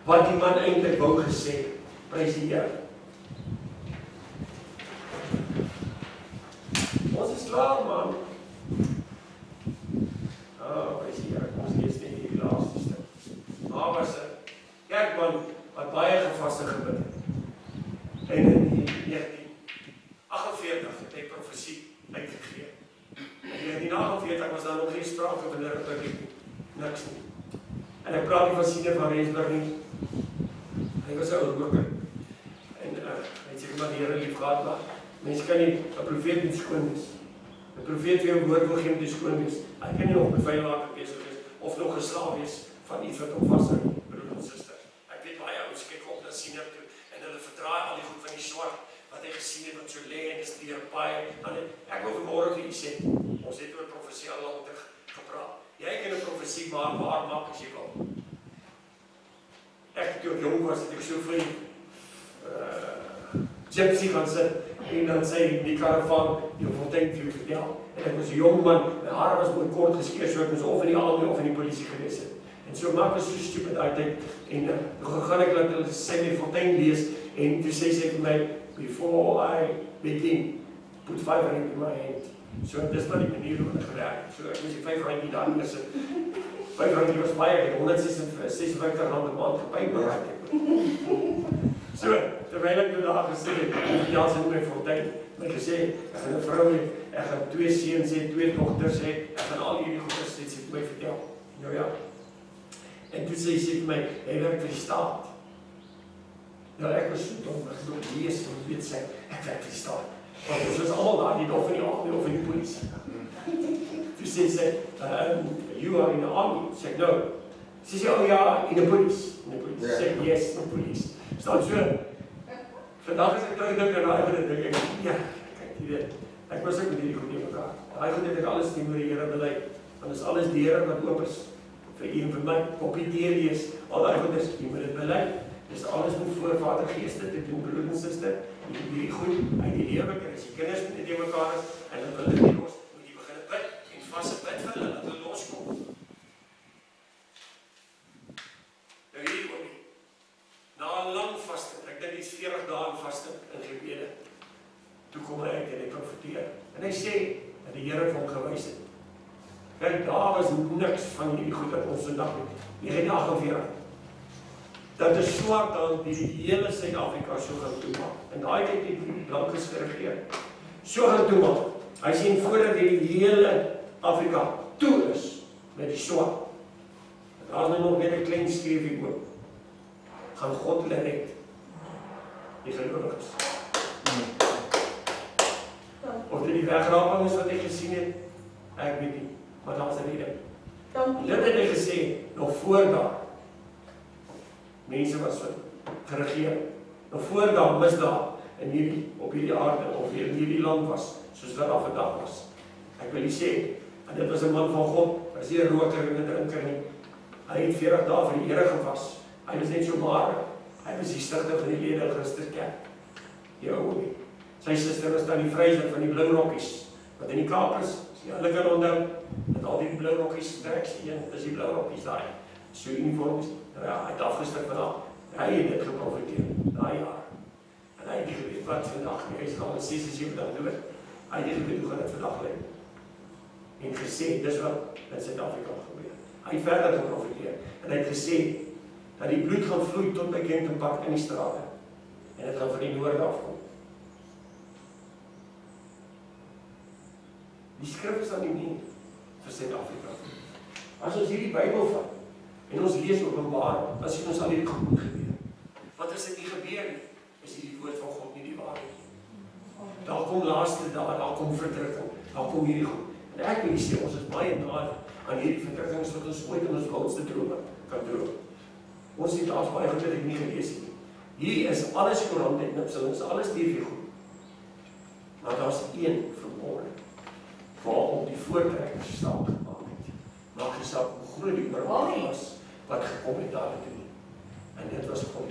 wat die man eintlik wou gesê. Prys die Here. Ons is klaar, man. Prys die Here. Ons lees net die laaste stuk. Daar was 'n kerkman wat baie gevaste gebid het. En in 1948 het hy profesie uitgegee. In 1948 was daar nog geen sprake van 'n republiek, niks nie. En ek praat nie van Siener van Rensburg nie. Hy was 'n ou roker. En hy sê maar die Here lief gehad, maar mense kan nie 'n profeet nie skoon wees. 'n Profeet wie 'n woord wil gee om te skoon wees. Hy kan nie nog beveiliging besig wees of nog geslaaf wees van iets wat hom vashou, broer en suster. Ek weet baie ouens kyk op na Siener toe en hulle verdraai al die goed van die swart wat hy gesien het wat so lê en is deur baie. Ek wil vanmôre vir u sê, ons het oor profesie al lank gepraat. Jy kan 'n profesie waar maak as jy wil. Ek toe ek jong was, het ek so vir Gypsy gaan sit en dan sê die karavaan, die Fontein vir jou vertel. En ek was 'n jong man, my hare was mooi kort geskeer, so ek moes of in die army of in die polisie gewees het. En so maak was so stupid altyd, en toe gaan ek laat hulle sê die Fontein lees, en toe sê sy vir my, before I begin, put 5 rand in my hand. So dis maar die manier hoe ek gewerk. So ek moes die 5 rand nie daar neersit. 5 rand was baie, ek het 156 rand 'n maand gepay bereik het. So, terwyl ek nou daar gesê het, ja, sy noem my Fontein, my gesê, ek gaan 'n vrou hê, ek gaan 2 seuns hê, 2 dogters hê, ek gaan al hierdie goeders sê, sy het my vertel. Nou ja. En toe sê sy vir my, hy werk vir die staat. Nou ek was so dom, ek het ook lees, en weet sê, ek werk vir die staat. Want ons is allemaal daar, die of in die army of in die polisie. Toe sê sy, you are in the army. Sê ek, no. Sy sê, oh ja, in the police. In the police. Sê ek, yes, in the police. Staan so. Vandag is ek terugdink en daai goed dink ek, ja, kyk, jy weet, ek was ook met hierdie goed in mekaar. Daai goed het ek alles teenoor die Here bely. Want is alles deure wat oop is. Vir u en vir my, kopieer lees, al daai goed is, jy moet dit bely. Dis alles moet voor Vader Geeste te doen, broer en suster. Jy moet hierdie goed uit die lewe kry. As die kinders met die mekaar is, en dan wil hulle nie los, moet jy begin bid, en vaste bid vir hulle, dat hulle loskom. Nou hierdie ook nie. Na 'n lang vaste, ek dink die 40 dae vaste in gebede, toe kom hy uit en hy profeteer. En hy sê, dat die Here vir hom gewys het. Kyk, daar was niks van hierdie goed wat ons vandag het. 1948. Dat is swart dan die hele Suid-Afrika so gaan toemaak. En daai tyd het die blankes geregeer. So gaan toemaak. Hy sien voordat die hele Afrika toe is met die swart. Daar is nou nog net 'n klein skreefie oop. Gaan God hulle red. Die gelowiges. Of dit die wegraping is wat ek gesien het, ek weet nie. Maar daar is 'n rede. Dit het hy gesê, nog voor daar. Mense was geregeer. Nog voor daar misdaad in hierdie, op hierdie aarde, of in hierdie land was, soos wat daar vandag was. Ek wil nie sê, en dit was 'n man van God, was nie 'n roker en 'n drinker nie. Hy het 40 dae vir die Here gewas. Hy was net so maar, hy was die stigter van die Lede Christuskerk. Jou, sy suster was dan die vryser van die blou rokkies, wat in die Kaap is, as jy hulle kan onthou, met al die blou rokkies trek, dis die blou rokkies daai, so uniforms, ja, hy het afgestik van haar, hy het dit geprofiteer, daai jaar, en hy het nie geweet wat vandag, hy is al 76 dood, hy het nie geweet hoe gaan dit vandag lyk, en gesê, dis wat in Suid-Afrika gebeur, hy het verder geprofiteer, en hy het gesê, dat die bloed gaan vloei tot by Kempton Park in die strate, en het gaan van die noorde afkom. Die skrif is aan die nie vir Suid-Afrika. As ons hierdie Bybel vat, en ons lees Openbaring, dan sien ons al hierdie goed gebeur. Want as dit nie gebeur nie, is hierdie woord van God nie die waarheid nie. Daar kom laaste dae, daar kom verdrukking, daar kom hierdie goed. En ek wil sê, ons is baie nader aan hierdie verdrukkings wat ons ooit in ons wildste drome kan droom. Ons het daar baie goed wat ek nie gelees het nie. Hier is alles koerant en nipselings, alles TV goed. Maar daar is een vermoorde, waarop die voortrekkers staat gemaak het. Maak jy saak hoe groot die oorwinning was, wat gekom het daar toe. En dit was God.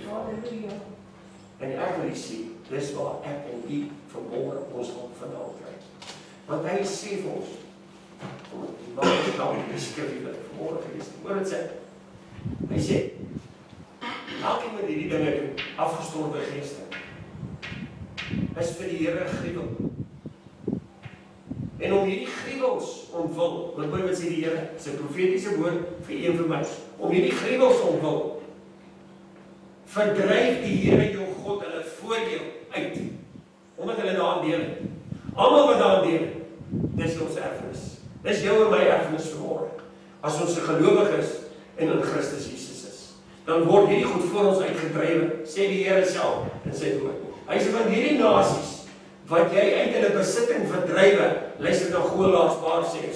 En ek wil sê, dis waar ek en die vermoorde ons op vandaan kry. Want hy sê vir ons, die man is dan die skrif wat vermoorde gelees het, hoor het sê, hy sê, elkeen met hierdie dinge doen, afgestorwe geeste, is vir die Here gruwel. En om hierdie gruwels ontwil, want wat sê die Here, sy profetiese woord vir een vir my, om hierdie gruwels ontwil, verdryf die Here jou God hulle voor jou uit, omdat hulle daaraan deel het. Almal wat daaraan deel het, dis ons erfenis. Dis jou en my erfenis vermoorde. As ons 'n gelowige is en in Christus Jesus is, dan word hierdie goed voor ons uitgedrywe, sê die Here self in sy woord. Hy sê van hierdie nasies wat jy uit hulle besitting verdrywe, luister na Golaas paar sê,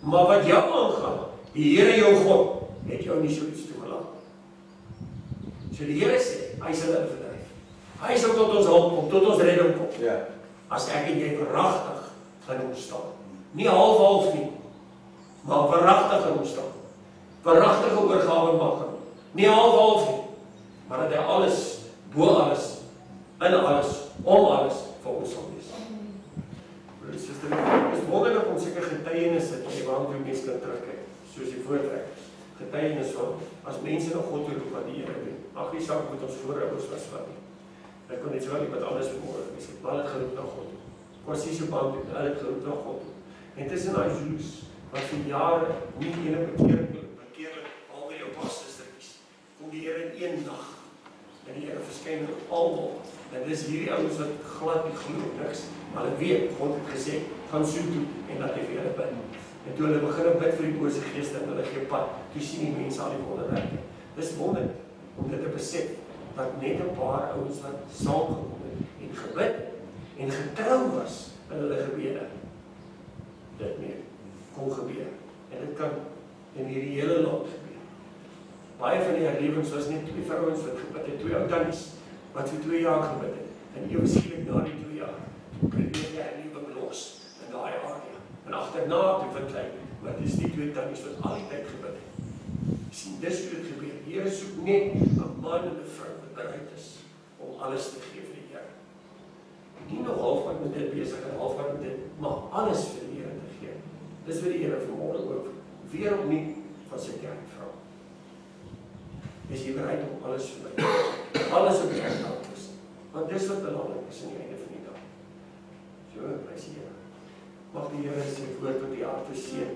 maar wat jou aangaan, die Here jou God het jou nie so iets toegelaat. So die Here sê, hy sal hulle verdryf. Hy sal tot ons hulp kom, tot ons redding kom. Ja. As ek en jy verragtig gaan ons staan. Nie half nie, maar verragtig gaan ons staan. Verragtige oorgawe maak. Nie half nie, maar dat hy alles, bo alles, in alles, om alles vir ons sal wees. soos die voortrekkers, getuienis van, as mense na God toe roep wat die Here doen, mag nie saak met ons voorouders was wat nie. Ek kon net so iemand anders vermoorde gewees het, maar hulle het geroep na God toe. Kos nie so bang doen, hulle het geroep na God toe. En tussen daai Jews, wat vir jare nie ene bekeerlik, behalwe die apostelstrikkies, kom die Here in een nag, en die Here verskyn op almal. En dis hierdie ouens wat glad nie glo niks, maar hulle weet, God het gesê, gaan so toe, en laat hy vir hulle bid. En toe hulle begin bid vir die bose geeste, en hulle gee pad, toe sien die mense al die wonderwerke. Dis wonder, om dit te besef, dat net 'n paar ouens wat saamgekom het, en gebid, en getrou was, in hulle gebede, dit meer kon gebeur. En dit kan in hierdie hele land gebeur. Baie van die herlewings was net 2 vrouens wat gebid het, 2 ou tannies, wat vir 2 jaar gebid het. En ewe skielik na die 2 jaar, breek die herlewing los in daai area. En agterna toe verklein, maar dis die 2 tannies wat al die tyd gebid het. Sien, dis hoe dit gebeur. Die Here soek net 'n man en 'n vrou wat bereid is om alles te gee vir die Here. Nie nog halfpad met dit besig en halfpad met dit, maar alles vir die Here te gee. Dis wat die Here vanmôre ook weer opnuut van sy kerk vra. Is jy bereid om alles vir my? Alles op die Here te sit. Want dis wat belangrik is aan die einde van die dag. So, prys die Here. Mag die Here sy woord op die harte seën.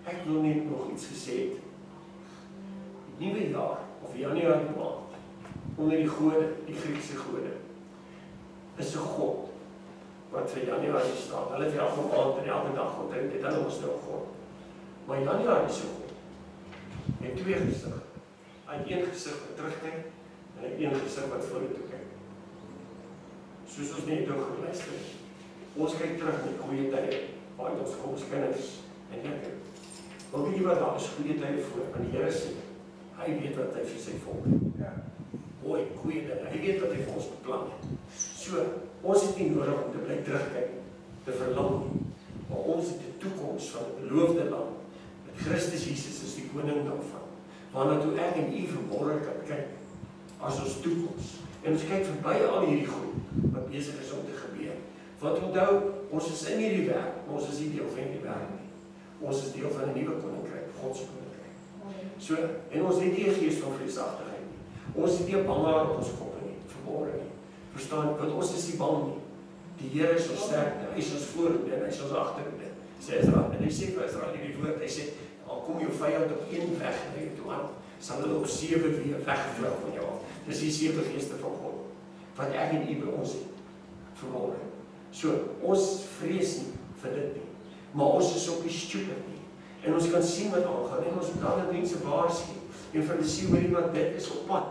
Ek wil net nog iets gesê het. Nuwe jaar, of Januarie maand, onder die gode, die Griekse gode, is 'n God, wat vir Januarie staan. Hulle het elke maand en elke dag onthou, dit hulle was nou 'n God. Maar Januarie is 'n God. Hy het 2 gesigte. Hy het een gesig wat terugkyk, en hy het een gesig wat vorentoe kyk. Soos ons net nou geluister het. Ons kyk terug in die goeie tye, waar ons kom ons kinders, en lekker. Maar weet jy wat, daar is goeie tye voor, want die Here sê, hy weet wat hy vir sy volk het. Ja. Mooi, goeie dinge. Hy weet wat hy vir ons beplan het. So, ons het nie nodig om te bly terugkyk, te verlang nie. Maar ons het die toekoms van die beloofde land, met Christus Jesus is die koning daarvan. Waarna toe ek en u vanmôre kan kyk, as ons toekoms. En ons kyk verby al hierdie goed, wat besig is om te gebeur. Want onthou, ons is in hierdie wêreld, maar ons is nie deel van die wêreld nie. Ons is deel van 'n nuwe koninkryk, God se koninkryk. So, en ons het nie 'n gees van vreesagtigheid nie. Ons het nie 'n banghart op ons koppe nie, verborge nie. Verstaan, want ons is nie bang nie. Die Here is ons sterkte, hy is ons voorhoede en hy is ons agterhoede, sê Israel. En hy sê vir Israel hierdie woord, hy sê, al kom jou vyand op 1 weg na jou toe aan, sal hulle op 7 weer wegvlug van jou af. Dis die 7 geeste van God, wat ek en u by ons het, vermoorde. So, ons vrees nie vir dit nie, maar ons is ook nie stupid nie. En ons kan sien wat aangaan, en ons moet ander mense waarsku, en vir hulle sê, hoorie wat dit is op pad.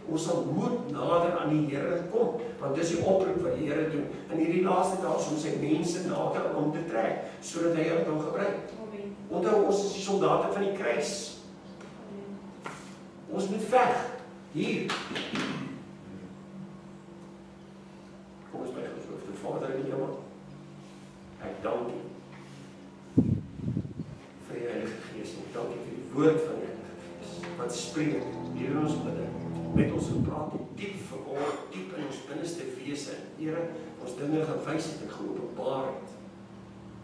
Ons sal moet nader aan die Here kom, want dis die oproep wat die Here doen. In hierdie laaste dae om sy mense nader om te trek, sodat hy hulle kan gebruik. Onthou, ons is die soldate van die kruis. Ons moet veg, hier. Kom ons by geloof, die Vader in die hemel. Ek dank U vir die Heilige Gees, en ek dank U vir die woord van die Heilige Gees, wat spreek hier in ons midde, met ons gepraat, diep verborgen, diep in ons binneste wese, Here, ons dinge gewys het en geopenbaar het.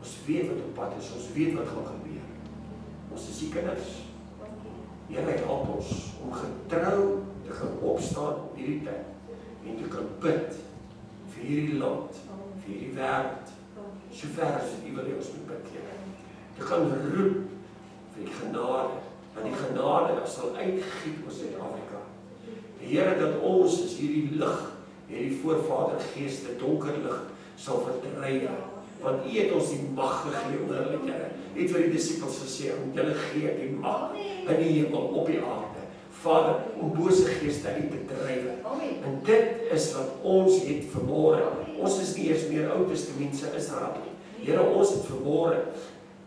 Ons weet wat op pad is, ons weet wat gaan gebeur. Ons is die kinders. Here, help ons om getrou te gaan opstaan op hierdie tyd, en te kan bid vir hierdie land, vir hierdie wêreld, so ver as U wil hê ons moet bid, Here. Te gaan roep vir die genade, dat die genade sal uitgiet oor Suid-Afrika. Here, dat ons is hierdie lig, hierdie voorvadergeeste, donker lig, sal verdryf. Want U het ons die mag gegee oor hulle, Here. U het vir die disippels gesê, om julle gee die mag in die hemel, op die aarde. Vader, om bose geeste uit te dryf. En dit is wat ons het vanmôre. Ons is nie eers meer Ou Testamentse Israel nie. Here, ons het vanmôre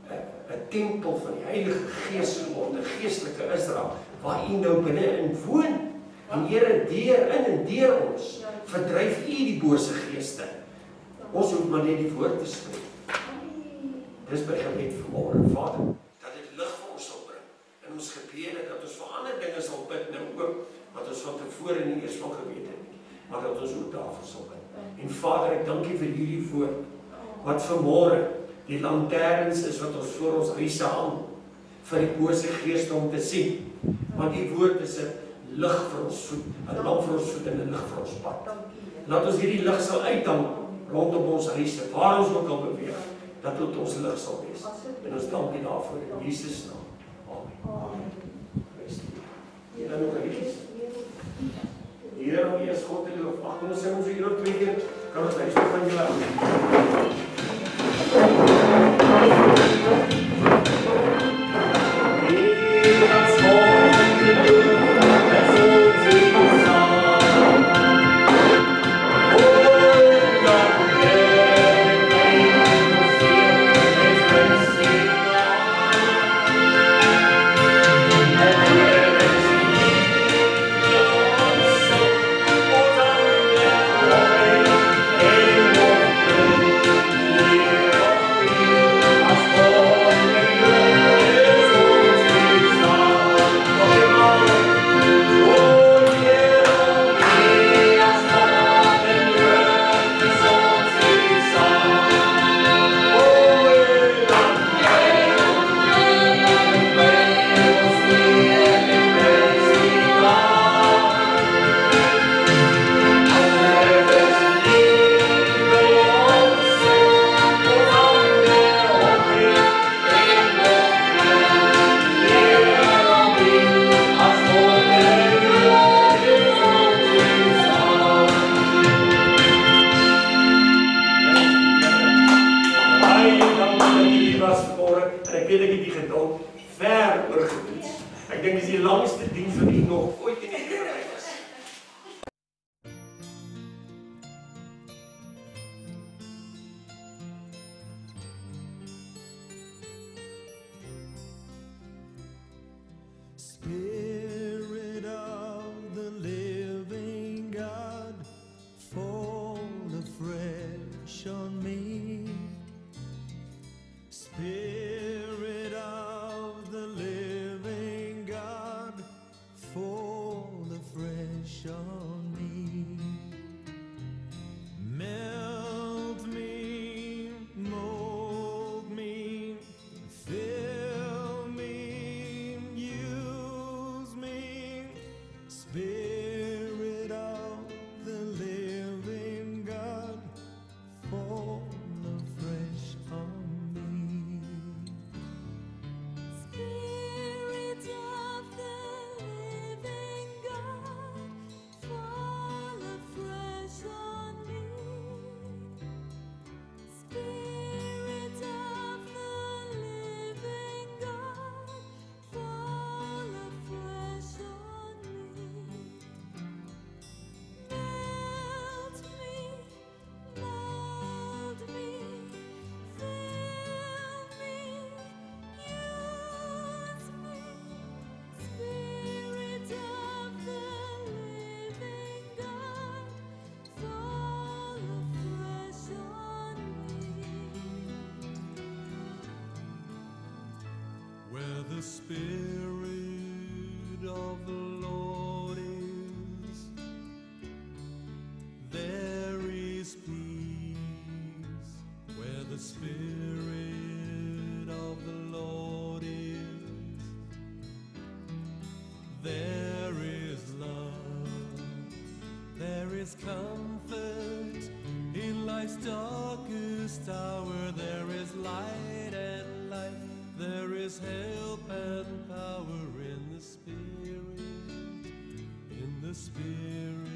'n tempel van die Heilige Gees geword, 'n geestelike Israel, waar U nou binne-in woon. En Here, deur in en deur ons, verdryf U die bose geeste. Ons hoef maar net die woord te spreek. Dis by gebed vanmôre, Vader, dat dit lig vir ons sal bring. In ons gebede, dat ons vir ander dinge sal bid, nou ook, wat ons van tevore nie eers van geweet het nie, maar dat ons ook daarvoor sal bid. En Vader, ek dank U vir hierdie woord, wat vanmôre die lanterns is wat ons voor ons huise hang, vir die bose geeste om te sien. Want die woord is 'n lig vir ons voet, 'n lamp vir ons voet en 'n lig vir ons pad. Laat ons hierdie lig sal uithang rondom ons huise, waar ons ook al beweeg, dat dit ons lig sal wees. En ons dank U daarvoor in Jesus naam. Amen. Prys die Here. En dan nog 'n liedjie. Here, om U as God te loof. Ag, ons sing ons hier ook 2 keer. Kan ons luister van julle aan. Spirit of the living God, fall afresh on me. Spirit of the living God, fall afresh on me. Melt me, mold me, fill me, use me. Spirit of the living God, fall afresh on me. Spirit of the living God, fall afresh on me. Spirit of the living God, fall afresh on me. Melt me, mold me, fill me, use me. Spirit of the living God, fall afresh on me. Where the Spirit of the Lord is, there is peace. Where the Spirit of the Lord is, there is love. There is comfort in life's darkest hour. There is light and life. There is help and power in the Spirit, in the Spirit.